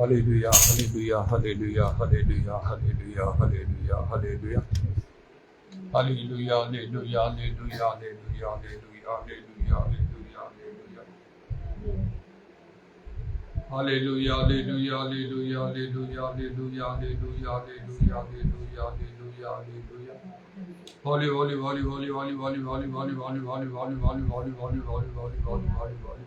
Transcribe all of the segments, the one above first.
Hallelujah, hallelujah, hallelujah, hallelujah, hallelujah, hallelujah, hallelujah. Hallelujah, hallelujah, hallelujah, hallelujah, hallelujah, hallelujah, hallelujah, hallelujah. Hallelujah, hallelujah, hallelujah, hallelujah, hallelujah, hallelujah, hallelujah, hallelujah, hallelujah, hallelujah. Holy, holy, holy, holy, holy, holy, holy, holy, holy, holy, holy, holy, holy, holy, holy, holy, holy, holy, holy.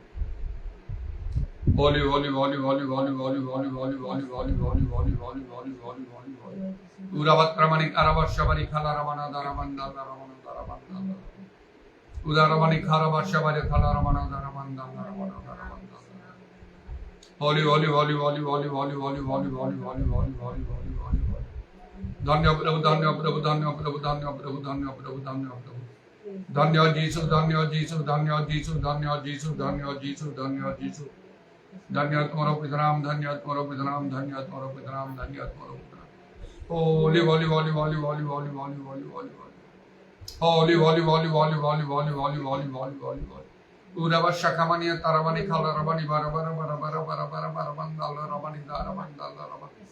Holy, holy, holy, holy, holy, holy, holy, holy, holy, holy, holy, holy, holy, holy, holy, holy, holy. Uravatramani Karavashabari Kalaramana Daramanda Daramana Daramanda. Udaramani Karavashabari Kalaramana Daramanda Daramana Daramanda. Holy, holy, holy, holy, holy, holy, holy, holy, holy, holy, holy, holy, holy, holy, holy. Dhanya Prabhu, Dhanya Prabhu, Dhanya Prabhu, Dhanya Prabhu, Dhanya Prabhu, Dhanya Prabhu. Dhanya Jesus, Dhanya Jesus, Dhanya Jesus, Dhanya Jesus, Dhanya Jesus, Dhanya Jesus. Dhanya Tomorrow Pitram, Dhanya Tomorrow Pitram, Dhanya Tomorrow Pitram, Dhanya Tomorrow Pitram. Holy, holy, holy, holy, holy, holy, holy, holy, holy, holy. Holy, holy, holy, holy, holy, holy, holy, holy, holy, holy, holy. Urava Shakamani, Taravani, Kala Rabani, Barabara, Barabara, Barabara, Barabandala, Rabani, Daramandala, Rabani.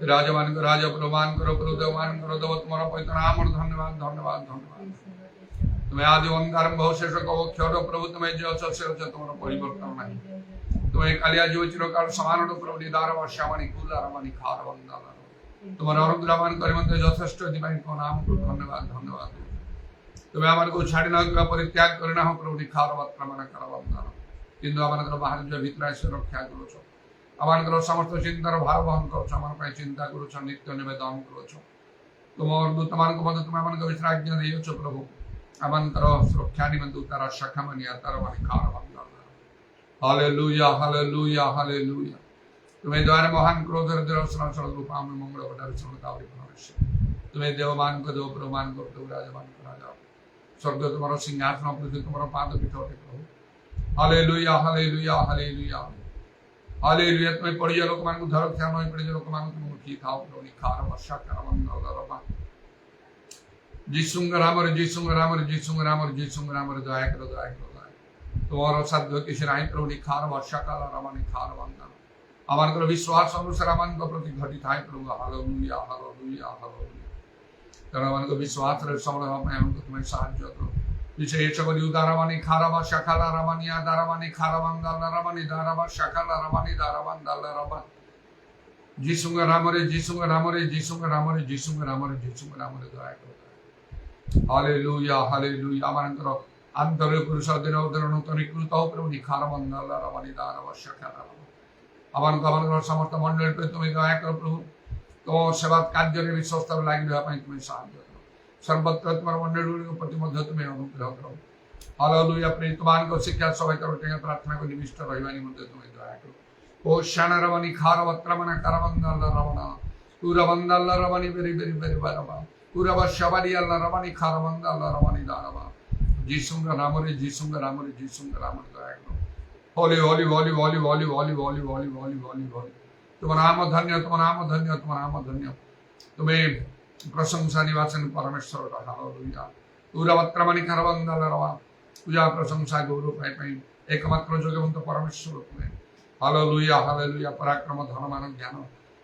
Rajavan, Raja Pravan, Gurudavan, Gurudavat Morapitram, or Dhanavan, Dhanavan, Dhanavan. तुम्हें आदि ओंकार बहुशेष को क्षोर प्रभु तुम्हें जो सत्संग से तुम्हारा परिवर्तन नहीं तुम्हें कलिया जो चिरकाल समान तो प्रभु निदार वर्षावानी कुलारावानी खारवंदाला तुम्हारा अनुग्रहवान करिमंते যথেষ্ট दिवाइन को नाम को धन्यवाद धन्यवाद तुम्हें हमारे को छाड़ना का परित्याग करना हो प्रभु खारवत प्रमाण करवंदाला किंतु हमारे को बाहर जो भीतर से रक्षा करो छो हमारे को समस्त चिंतार भार वहन करो छो हमारे पे चिंता करो छो नित्य निवेदन करो छो तुम्हारे दूतमान को मदद तुम्हें हमारे को विश्रांति दियो छो प्रभु Amantara Srokhani Mandutara Shakamani Ataravani Karavandala. Hallelujah, hallelujah, hallelujah. तुम्हें द्वार मोहन क्रोध रजरसना सर्वरूपाम मंगल वडर सर्वतावरी भविष्य तुम्हें देवमान को देव प्रमान को देव राजमान को राजा स्वर्ग तुम्हारा सिंहासन पृथ्वी तुम्हारा पाद पिठोटे प्रभु हालेलुया हालेलुया हालेलुया हालेलुया तुम्हें पढ़िया लोकमान को धर्म ध्यान होई पढ़िया लोकमान को तुम की खाओ प्रभु निखार वर्षा करवंदला रबा जिसुंग रामर जिसुंग रामर जिसुंग रामर जिसुंग रामर दया करो दया करो दया तुम्हारा साध्य किसी राही प्रभु निखार वर्षा काला रामा निखार वंदना हमारे को विश्वास अनुसार हमारे को प्रति घटित है प्रभु हालेलुया हालेलुया हालेलुया कारण हमारे को विश्वास रे समझ में हमको तुम्हें साहाय्य करो विशेष करी उदारवानी खारावा शाखाला रामानी आदारवानी खारावंदला रामानी दारावा शाखाला रामानी दारावंदला रामा जिसुंग रामरे जिसुंग रामरे जिसुंग रामरे जिसुंग रामरे जिसुंग रामरे दया करो हालेलुया हालेलुया हमारे को अंतर पुरुष दिन उदर नूतन कृत हो प्रभु निखारवंदला रामानी दारावा शाखाला हमारे को समस्त मंडल पे तुम्हें दया करो प्रभु तो सेवा कार्य में विश्वस्त लगी रहा तुम्हें साहाय्य करो सर्वत्र तुम्हारे मंडल के प्रति मध्य तुम्हें अनुग्रह करो हालेलुया अपने तुम्हारे को शिक्षा सभा करो प्रार्थना को निविष्ट रहवानी मध्य तुम्हें दया करो ओ शान रवनी खारवत्रमन करवंदल रवना उरवंदल रवनी बेरी बेरी बेरी बरबा उरव शबरी अल्लाह रवनी खारवंदल रवनी दारबा जिसुंग रामरे जिसुंग रामरे जिसुंग रामरे दया करो होली होली होली होली होली होली होली होली होली होली होली तुम्हारा नाम धन्य तुम्हारा नाम धन्य तुम्हारा नाम धन्य तुम्हें प्रशंसा निवासन परमेश्वर हालेलुया उरवत्रमनि करवंदल रवा पूजा प्रशंसा गौरव पाई पाई एकमात्र जोगवंत परमेश्वर तुम्हें हालेलुया हालेलुया पराक्रम धर्म ज्ञान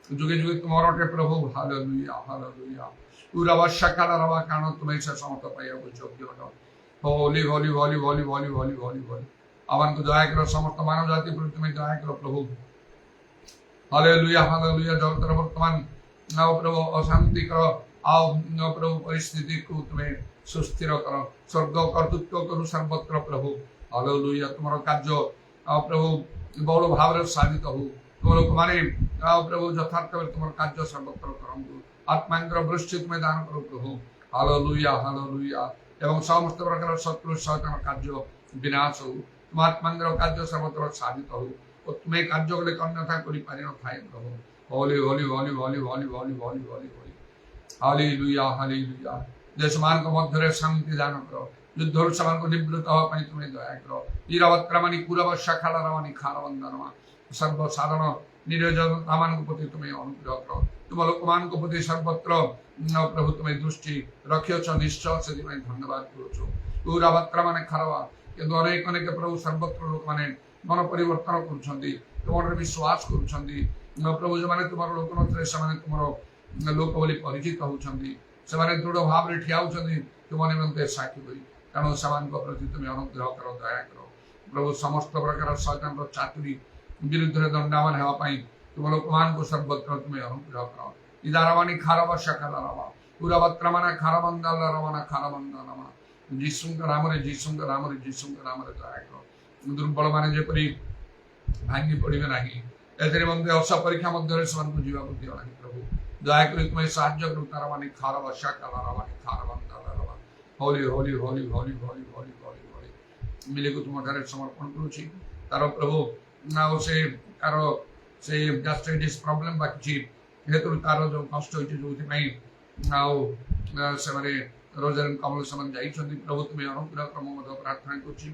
जुगे जुगे तुम्हारा प्रभु हालेलुया हालेलुया उरवशकाल रवा कारण तुम्हें से समस्त पाया योग्य हो होली होली होली होली होली होली होली होली हमारे को दया करो समस्त मानव जाति पर तुम्हें दया करो प्रभु हालेलुया हालेलुया जगतर वर्तमान आओ प्रभु अशांति करो आओ प्रभु परिस्थिति को तुम्हें सुस्थिर करो स्वर्ग कर्तृत्व करो सर्वत्र प्रभु हालेलुया तुम्हारा कार्य आओ प्रभु बहुल भाव साधित हो तुम लोग माने आओ प्रभु यथार्थ तुम्हारा कार्य सर्वत्र करो आत्मांतर वृष्टि तुम्हें दान करो प्रभु हालेलुया हालेलुया एवं समस्त प्रकार शत्रु शैतान कार्य विनाश हो तुम आत्मांतर कार्य सर्वत्र साधित हो और तुम्हें कार्य को लेकर अन्यथा कोई पारी न थाए प्रभु होली होली होली होली होली होली होली होली होली हालेलुया हालेलुया देशमान को मध्य शांति दान करो युद्ध समान को निवृत्त हो पाई तुम्हें दया करो ईरावत्रमणि कुरव शाखाला रवानी खारवंदनमा सर्वसाधारण निर्जन आमान को प्रति तुम्हें अनुग्रह करो तुम लोकमान को प्रति सर्वत्र प्रभु तुम्हें दृष्टि रखियो निश्चय से धन्यवाद करो ईरावत्रमणि खारवा କିନ୍ତୁ ଅନେକ ପ୍ରଭୁ ସର୍ବତ୍ର ଲୋକମାନେ ମନ ପରିବର୍ତ୍ତନ କରୁଛନ୍ତି, ତୁମର ବିଶ୍ୱାସ କରୁଛନ୍ତି। ପ୍ରଭୁ ଯେଉଁମାନେ ତୁମର ଲୋକ ନଥିଲେ ସେମାନେ ତୁମର ଲୋକ ବୋଲି ପରିଚିତ ହେଉଛନ୍ତି, ସେମାନେ ଦୃଢ଼ ଭାବରେ ଠିଆ ହେଉଛନ୍ତି ତୁମ ନିମନ୍ତେ ସାକ୍ଷୀ ହୋଇ। ତେଣୁ ସେମାନଙ୍କ ପ୍ରତି ତୁମେ ଅନୁଗ୍ରହ କର, ଦୟା କର ପ୍ରଭୁ। ସମସ୍ତ ପ୍ରକାର ଶୈତାନର ଚାତୁରୀ ବିରୁଦ୍ଧରେ ଦଣ୍ଡାୟମାନ ହେବା ପାଇଁ ତୁମ ଲୋକମାନଙ୍କୁ ସର୍ବତ୍ର ତୁମେ ଅନୁଗ୍ରହ କର। ଇଦାରମାନି ଖାରବା ଶାଖାଲାରବା ପୁରାବତ୍ରମାନେ ଖାରବନ୍ଦାଲରମାନା ଖାରବନ୍ଦାନମା ଯୀଶୁଙ୍କ ନାମରେ, ଯୀଶୁଙ୍କ ନାମରେ, ଯୀଶୁଙ୍କ ନାମରେ ଦୟା କର। ଦୁର୍ବଳମାନେ ଯେପରି ଭାଙ୍ଗି ପଡ଼ିବେ ନାହିଁ, ଏଥିରେ ମଧ୍ୟ ଅସ ପରୀକ୍ଷା ମଧ୍ୟରେ ସେମାନଙ୍କୁ ଯିବାକୁ ଦିଅ ନାହିଁ ପ୍ରଭୁ। ଦୟାକରି ତୁମେ ସାହାଯ୍ୟ କରୁ। ତାରମାନେ ଖାରବା ଶାଖାଲାରମାନି ଖାରବନ୍ଦାଲରବା ହୋଲି ହୋଲି ହୋଲି ହୋଲି ହୋଲି ହୋଲି ହୋଲି ହୋଲି ମିଲିକୁ ତୁମଠାରେ ସମର୍ପଣ କରୁଛି। ତାର ପ୍ରଭୁ ଆଉ ସେ ଗ୍ୟାଷ୍ଟ୍ରାଇଟିସ୍ ପ୍ରୋବ୍ଲେମ୍ ବା କିଛି ଯେହେତୁ ତାର ଯେଉଁ କଷ୍ଟ ହୋଇଛି ଯେଉଁଥିପାଇଁ ଆଉ ସେମାନେ ରୋଜାରିନ୍ କମଲ ସେମାନେ ଯାଇଛନ୍ତି ପ୍ରଭୁ, ତୁମେ ଅନୁଗ୍ରହ କ୍ରମ ମଧ୍ୟ ପ୍ରାର୍ଥନା କରୁଛି।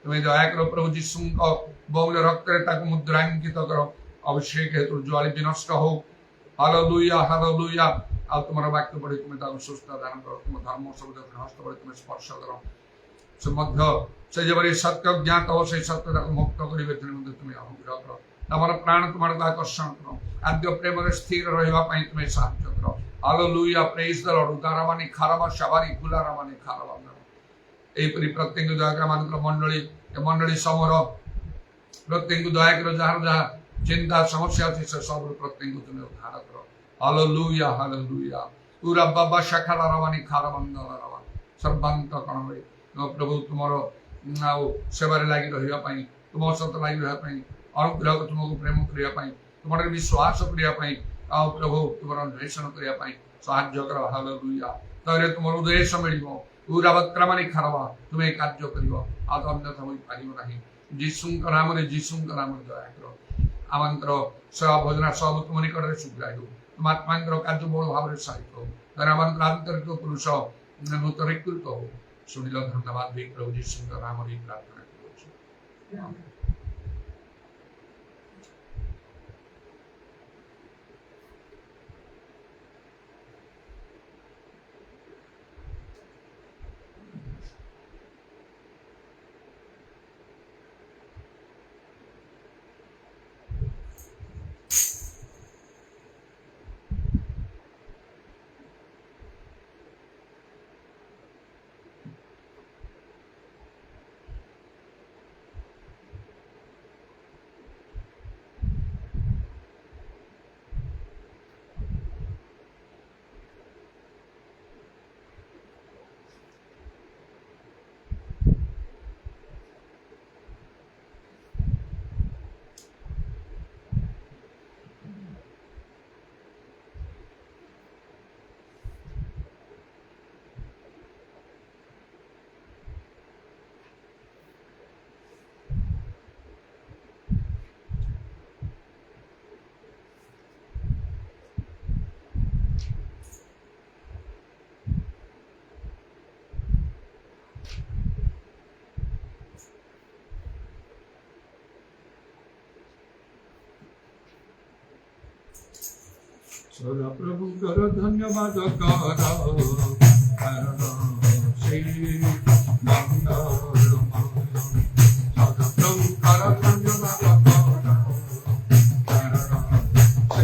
ତୁମେ ଦୟାକର ପ୍ରଭୁ ଯୀଶୁଙ୍କ ବହୁଳ ରକ୍ତରେ ତାକୁ ମୁଦ୍ରାଙ୍କିତ କର। ଅଭିଷେକ ହେତୁ ଜ୍ୱାଳି ବିନଷ୍ଟ ହଉ। Hallelujah hallelujah. ଆଉ ତୁମର ବାକ୍ୟ ପଢ଼ି ତୁମେ ତାକୁ ସୁସ୍ଥ ଦାନ କର। ତୁମ ଧର୍ମ ସବୁ ହସ୍ତ ପଡ଼ି ତୁମେ ସ୍ପର୍ଶ କର। ସେ ମଧ୍ୟ ସେ ଯେପରି ସତ୍ୟ ଜ୍ଞାତ ହବ ସେଇ ସତ୍ୟ ତାକୁ ମୁକ୍ତ କରିବେ, ତେଣୁ ମଧ୍ୟ ତୁମେ ଅନୁଗ୍ରହ କର। ତମର ପ୍ରାଣ ତୁମର ଆକର୍ଷଣ କର। ଆଦ୍ୟ ପ୍ରେମରେ ସ୍ଥିର ରହିବା ପାଇଁ ତୁମେ ସାହାଯ୍ୟ କର। ହାଲେଲୁୟା ପ୍ରେଜ୍ ଦ ଲର୍ଡ। ଉଦାରମାନି ଖାରବା ଶାବାରି ଗୁଲାରମାନି ଖାରବା। ଏହିପରି ପ୍ରତ୍ୟେକ ଦୟାକର ମାନଙ୍କର ମଣ୍ଡଳୀ ସମୂହର ପ୍ରତ୍ୟେକଙ୍କୁ ଦୟାକର। ଯାହାର ଯାହା ଚିନ୍ତା ସମସ୍ୟା ଅଛି ସେ ସବୁରୁ ପ୍ରତ୍ୟେକଙ୍କୁ ତୁମେ ଉଦ୍ଧାର କର। Hallelujah hallelujah. ପୁରା ବାବା ଶାଖାଲାରମାନି ଖାରବନ୍ଦାଲରବା ସର୍ବାନ୍ତକରଣରେ ପ୍ରଭୁ ତୁମର ଆଉ ସେବାରେ ଲାଗି ରହିବା ପାଇଁ, ତୁମ ସହିତ ଲାଗି ରହିବା ପାଇଁ, ଅନୁଗ୍ରହ ତୁମକୁ ପ୍ରେମ କରିବା ପାଇଁ, ତୁମର ବିଶ୍ୱାସ କରିବା ପାଇଁ, ଆଉ ପ୍ରଭୁ ତୁମର ଅନ୍ୱେଷଣ କରିବା ପାଇଁ ସାହାଯ୍ୟ କର। ହାଲେଲୁୟା। ତାହେଲେ ତୁମର ଉଦ୍ଦେଶ୍ୟ ମିଳିବ। ପୁରାବତ୍ରମାନି ଖାରବା ତୁମେ କାର୍ଯ୍ୟ କରିବ, ଆଉ ଅନ୍ୟଥା ହୋଇପାରିବ ନାହିଁ। ଯୀଶୁଙ୍କ ନାମରେ, ଯୀଶୁଙ୍କ ନାମରେ ଦୟା କର। ଆମଙ୍କର ସେବା ଭୋଜନା ସବୁ ତୁମ ନିକଟରେ ଶୁଭ୍ରାଇ ହଉ। ତୁମ ଆତ୍ମାଙ୍କର କାର୍ଯ୍ୟ ବହୁଳ ଭାବରେ ସାରିତ ହଉ। ତାହେଲେ ଆମଙ୍କର ଆନ୍ତରିକ ପୁରୁଷ ନୂତନୀକୃତ ହଉ। ଶୁଣିଲ, ଧନ୍ୟବାଦ ଦେଇ ପ୍ରଭୁ ଯୀଶୁଙ୍କ ନାମରେ ପ୍ରାର୍ଥନା କରୁଛୁ। ସଦାପ୍ରଭୁଙ୍କର ଧନ୍ୟବାଦ କର, କାରଣ ସେ ସଦାପ୍ରଭୁଙ୍କର ଧନ୍ୟବାଦ କର, କାରଣ ସେ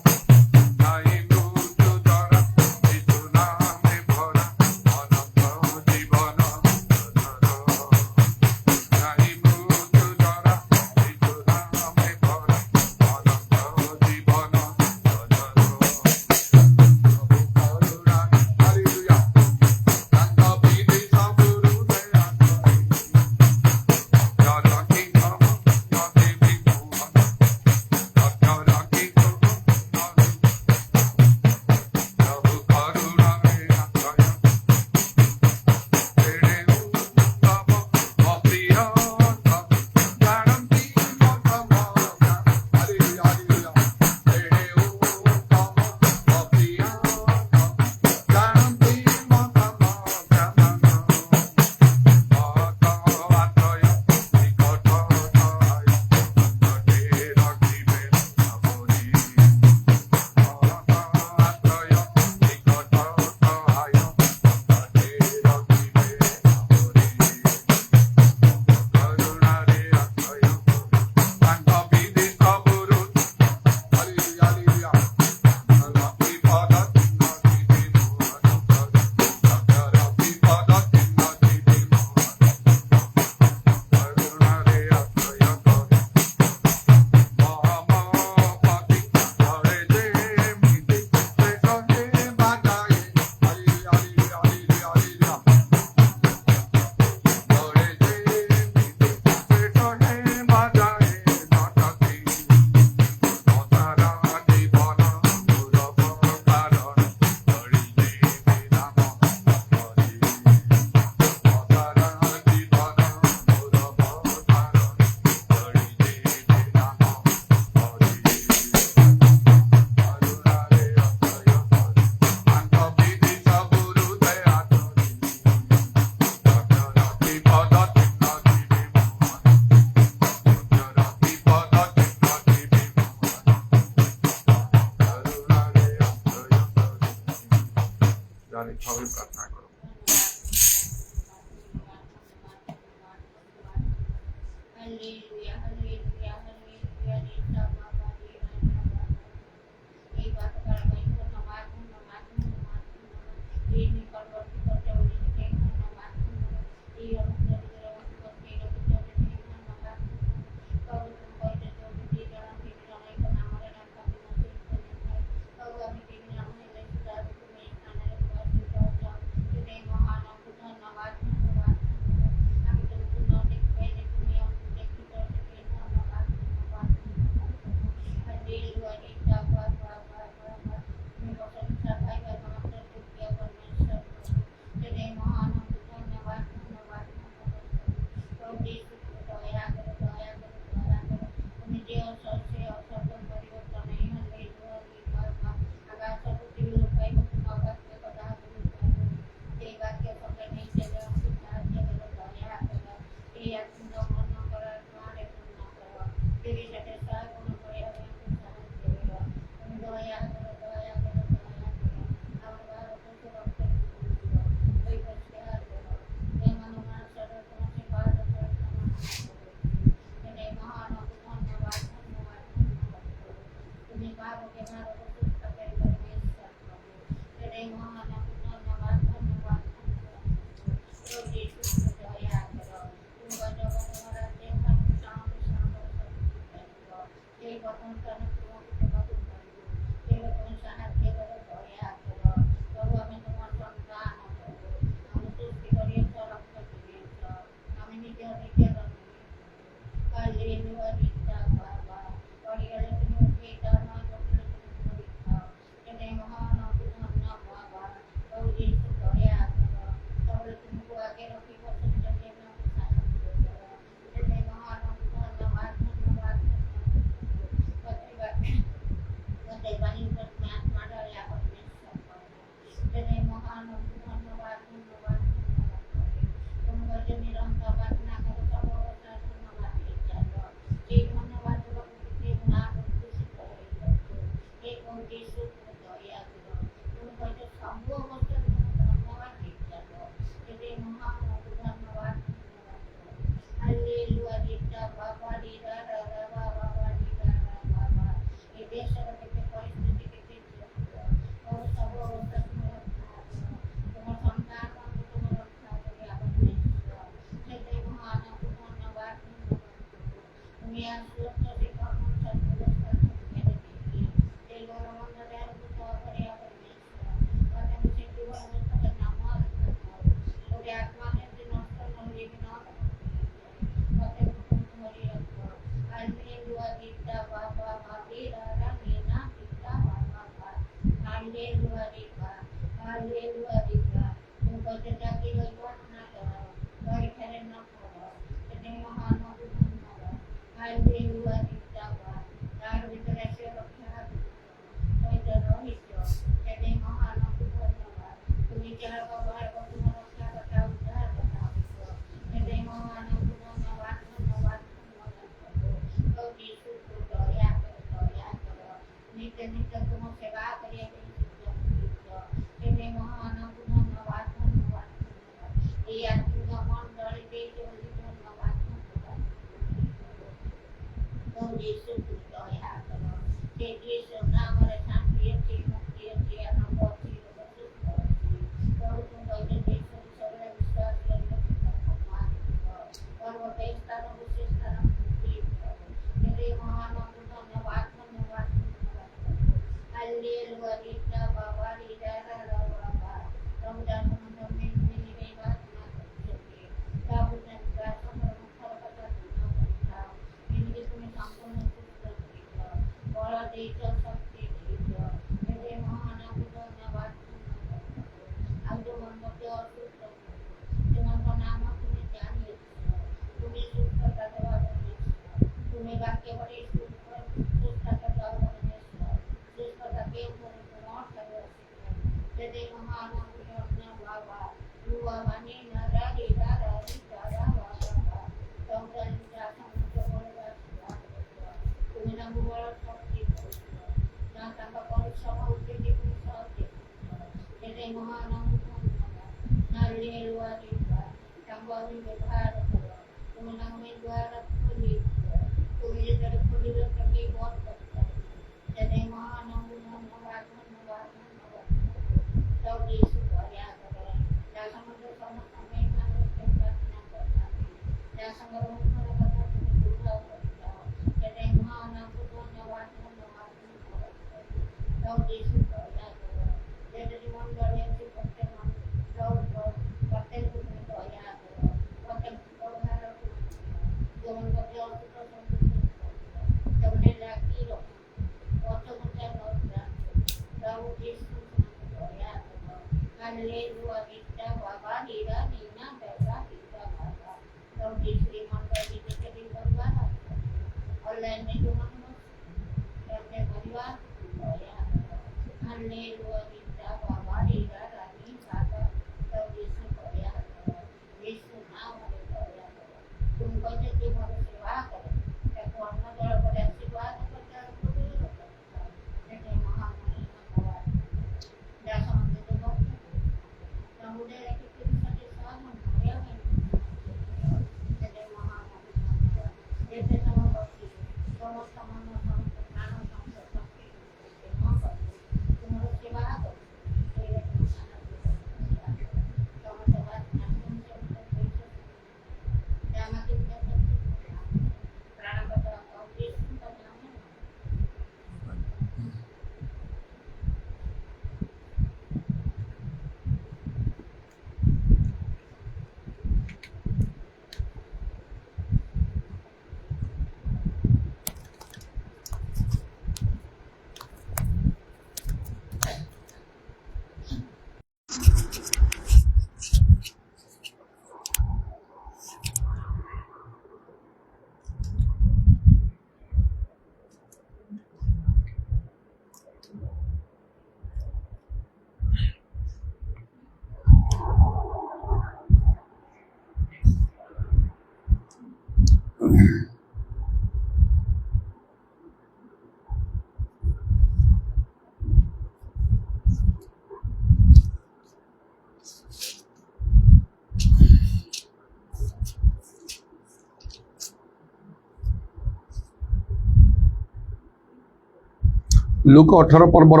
लूक 18 पर्वर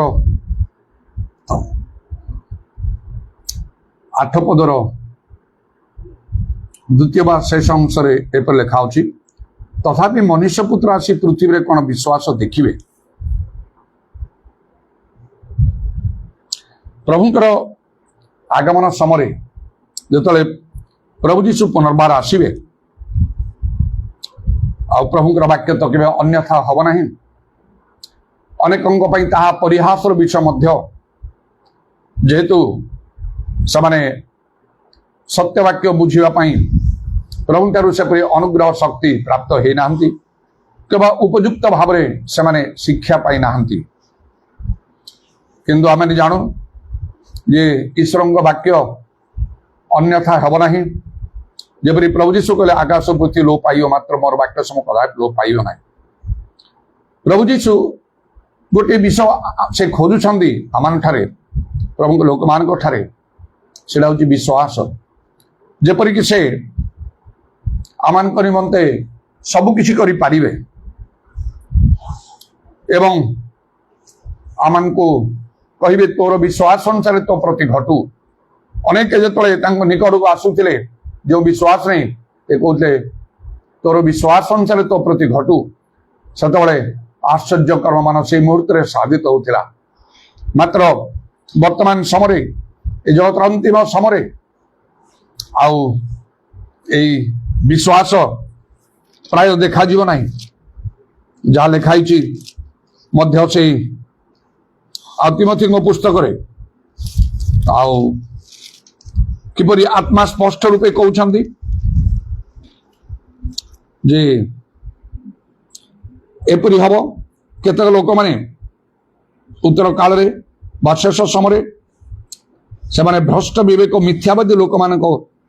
8 पदर द्वितीय बा शेष अंश एपर लिखा होची तथापि मनुष्य पुत्र आसी पृथ्वी रे कौन विश्वास देखिए। प्रभुंकर आगमन समय जो प्रभु जीशु पुनर्बार आसवे आ प्रभुंकर वाक्य तो केवल अन्यथा हम ना अनेकों परिहासर विषय जेहेतु से सत्यवाक्य बुझापी प्रभु से अनुग्रह शक्ति प्राप्त होना केवल उपयुक्त भाव से शिक्षा पाई ना किंतु आम जानू जे ईश्वर वाक्य अन्यथा हम ना जबरी प्रभु जीशु कहले आकाश पृथ्वी लोप पाइब मात्र मोर वाक्य सम कदापि लोप पाइब ना। प्रभु जीशु गोटे विषय से खोजुंट आम प्रभु लोक मान से विश्वास जेपरिक से आम निमंते सबकिछि करि पारिबे एवं आम को कहिबे तोर विश्वास अनुसार तो प्रति घटू। अनेक जो निकट को आसुले जो विश्वास नहीं कहते तोर विश्वास अनुसार तो प्रति घटू से आश्चर्य कर्म मान से मुहूर्त साबित होता। मात्र वर्तमान समय जगत अंतिम समय आउ विश्वास प्राय देखा ना जहाँ लिखाई से तिमोथी पुस्तक आउ किपरि आत्मा स्पष्ट रूपे कहते जे एपरी हम केतक लोक माने उत्तर काल शेष समय से भ्रष्ट विवेक मिथ्यावादी लोक मान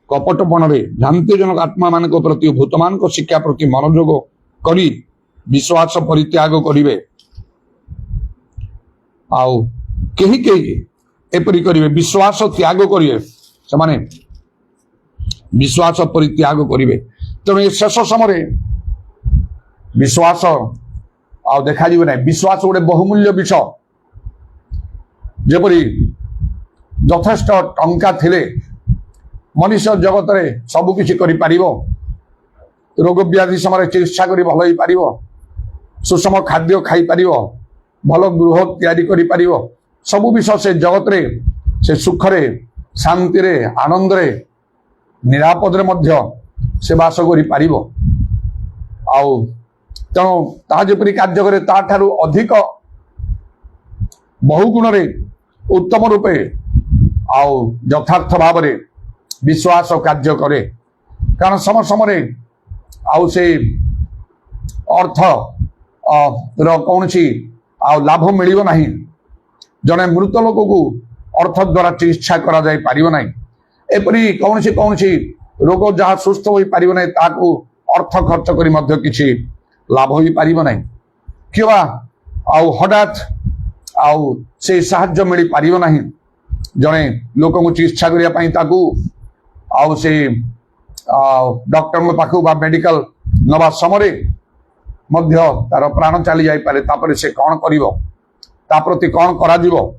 कपटपण भ्रांतिजनक आत्मा मान प्रति भूत मान शिक्षा प्रति मनोयोग करी विश्वास परित्याग करेंगे आउ कहीं कहीं एपरी करेंगे विश्वास त्याग करेंगे से विश्वास परित्याग करेंगे। तेणु ये शेष समय विश्वास आ देखा ना विश्वास गोटे बहुमूल्य विषय जपरी यथेष्ट टंका थिले मनुष्य जगत रे सब किछि करि पारिबो रोग व्याधि समय चिकित्सा करी भल होई पारिबो सुषम खाद्य खाई पारिबो भल गृह तैयारी करि पारिबो सब विषय से जगत रे से सुख रे शांति रे आनंद रे निरापद रे मध्य से वास करि पारिबो आउ तेणु ता जेपरी कार्य करे ता ठारू अधिक बहुगुण रे उत्तम रूपे आउ यथार्थ भाव में विश्वास कार्य करे कारण सम समय आउ से अर्थ कौन लाभ मिल ना जड़े मृत लोक को अर्थ द्वारा चिकित्सा करा जाय पारिबो नाही एपरी कौन रोग जहाँ सुस्थ हो पारिबो नाही ताकू अर्थ खर्च करी मध्य किछि लाभ हो पारिबो नाही किबा आउ हठात आउ से साहाय्य मिल पारिबो नाही जड़े लोक को चिकित्सा करने आउ से डॉक्टर पाखु बा मेडिकल नवा समय मध्य तार प्राण चली जाई पारे तापर से कौन करिवो ता प्रति कौन करा जीवो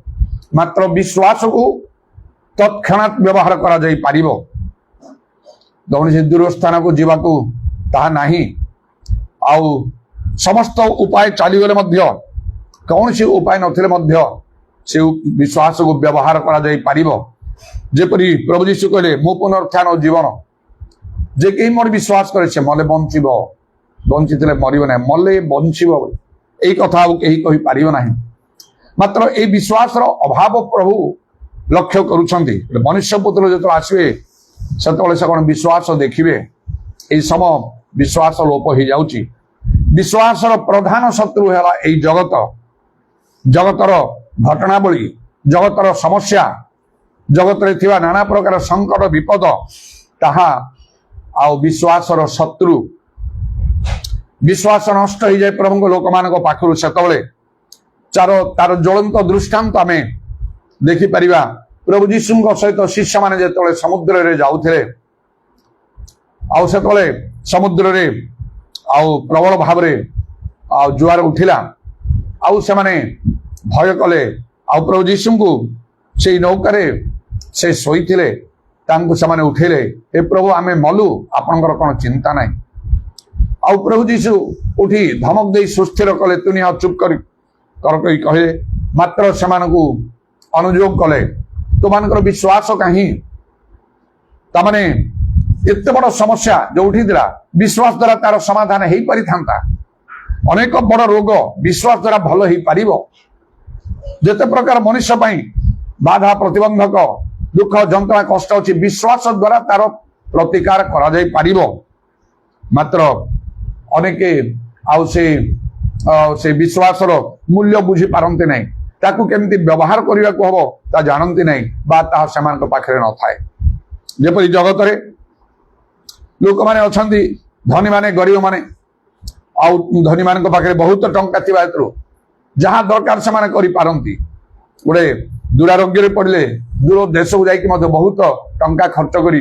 मात्र विश्वास को तत्क्षणात व्यवहार करा जाई पारिबो कौन दूर स्थान को जीवाकू ताहा नाही आउ समस्त उपाय चलीगले मध्य कौन सी उपाय नथिले मध्य से विश्वास को व्यवहार करा जाई पारिबो जेपरी प्रभु यीशु कहले मो पुनरुत्थान और जीवन जे कहीं मोर विश्वास करे से मले बंचिबो बंचितले मरिबो ना मले बंचिबो एई कथा कहीं कहि पारिबो नाही मात्र ए विश्वास रो अभाव प्रभु लक्ष्य करूछंती मनुष्य पुत्र जतो आसीबे सेतबेले से कोन विश्वास देखिबे एई समय विश्वास लोप हो जाउची विश्वास रो प्रधान शत्रु हैला एई जगतर घटनावली जगतर समस्या जगत रे थिबा नाना प्रकार संकट विपद ताहा आउ विश्वास रो शत्रु विश्वास नष्ट हो जाए प्रभु लोक मान पाखु से तार ज्वलंत दृष्टांत आम देखिपर प्रभु जीशु सहित शिष्य मैंने जो समुद्र रे जाऊे आते समुद्र रे प्रबल भाव जुआर उठिला से माने भय कले प्रभु जीशु को से नौकारे से शोईथिले से उठेले ए प्रभु आमे मलु आपणकर कौन चिंता ना प्रभु जीशु उठी धमक दे सुस्थिर कले तुनि चुप कर कहे मात्र से अनुयोग कले तुम विश्वास कहीं तमाने एत बड़ समस्या जो उठी विश्वास द्वारा तार समाधान हो पारि था अनेक बड़ रोग विश्वास द्वारा भल हो पार जिते प्रकार मनुष्य बाधा प्रतिबंधक दुख जंत्रणा कष्ट अच्छी विश्वास द्वारा तार प्रतिकार करा मात्र अनेके से विश्वास मूल्य बुझी पारती नहीं ताकू केमती व्यवहार करने को हम ता जानती नहीं बा ता सेमान पाखे न थाए जेपरी जगत रे लोक माने अछंती धनी माने गरीब माने धनी मान पाखे बहुत टंका थिबा हेतु जहाँ दरकार से माने करि पारंती गोटे दुरारोग्य पड़े दूर देश को जाकि बहुत टंका खर्च करी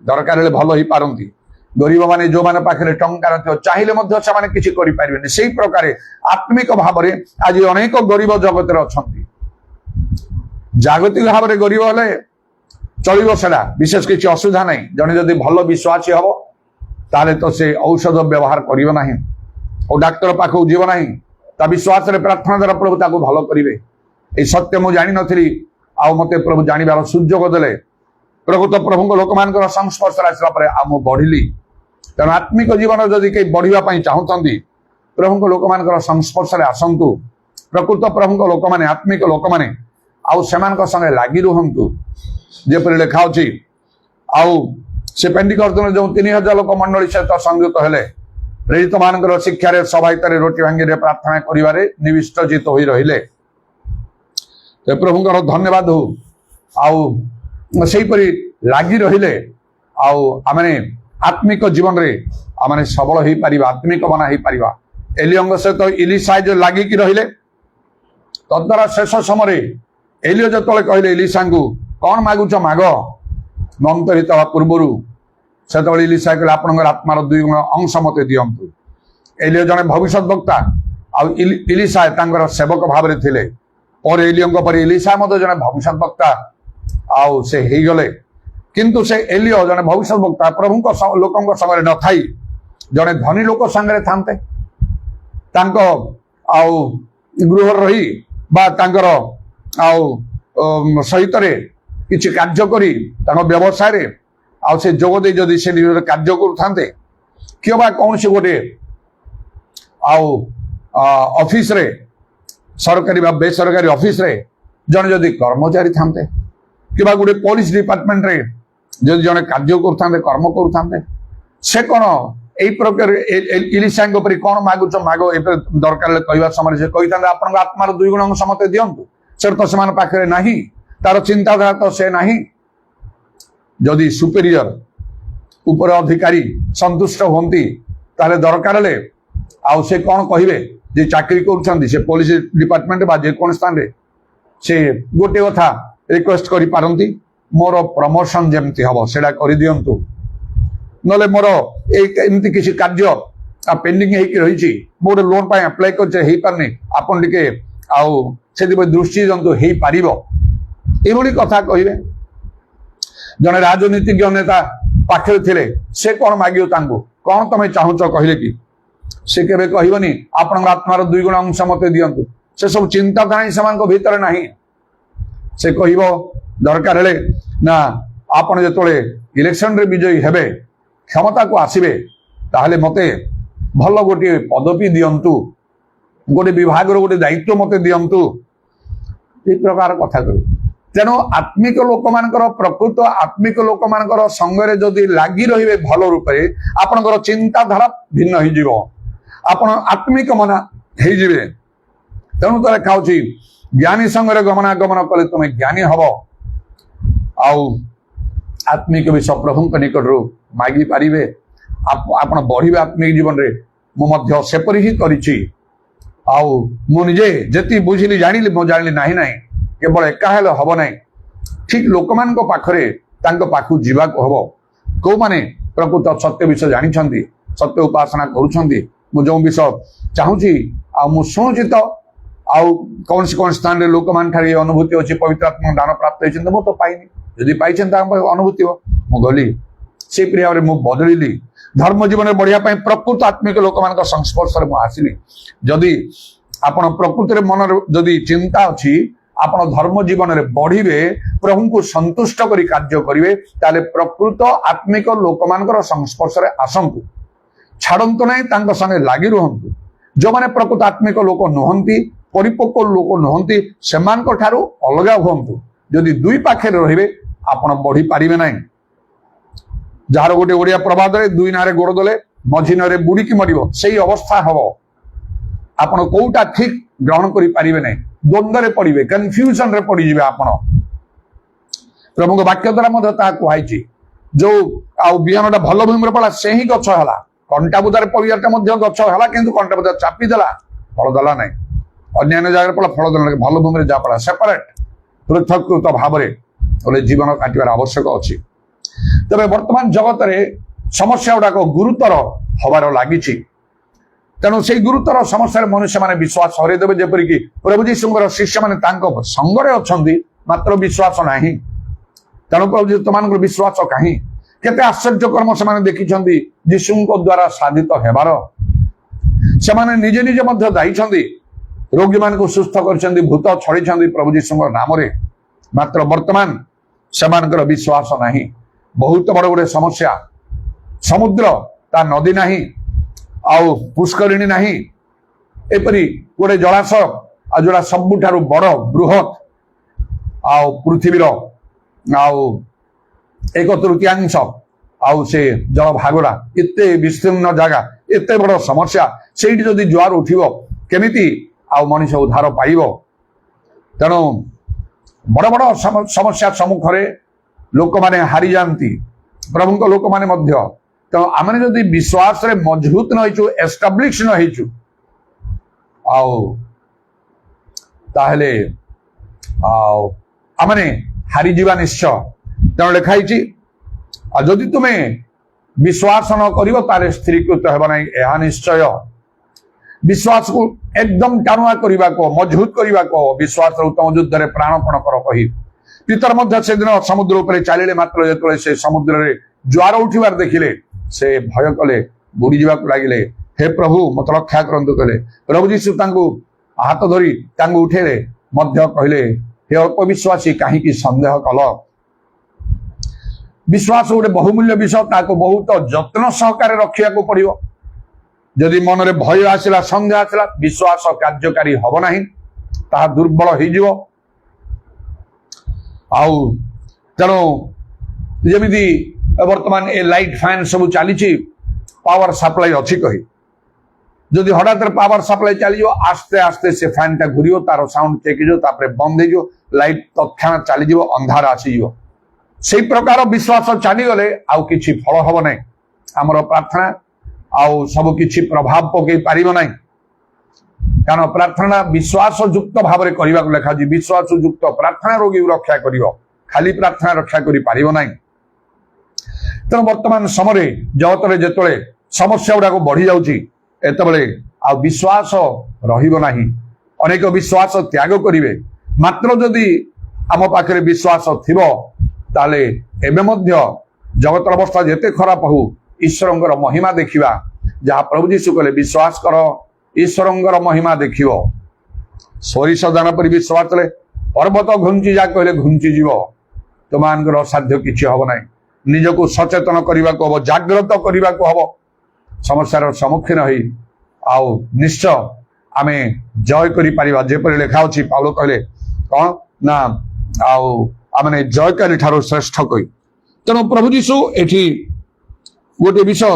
दरकार भल हो पारंती गरीब माने जो माने पाखे टंका न चाहिए से किसी करें से प्रकार आत्मिक भाव में आज अनेक गरीब जगत रे अछंती जागतिक भाव में गरीब हेले चलो सेटा विशेष किसी असुविधा नहीं जड़े जदि भल विश्वासी हम ताले तो से औषध व्यवहार करियो नाही और डाक्तर पाखु जीव नाही ता विश्वास रे प्रार्थना द्वारा प्रभु ताको भल करिवे ए सत्य मु जानि नथिली आ मते प्रभु जानिबार सुযোগ देले प्रभु तो प्रभु लोक मानकर संस्पर्श आसला परे आ मु बढ़िली तेणु आत्मिक जीवन जदि कई बढ़िया पई चाहतंती प्रभु लोक मानकर संस्पर्श रे आसंतु प्रकृत प्रभु लोक माने आत्मिक लोक माने आ सेमानक संगे लागि रहंतु जेपरि लेखा अछि आ से पेंडिकर्त जो 3000 लोक मंडली सहित संयुक्त हेले प्रेरित मानकर शिक्षा रे सभायित रोटी भांगी रे प्रार्थना करिवारे निविष्टजित होई रहिले तो प्रभुଙ୍କର धन्यवाद हो आउ सेही परि लागि रहिले आउ आमने आत्मिक जीवन रे आमने सबल होई परिबा आत्मिक बना होई परिबा एलियंग सहित इलिशा जो लागि कि रहिले तद्वारा शेष समय एलियो जतले कहले इलिशा को कौन मागुच माग मंत्रित पूर्वर से इलिशा कहले आपनकर आत्मार 2 गुण अंश मते दियंतु एलियो जने भविष्यत वक्ता आ इलिशा तांकर सेवक भाव में थिले और एलियों पर इलिशा मते जने भविष्यत वक्ता आउ से हे गले किंतु से एलियो जने भविष्यत वक्ता प्रभु को लोकंक संगे न थाई जने धनी लोक संगे थांते तांको आउ गृह रही बा तांकर आउ सहित रे किछि कार्य करी तांको व्यवसाय रे आउ से जोग दे जदि से कार्य करूथांते कियो बा कौन से गोटे आउ ऑफिस रे सरकारी बा बेसरकारी ऑफिस रे जने जदि कर्मचारी थांते किबा गोटे पुलिस डिपार्टमेंट रे जदि जने कार्य करूथांते कर्म करूथांते से कोन एई प्रकार इलिशा को परि कोन मागुच मागो ए दरकार कहवा समय से कहितांते आपन आत्मार 2 गुण अंश मते दियंतु से तो समान पाखरे नाही तार चिंताधारा तो से नाही जदि सुपेरियर ऊपर अधिकारी संतुष्ट होती ताले दरकार ले आउ से कौन कहिबे जे चाकरी करूछंती से पुलिस डिपार्टमेंट बा जे कोन स्थान रे से गोटे कथा रिक्वेस्ट करि पारंती मोर प्रमोशन जेमती हबो सेडा करि दियंतु नले मोर एमती किसी कार्य पेंडिंग हेकि रहिछि मोर लोन पाए अप्लाई करछे हेई पारनी आपन टिके आउ सेति दृष्टि जंतु हेई पारिबो एभली कथा कहिबे जने राजनीतिज्ञ नेता पाखे थिले से कौन मागियो तांगु कौन तमे चाहुच कहले कि से केबे कहबनी आपन आत्मार 2 गुण अंश मते दियंतु से सब चिंता धाई समान को भीतर नाही से कहबो दरकार हेले ना आपन जतोले इलेक्शन रे विजयी हेबे क्षमता को आसीबे ताहले मते भल गोटे पदवी दियंतु गोटे विभाग रो गोटे दायित्व मते दियंतु ए प्रकार कथा कहू तेणु आत्मिक लोक मानकर प्रकृत आत्मिक लोक मानकर संगे जदि लागि रहिबे भल रूपे आपनकर चिंताधारा भिन्न हो जिवो आपण आत्मिक मना हे जिवे तेणु तो लेखा होछि ज्ञानी संगे गमनागमन कले तुम ज्ञानी हबो आउ आत्मिक विषय प्रभु निकट रू मागी पारिबे आपण बढ़िबे आत्मिक जीवन रे ମୁଁ ମଧ୍ୟ ସେପରି ହିଁ କରିଛି। ଆଉ ମୁଁ ନିଜେ ଯେତିକି ବୁଝିଲି ଜାଣିଲି ମୁଁ ଜାଣିଲି ନାହିଁ ନାହିଁ କେବଳ ଏକା ହେଲେ ହବ ନାହିଁ, ଠିକ ଲୋକମାନଙ୍କ ପାଖରେ ତାଙ୍କ ପାଖକୁ ଯିବାକୁ ହବ। କୋଉମାନେ ପ୍ରକୃତ ସତ୍ୟ ବିଷୟ ଜାଣିଛନ୍ତି, ସତ୍ୟ ଉପାସନା କରୁଛନ୍ତି, ମୁଁ ଯେଉଁ ବିଷୟ ଚାହୁଁଛି ଆଉ ମୁଁ ଶୁଣୁଛି ତ, ଆଉ କୌଣସି କୌଣସି ସ୍ଥାନରେ ଲୋକମାନେ ଠାରେ ଅନୁଭୂତି ଅଛି ପବିତ୍ର ଆତ୍ମା ଦାନ ପ୍ରାପ୍ତ ହେଇଛନ୍ତି, ମୁଁ ତ ପାଇନି। ଯଦି ପାଇଛନ୍ତି ତାଙ୍କ ଅନୁଭୂତି ହବ। ମୁଁ ଗଲି ସେଇପରି ଭାବରେ ମୁଁ ବଦଳିଲି, ଧର୍ମ ଜୀବନରେ ବଢିବା ପାଇଁ ପ୍ରକୃତ ଆତ୍ମିକ ଲୋକମାନଙ୍କ ସଂସ୍ପର୍ଶରେ ମୁଁ ଆସିଲି। ଯଦି ଆପଣ ପ୍ରକୃତିରେ ମନରେ ଯଦି ଚିନ୍ତା ଅଛି ଆପଣ ଧର୍ମ ଜୀବନରେ ବଢିବେ, ପ୍ରଭୁଙ୍କୁ ସନ୍ତୁଷ୍ଟ କରି କାର୍ଯ୍ୟ କରିବେ, ତାହେଲେ ପ୍ରକୃତ ଆତ୍ମିକ ଲୋକମାନଙ୍କର ସଂସ୍ପର୍ଶରେ ଆସନ୍ତୁ, ଛାଡନ୍ତୁ ନାହିଁ, ତାଙ୍କ ସାଙ୍ଗେ ଲାଗି ରୁହନ୍ତୁ। ଯେଉଁମାନେ ପ୍ରକୃତ ଆତ୍ମିକ ଲୋକ ନୁହନ୍ତି, ପରିପକ୍ୱ ଲୋକ ନୁହନ୍ତି, ସେମାନଙ୍କ ଠାରୁ ଅଲଗା ହୁଅନ୍ତୁ। ଯଦି ଦୁଇ ପାଖରେ ରହିବେ ଆପଣ ବଢି ପାରିବେ ନାହିଁ। ଯାହାର ଗୋଟେ ଓଡିଆ ପ୍ରବାଦରେ ଦୁଇ ନାଁରେ ଗୋଡ ଦେଲେ ମଝି ନାଁରେ ବୁଡିକି ମରିବ, ସେଇ ଅବସ୍ଥା ହବ। ଆପଣ କୋଉଟା ଠିକ ଗ୍ରହଣ କରିପାରିବେ ନାହିଁ, ଦ୍ୱନ୍ଦ୍ୱରେ ପଡିବେ, କନଫ୍ୟୁଜନରେ ପଡିଯିବେ ଆପଣ। ପ୍ରଭୁଙ୍କ ବାକ୍ୟ ଦ୍ୱାରା ମଧ୍ୟ ତାହା କୁହାଯାଇଛି, ଯୋଉ ଆଉ ବିହନଟା ଭଲ ଭୂମିରେ ପଡିଲା ସେ ହିଁ ଗଛ ହେଲା। କଣ୍ଟାବୁଦାରେ ପଡିବାଟା ମଧ୍ୟ ଗଛ ହେଲା, କିନ୍ତୁ କଣ୍ଟାବୁଦା ଚାପି ଦେଲା, ଫଳ ଦେଲା ନାହିଁ। ଅନ୍ୟାନ୍ୟ ଜାଗାରେ ପଡିଲା, ଫଳ ଦେଲା ନାହିଁ। ଭଲ ଭୂମିରେ ଯାହା ପଡିଲା ସେପାରେଟ ପୃଥକୃତ ଭାବରେ ଗୋଟେ ଜୀବନ କାଟିବାର ଆବଶ୍ୟକ ଅଛି। ତେବେ ବର୍ତ୍ତମାନ ଜଗତରେ ସମସ୍ୟା ଗୁଡାକ ଗୁରୁତର ହବାର ଲାଗିଛି। ତେଣୁ ସେଇ ଗୁରୁତର ସମସ୍ୟାରେ ମନୁଷ୍ୟମାନେ ବିଶ୍ୱାସ ହରେଇଦେବେ, ଯେପରିକି ପ୍ରଭୁ ଯୀଶୁଙ୍କର ଶିଷ୍ୟମାନେ ତାଙ୍କ ସଙ୍ଗରେ ଅଛନ୍ତି ମାତ୍ର ବିଶ୍ୱାସ ନାହିଁ। ତେଣୁ ପ୍ରଭୁ ଯୀଶୁ ତୁମମାନଙ୍କର ବିଶ୍ୱାସ କାହିଁ? କେତେ ଆଶ୍ଚର୍ଯ୍ୟ କର୍ମ ସେମାନେ ଦେଖିଛନ୍ତି ଯୀଶୁଙ୍କ ଦ୍ୱାରା ସାଧିତ ହେବାର। ସେମାନେ ନିଜେ ନିଜେ ମଧ୍ୟ ଯାଇଛନ୍ତି, ରୋଗୀମାନଙ୍କୁ ସୁସ୍ଥ କରିଛନ୍ତି, ଭୂତ ଛଡିଛନ୍ତି ପ୍ରଭୁ ଯୀଶୁଙ୍କ ନାମରେ। ମାତ୍ର ବର୍ତ୍ତମାନ ସେମାନଙ୍କର ବିଶ୍ୱାସ ନାହିଁ। ବହୁତ ବଡ ଗୋଟେ ସମସ୍ୟା। ସମୁଦ୍ର ତା ନଦୀ ନାହିଁ, ଆଉ ପୁଷ୍କରିଣୀ ନାହିଁ, ଏପରି ଗୋଟେ ଜଳାଶୟ ଆଉ ଯୋଉଟା ସବୁଠାରୁ ବଡ ବୃହତ ଆଉ ପୃଥିବୀର ଆଉ 1/3 ଆଉ ସେ ଜଳଭାଗଟା ଏତେ ବିସ୍ତୀର୍ଣ୍ଣ ଜାଗା, ଏତେ ବଡ ସମସ୍ୟା, ସେଇଠି ଯଦି ଜୁଆର ଉଠିବ କେମିତି ଆଉ ମଣିଷ ଉଦ୍ଧାର ପାଇବ? ତେଣୁ ବଡ ବଡ ସମସ୍ୟା ସମ୍ମୁଖରେ ଲୋକମାନେ ହାରିଯାଆନ୍ତି, ପ୍ରଭୁଙ୍କ ଲୋକମାନେ ମଧ୍ୟ। ତେଣୁ ଆମେ ଯଦି ବିଶ୍ୱାସରେ ମଜବୁତ ନ ହେଇଛୁ, ଏଷ୍ଟାବ୍ଲିଶ ନ ହେଇଛୁ, ଆଉ ତାହେଲେ ଆମେ ହାରିଯିବା ନିଶ୍ଚୟ। ତେଣୁ ଲେଖା ହେଇଛି, ଆଉ ଯଦି ତୁମେ ବିଶ୍ୱାସ ନ କରିବ ତାହେଲେ ସ୍ଥିରୀକୃତ ହେବ ନାହିଁ। ଏହା ନିଶ୍ଚୟ ବିଶ୍ୱାସକୁ ଏକଦମ ଟାଣୁଆ କରିବାକୁ, ମଜବୁତ କରିବାକୁ, ବିଶ୍ୱାସର ଉତ୍ତମ ଯୁଦ୍ଧରେ ପ୍ରାଣପଣ କର କହି ପିତର ମଧ୍ୟ ସେଦିନ ସମୁଦ୍ର ଉପରେ ଚାଲିଲେ। ମାତ୍ର ଯେତେବେଳେ ସେ ସମୁଦ୍ରରେ ଜୁଆର ଉଠିବାର ଦେଖିଲେ ସେ ଭୟ କଲେ, ବୁଡି ଯିବାକୁ ଲାଗିଲେ। ହେ ପ୍ରଭୁ ମତେ ରକ୍ଷା କରନ୍ତୁ କହିଲେ। ପ୍ରଭୁ ଯୀଶୁ ତାଙ୍କୁ ହାତ ଧରି ତାଙ୍କୁ ଉଠେଇଲେ, ମଧ୍ୟ କହିଲେ, ହେ ଅଳ୍ପ ବିଶ୍ୱାସୀ କାହିଁକି ସନ୍ଦେହ କଲ? ବିଶ୍ୱାସ ଗୋଟେ ବହୁମୂଲ୍ୟ ବିଷୟ, ତାକୁ ବହୁତ ଯତ୍ନ ସହକାରେ ରଖିବାକୁ ପଡିବ। ଯଦି ମନରେ ଭୟ ଆସିଲା, ସନ୍ଦେହ ଆସିଲା, ବିଶ୍ୱାସ କାର୍ଯ୍ୟକାରୀ ହବ ନାହିଁ, ତାହା ଦୁର୍ବଳ ହେଇଯିବ। ଆଉ ତେଣୁ ଯେମିତି ବର୍ତ୍ତମାନ ଏ ଲାଇଟ୍ ଫ୍ୟାନ୍ ସବୁ ଚାଲିଛି, ପାୱାର ସପ୍ଲାଇ ଅଛି କହି, ଯଦି ହଠାତ୍ ପାୱାର ସପ୍ଲାଇ ଚାଲିଯିବ, ଆସ୍ତେ ଆସ୍ତେ ସେ ଫ୍ୟାନ୍ଟା ଘୁରିବ, ତାର ସାଉଣ୍ଡ ଚେକ୍ ହେଇଯିବ, ତାପରେ ବନ୍ଦ ହେଇଯିବ, ଲାଇଟ୍ ତତ୍କ୍ଷଣାତ ଚାଲିଯିବ, ଅନ୍ଧାର ଆସିଯିବ। ସେଇ ପ୍ରକାର ବିଶ୍ୱାସ ଚାଲିଗଲେ ଆଉ କିଛି ଫଳ ହବ ନାହିଁ। ଆମର ପ୍ରାର୍ଥନା ଆଉ ସବୁ କିଛି ପ୍ରଭାବ ପକେଇ ପାରିବ ନାହିଁ, କାରଣ ପ୍ରାର୍ଥନା ବିଶ୍ୱାସ ଯୁକ୍ତ ଭାବରେ କରିବାକୁ ଲେଖାଛି। ବିଶ୍ୱାସ ଯୁକ୍ତ ପ୍ରାର୍ଥନା ରୋଗୀକୁ ରକ୍ଷା କରିବ, ଖାଲି ପ୍ରାର୍ଥନା ରକ୍ଷା କରିପାରିବ ନାହିଁ। ତେଣୁ ବର୍ତ୍ତମାନ ସମୟରେ ଜଗତରେ ଯେତେବେଳେ ସମସ୍ୟା ଗୁଡାକ ବଢି ଯାଉଛି, ଏତେବେଳେ ଆଉ ବିଶ୍ୱାସ ରହିବ ନାହିଁ। ଅନେକ ବିଶ୍ୱାସ ତ୍ୟାଗ କରିବେ। ମାତ୍ର ଯଦି ଆମ ପାଖରେ ବିଶ୍ୱାସ ଥିବ, ତାହେଲେ ଏବେ ମଧ୍ୟ ଜଗତର ଅବସ୍ଥା ଯେତେ ଖରାପ ହଉ, ଈଶ୍ୱରଙ୍କର ମହିମା ଦେଖିବା। ଯାହା ପ୍ରଭୁ ଯୀଶୁ କହିଲେ, ବିଶ୍ୱାସ କର ଈଶ୍ୱରଙ୍କର ମହିମା ଦେଖିବ। ସୋରିଷ ଦାନ ପରି ବିଶ୍ୱାସ କଲେ ପର୍ବତ ଘୁଞ୍ଚି ଯା କହିଲେ ଘୁଞ୍ଚିଯିବ। ତୁମମାନଙ୍କର ଅସାଧ୍ୟ କିଛି ହବ ନାହିଁ। ନିଜକୁ ସଚେତନ କରିବାକୁ ହବ, ଜାଗ୍ରତ କରିବାକୁ ହବ। ସମସ୍ୟାର ସମ୍ମୁଖୀନ ହେଇ ଆଉ ନିଶ୍ଚୟ ଆମେ ଜୟ କରିପାରିବା। ଯେପରି ଲେଖା ଅଛି, ପାଉଲ କହିଲେ କଣ ନା, ଆଉ ଆମେ ଜୟକାରୀ ଠାରୁ ଶ୍ରେଷ୍ଠ କହି। ତେଣୁ ପ୍ରଭୁ ଯୀଶୁ ଏଠି ଗୋଟେ ବିଷୟ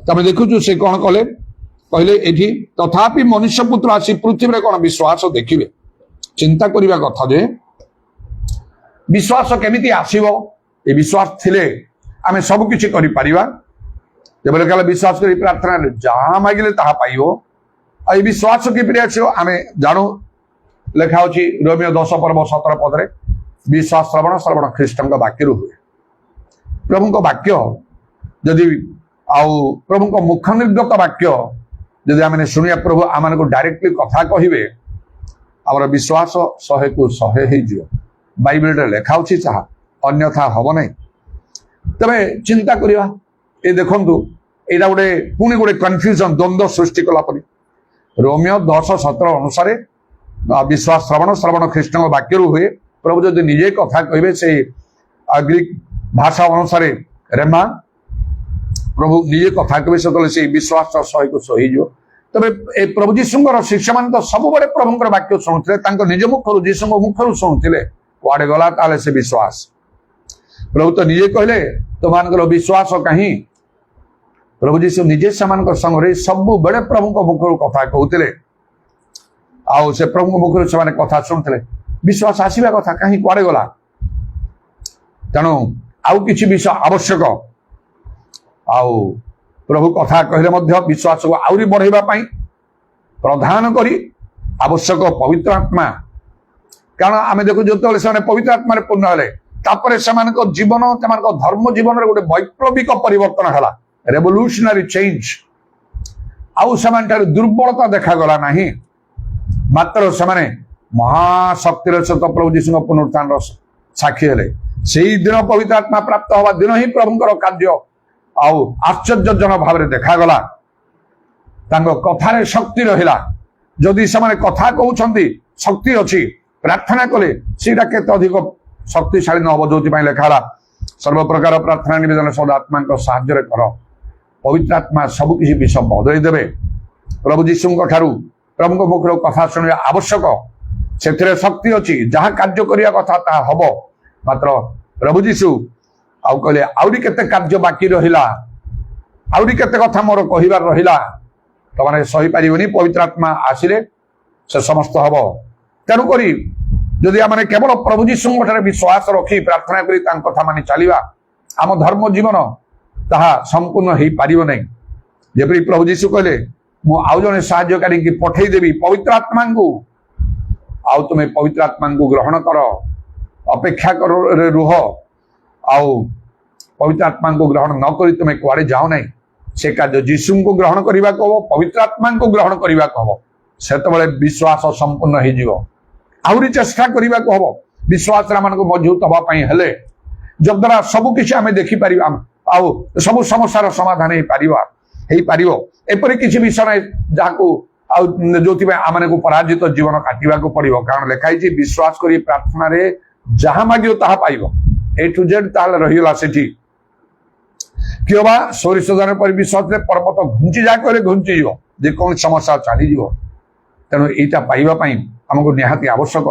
ତମେ ଦେଖୁଛୁ, ସେ କଣ କଲେ କହିଲେ ଏଠି, ତଥାପି ମନୁଷ୍ୟ ପୁତ୍ର ଆସି ପୃଥିବୀରେ କଣ ବିଶ୍ୱାସ ଦେଖିବେ। ଚିନ୍ତା କରିବା କଥା ଯେ ବିଶ୍ୱାସ କେମିତି ଆସିବ? ଏ ବିଶ୍ୱାସ ଥିଲେ ଆମେ ସବୁ କିଛି କରିପାରିବା। ଯେବେଳେ କାଳେ ବିଶ୍ୱାସ କରି ପ୍ରାର୍ଥନାରେ ଯାହା ମାଗିଲେ ତାହା ପାଇବ। ଆଉ ଏ ବିଶ୍ୱାସ କିପରି ଆସିବ ଆମେ ଜାଣୁ। ଲେଖା ଅଛି ରୋମିଓ 10:17 ବିଶ୍ୱାସ ଶ୍ରବଣ, ଶ୍ରବଣ ଖ୍ରୀଷ୍ଟଙ୍କ ବାକ୍ୟରୁ ହୁଏ। ପ୍ରଭୁଙ୍କ ବାକ୍ୟ ଯଦି ଆଉ ପ୍ରଭୁଙ୍କ ମୁଖ ନିର୍ଗତ ବାକ୍ୟ ଯଦି ଆମେ ଶୁଣିବା, ପ୍ରଭୁ ଆମମାନଙ୍କୁ ଡାଇରେକ୍ଟଲି କଥା କହିବେ, ଆମର ବିଶ୍ୱାସ 100କୁ 100 ହେଇଯିବ। ବାଇବେଲରେ ଲେଖା ଅଛି ତାହା, ଅନ୍ୟଥା ହବ ନାହିଁ। ତେବେ ଚିନ୍ତା କରିବା, ଏ ଦେଖନ୍ତୁ ଏଇଟା ପୁଣି ଗୋଟେ କନଫ୍ୟୁଜନ, ଦ୍ୱନ୍ଦ୍ୱ ସୃଷ୍ଟି କଲା ପରି। ରୋମିଓ 10:17 ଅନୁସାରେ ବିଶ୍ୱାସ ଶ୍ରବଣ, ଶ୍ରବଣ ଖ୍ରୀଷ୍ଟଙ୍କ ବାକ୍ୟରୁ ହୁଏ। ପ୍ରଭୁ ଯଦି ନିଜେ କଥା କହିବେ ସେ ଗ୍ରୀକ ଭାଷା ଅନୁସାରେ ରେମା, ପ୍ରଭୁ ନିଜେ କଥା କହିବେ, ସେତେବେଳେ ସେଇ ବିଶ୍ୱାସ 100କୁ 100 ହେଇଯିବ। ତେବେ ଏ ପ୍ରଭୁ ଯୀଶୁଙ୍କର ଶିଷ୍ୟମାନେ ତ ସବୁବେଳେ ପ୍ରଭୁଙ୍କର ବାକ୍ୟ ଶୁଣୁଥିଲେ, ତାଙ୍କ ନିଜ ମୁଖରୁ, ଯୀଶୁଙ୍କ ମୁଖରୁ ଶୁଣୁଥିଲେ। କୁଆଡେ ଗଲା ତାହେଲେ ସେ ବିଶ୍ୱାସ? ପ୍ରଭୁ ତ ନିଜେ କହିଲେ ତୁମମାନଙ୍କର ବିଶ୍ୱାସ କାହିଁ? ପ୍ରଭୁ ଯୀଶୁ ନିଜେ ସେମାନଙ୍କ ସଙ୍ଗରେ ସବୁବେଳେ ପ୍ରଭୁଙ୍କ ମୁଖରୁ କଥା କହୁଥିଲେ, ଆଉ ସେ ପ୍ରଭୁଙ୍କ ମୁଖରୁ ସେମାନେ କଥା ଶୁଣୁଥିଲେ। ବିଶ୍ୱାସ ଆସିବା କଥା, କାହିଁ କୁଆଡେ ଗଲା? ତେଣୁ ଆଉ କିଛି ବିଷୟ ଆବଶ୍ୟକ। ଆଉ ପ୍ରଭୁ କଥା କହିଲେ ମଧ୍ୟ ବିଶ୍ୱାସକୁ ଆହୁରି ବଢେଇବା ପାଇଁ ପ୍ରଧାନ କରି ଆବଶ୍ୟକ ପବିତ୍ର ଆତ୍ମା। କାରଣ ଆମେ ଦେଖୁ ଯେତେବେଳେ ସେମାନେ ପବିତ୍ର ଆତ୍ମାରେ ପୂର୍ଣ୍ଣ ହେଲେ, ତାପରେ ସେମାନଙ୍କ ଜୀବନ, ସେମାନଙ୍କ ଧର୍ମ ଜୀବନରେ ଗୋଟେ ବୈପ୍ଳବିକ ପରିବର୍ତ୍ତନ ହେଲା, ରେଭଲ୍ୟୁସନାରୀ ଚେଞ୍ଜ। ଆଉ ସେମାନଙ୍କର ଦୁର୍ବଳତା ଦେଖାଗଲା ନାହିଁ, ମାତ୍ର ସେମାନେ ମହାଶକ୍ତିର ସହିତ ପ୍ରଭୁ ଯୀଶୁଙ୍କ ପୁନରୁତ୍ଥାନର ସାକ୍ଷୀ ହେଲେ। ସେଇ ଦିନ ପବିତ୍ର ଆତ୍ମା ପ୍ରାପ୍ତ ହେବା ଦିନ ହିଁ ପ୍ରଭୁଙ୍କର କାର୍ଯ୍ୟ ଆଉ ଆଶ୍ଚର୍ଯ୍ୟଜନକ ଭାବରେ ଦେଖାଗଲା। ତାଙ୍କ କଥାରେ ଶକ୍ତି ରହିଲା। ଯଦି ସେମାନେ କଥା କହୁଛନ୍ତି, ଶକ୍ତି ଅଛି, ପ୍ରାର୍ଥନା କଲେ ସେଇଟା କେତେ ଅଧିକ ଶକ୍ତିଶାଳୀ ନ ହବ? ଯୋଉଥିପାଇଁ ଲେଖା ହେଲା ସର୍ବପ୍ରକାର ପ୍ରାର୍ଥନା ନିବେଦନ ସଦା ଆତ୍ମାଙ୍କ ସାହାଯ୍ୟରେ କର। ପବିତ୍ର ଆତ୍ମା ସବୁ କିଛି ବିଷୟ ବଦଳେଇ ଦେବେ। ପ୍ରଭୁ ଯୀଶୁଙ୍କ ଠାରୁ ପ୍ରଭୁଙ୍କ ମୁଖରୁ କଥା ଶୁଣିବା ଆବଶ୍ୟକ। ସେଥିରେ ଶକ୍ତି ଅଛି, ଯାହା କାର୍ଯ୍ୟ କରିବା କଥା ତାହା ହବ। ମାତ୍ର ପ୍ରଭୁ ଯୀଶୁ ଆଉ କହିଲେ ଆହୁରି କେତେ କାର୍ଯ୍ୟ ବାକି ରହିଲା, ଆହୁରି କେତେ କଥା ମୋର କହିବାର ରହିଲା, ତମାନେ ସହିପାରିବନି। ପବିତ୍ର ଆତ୍ମା ଆସିଲେ ସେ ସମସ୍ତ ହବ। ତେଣୁକରି ଯଦି ଆମେ କେବଳ ପ୍ରଭୁ ଯୀଶୁଙ୍କ ଠାରେ ବିଶ୍ୱାସ ରଖି ପ୍ରାର୍ଥନା କରି ତାଙ୍କ କଥା ମାନି ଚାଲିବା, ଆମ ଧର୍ମ ଜୀବନ ତାହା ସମ୍ପୂର୍ଣ୍ଣ ହେଇପାରିବ ନାହିଁ। ଯେପରି ପ୍ରଭୁ ଯୀଶୁ କହିଲେ, ମୁଁ ଆଉ ଜଣେ ସାହାଯ୍ୟକାରୀକି ପଠେଇଦେବି, ପବିତ୍ର ଆତ୍ମାଙ୍କୁ, ଆଉ ତୁମେ ପବିତ୍ର ଆତ୍ମାଙ୍କୁ ଗ୍ରହଣ କର, ଅପେକ୍ଷା କରରେ ରୁହ। ଆଉ ପବିତ୍ର ଆତ୍ମାଙ୍କୁ ଗ୍ରହଣ ନ କରି ତୁମେ କୁଆଡେ ଯାଅ ନାହିଁ। ସେ କାର୍ଯ୍ୟ ଯୀଶୁଙ୍କୁ ଗ୍ରହଣ କରିବାକୁ ହବ, ପବିତ୍ର ଆତ୍ମାଙ୍କୁ ଗ୍ରହଣ କରିବାକୁ ହବ। ସେତେବେଳେ ବିଶ୍ୱାସ ସମ୍ପୂର୍ଣ୍ଣ ହେଇଯିବ। ଆହୁରି ଚେଷ୍ଟା କରିବାକୁ ହବ ବିଶ୍ୱାସରେ ଆମମାନଙ୍କୁ ମଜବୁତ ହବା ପାଇଁ ହେଲେ, ଯଦ୍ୱାରା ସବୁ କିଛି ଆମେ ଦେଖିପାରିବା, ଆଉ ସବୁ ସମସ୍ୟାର ସମାଧାନ ହେଇପାରିବ। ଏପରି କିଛି ବିଷୟ ନାହିଁ ଯାହାକୁ ଆଉ ଯୋଉଥିପାଇଁ ଆମମାନଙ୍କୁ ପରାଜିତ ଜୀବନ କାଟିବାକୁ ପଡିବ। କାରଣ ଲେଖା ହେଇଛି ବିଶ୍ୱାସ କରି ପ୍ରାର୍ଥନାରେ ଯାହା ମାଗିବ ତାହା ପାଇବ। A to Z ତାହେଲେ ରହିଗଲା ସେଠି। କିଏ ବା ସୋରିଷ ଦାନ ପରି ବିଶ୍ୱାସରେ ପର୍ବତ ଘୁଞ୍ଚି ଯା କହିଲେ ଘୁଞ୍ଚିଯିବ, ଯେକୌଣସି ସମସ୍ୟା ଚାଲିଯିବ। ତେଣୁ ଏଇଟା ପାଇବା ପାଇଁ ଆମକୁ ନିହାତି ଆବଶ୍ୟକ।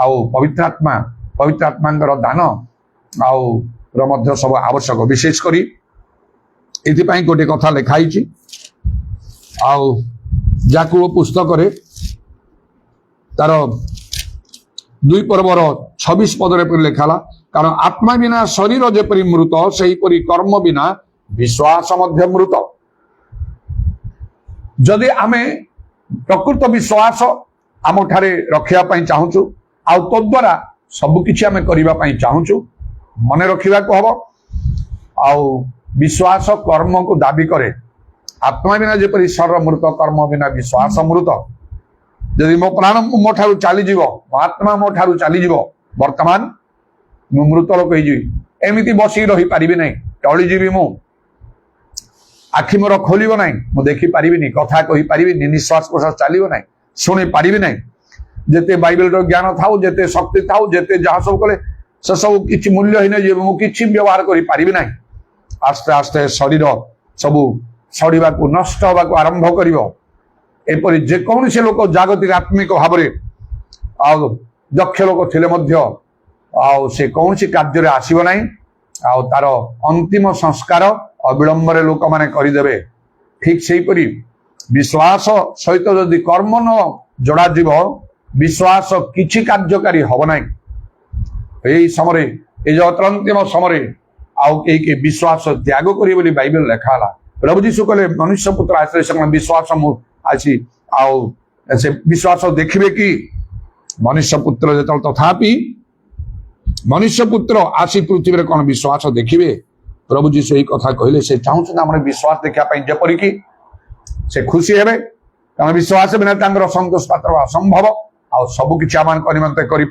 ଆଉ ପବିତ୍ର ଆତ୍ମାଙ୍କର ଦାନ ଆଉ ମଧ୍ୟ ସବୁ ଆବଶ୍ୟକ। ବିଶେଷ କରି ଏଥିପାଇଁ ଗୋଟେ କଥା ଲେଖା ହେଇଛି, ଆଉ ଯାକୁବ ପୁସ୍ତକରେ ତାର 2:26 ଲେଖା ହେଲା, କାରଣ ଆତ୍ମା ବିନା ଶରୀର ଯେପରି ମୃତ, ସେହିପରି କର୍ମ ବିନା ବିଶ୍ୱାସ ମଧ୍ୟ ମୃତ। ଯଦି ଆମେ ପ୍ରକୃତ ବିଶ୍ୱାସ ଆମଠାରେ ରଖିବା ପାଇଁ ଚାହୁଁଛୁ, ଆଉ ତଦ୍ୱାରା ସବୁକିଛି ଆମେ କରିବା ପାଇଁ ଚାହୁଁଛୁ, ମନେ ରଖିବାକୁ ହବ। ଆଉ ବିଶ୍ୱାସ କର୍ମକୁ ଦାବି କରେ। ଆତ୍ମା ବିନା ଯେପରି ଶରୀର ମୃତ, କର୍ମ ବିନା ବିଶ୍ୱାସ ମୃତ। ଯଦି ମୋ ପ୍ରାଣ ମୋ ଠାରୁ ଚାଲିଯିବ, ମୋ ଆତ୍ମା ମୋ ଠାରୁ ଚାଲିଯିବ, ବର୍ତ୍ତମାନ ମୁଁ ମୃତ ଲୋକ ହେଇଯିବି। ଏମିତି ବସିକି ରହିପାରିବି ନାହିଁ, ଟଳିଯିବି। ମୁଁ ଆଖି ମୋର ଖୋଲିବ ନାହିଁ, ମୁଁ ଦେଖିପାରିବିନି, କଥା କହିପାରିବିନି, ନିଶ୍ୱାସ ପ୍ରଶ୍ୱାସ ଚାଲିବ ନାହିଁ, ଶୁଣି ପାରିବି ନାହିଁ। ଯେତେ ବାଇବେଲର ଜ୍ଞାନ ଥାଉ, ଯେତେ ଶକ୍ତି ଥାଉ, ଯେତେ ଯାହା ସବୁ କଲେ ସେସବୁ କିଛି ମୂଲ୍ୟହୀନ ଯିବ। ମୁଁ କିଛି ବ୍ୟବହାର କରିପାରିବି ନାହିଁ। ଆସ୍ତେ ଆସ୍ତେ ଶରୀର ସବୁ ସଢିବାକୁ, ନଷ୍ଟ ହେବାକୁ ଆରମ୍ଭ କରିବ। ଏପରି ଯେକୌଣସି ଲୋକ ଜାଗତିକ ଆତ୍ମିକ ଭାବରେ ଆଉ ଦକ୍ଷ ଲୋକ ଥିଲେ ମଧ୍ୟ ଆଉ ସେ କୌଣସି କାର୍ଯ୍ୟରେ ଆସିବ ନାହିଁ। ଆଉ ତାର ଅନ୍ତିମ ସଂସ୍କାର ଅବିଳମ୍ବରେ ଲୋକମାନେ କରିଦେବେ। ଠିକ୍ ସେହିପରି ବିଶ୍ୱାସ ସହିତ ଯଦି କର୍ମ ନ ଯୋଡ଼ାଯିବ, ବିଶ୍ୱାସ କିଛି କାର୍ଯ୍ୟକାରୀ ହବ ନାହିଁ। ଏଇ ସମୟରେ, ଏଇ ଯୋଉ ଅନ୍ତିମ ସମୟରେ आउ कई विश्वास त्याग करिए बोली बाइबल लिखा है। प्रभु जीशु कहले मनुष्य पुत्र आसे से विश्वास आसी आउ से विश्वास देखिए कि मनुष्य पुत्र जो तथापि मनुष्य पुत्र आसी पृथ्वी में कौन विश्वास देखिए। प्रभु जीशु यही कथा कहले से चाहूँ आम विश्वास देखापी जपरिक से खुशी हे कारण विश्वास बिना संतोष पात्र असंभव आ सबकि आम निमंते करें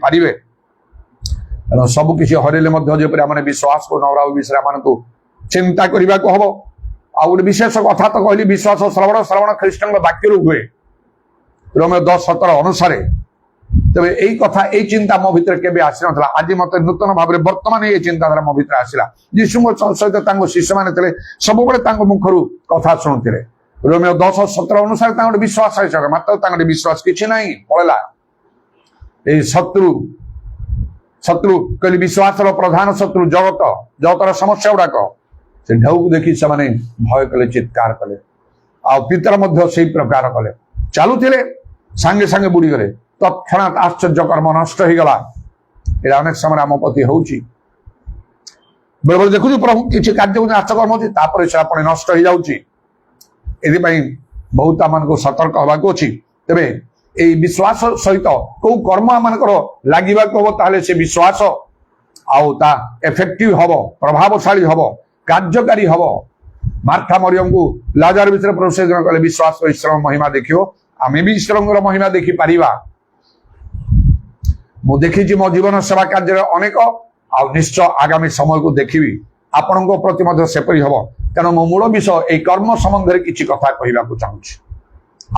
सबकि हरले आम विश्वास को नवरा विषय आम को चिंता करने को हम आ गए विशेष कथा तो कहली विश्वास श्रवण श्रवण ख्रीष्टान वाक्य हुए रोमियो 10:17 अनुसार तेरे यही कथा यही चिंता मो भीतर केबे आसी नथला आज मत नूतन भाव में वर्तमान ये चिंताधारा मो भीतर आसिला। यीशु सहित शिष्य मैंने थे सब मुखर कथा शुणुते रोमियो 10:17 अनुसार विश्वास मात्र विश्वास किसी ना पड़ेगा ये शत्रु शत्रु कहली विश्वास प्रधान शत्रु जगत जगतर समस्या गुड़ाक से ढेउ को देखी से भय कले चित्कार कले आ पितर से प्रकार कले चलुले सांगे सांगे बुड़ी गले तत्क्षणात आश्चर्य कर्म नष्ट हो गला। ये अनेक समय आम प्रति हो बेले बेले देखु प्रभु किसी कार्य आश्चर्य कर्म होती से अपने नष्ट हो जाऊँगी ये बहुत आम को सतर्क हवा अच्छी तेरे ये विश्वास सहित कौ कर्म आम लगे हम से विश्वास आउता एफेक्टिव हम प्रभावशाली हम कार्यकारी हम। मार्था मरियम को लाजार विषय प्रभु से कहले विश्वास ईश्वर महिमा देखियो आम भी ईश्वर महिमा देखी पारिबा। मु देखी मो जीवन सेवा कार्य अनेक आ निश्चय आगामी समय को देखी आपण प्रति सेपरी हम तेणु मो मूल विषय ये कर्म संबंध में किसी कथा कहवाक चाहूँगी।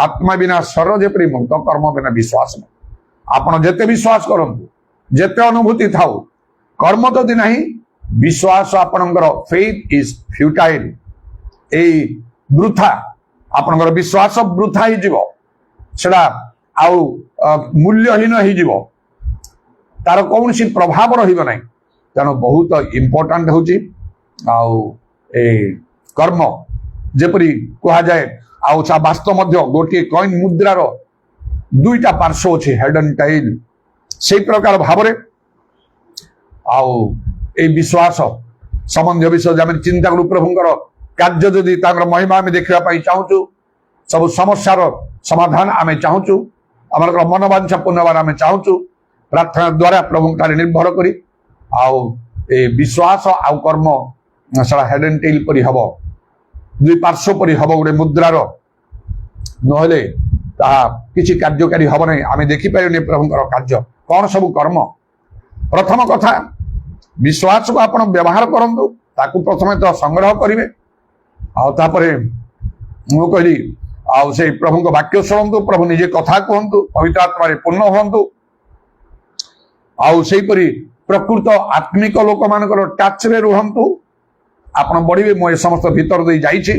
आत्मा बिना शरीर जेपरी मुक्त कर्म बिना विश्वास नहीं। आपण जेते विश्वास करंतु जेते अनुभूति थाउ कर्म जदि नहीं विश्वास आपणकर फेथ इज फ्यूटाइल ए वृथा आपणकर विश्वास वृथा ही जीव सेड़ा आउ मूल्यहीन ही जीव तार कौन सी प्रभाव रहिबो नहीं। तेणु बहुत इंपोर्टेंट होची आउ ए कर्म जेपरी कहा जाए आउ सा वास्तव मध्य गोटे कॉइन मुद्रार दुईटा पार्श्व अच्छे हेड एंड टेल से प्रकार भाव आउ ए विश्वास संबंध विषय आम चिंता करूँ प्रभुंर कार्य जदि महिमा आम देखा चाहूँ सब समस्यार समाधान आम चाहूँ आम मनोवांछा पूर्णवार आम चाहूँ प्रार्थना द्वारा प्रभु निर्भर करी आउ ए विश्वास आउ कर्म सारा हेड एंड टेल परी हम दुई पार्श्व परी हम गोटे मुद्रार नहले किसी कार्यकारी हम नहीं आम देखिपारे प्रभुंर कार्य कौन सब कर्म। प्रथम कथा विश्वास को आप व्यवहार करूँ ताकू प्रथम तो संग्रह करेंगे आउे मु कहली आउ से प्रभु वाक्य शुणु प्रभु निजे कथा कहतु पवित्र आत्मा पूर्ण हूँ आउ से प्रकृत आत्मिक लोक मान टच रे रुहतु आप बढ़े मु समस्त भीतर दे जाइए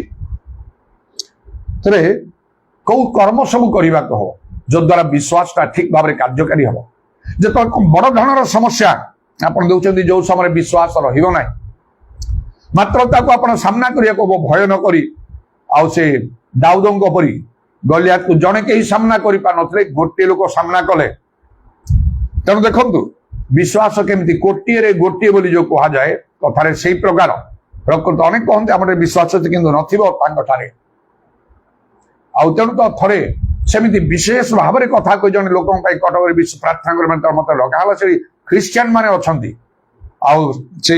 कौ कर्म सब करने को जो द्वारा विश्वास टा ठीक भाव में कार्यकारी हम जो बड़ धरण समस्या आप देखते जो समय विश्वास रहा मात्र आप सामना करने को भय न करी आउ से दाऊदों परी गलियात को जड़े कहीं सामना कर पारे गोटे लोक सामना कले। तेणु देखु विश्वास केमती कोटिए गोटे बोली जो कह जाए कथार से प्रकार प्रकृत अनेक कहते आम विश्वास कि नठारे आउ तेणु तो थे सेमती विशेष भाव में कथा कही जन लोक कटक प्रार्थना कर मत लगा से ख्रीस्टियान माने अच्छी आउ से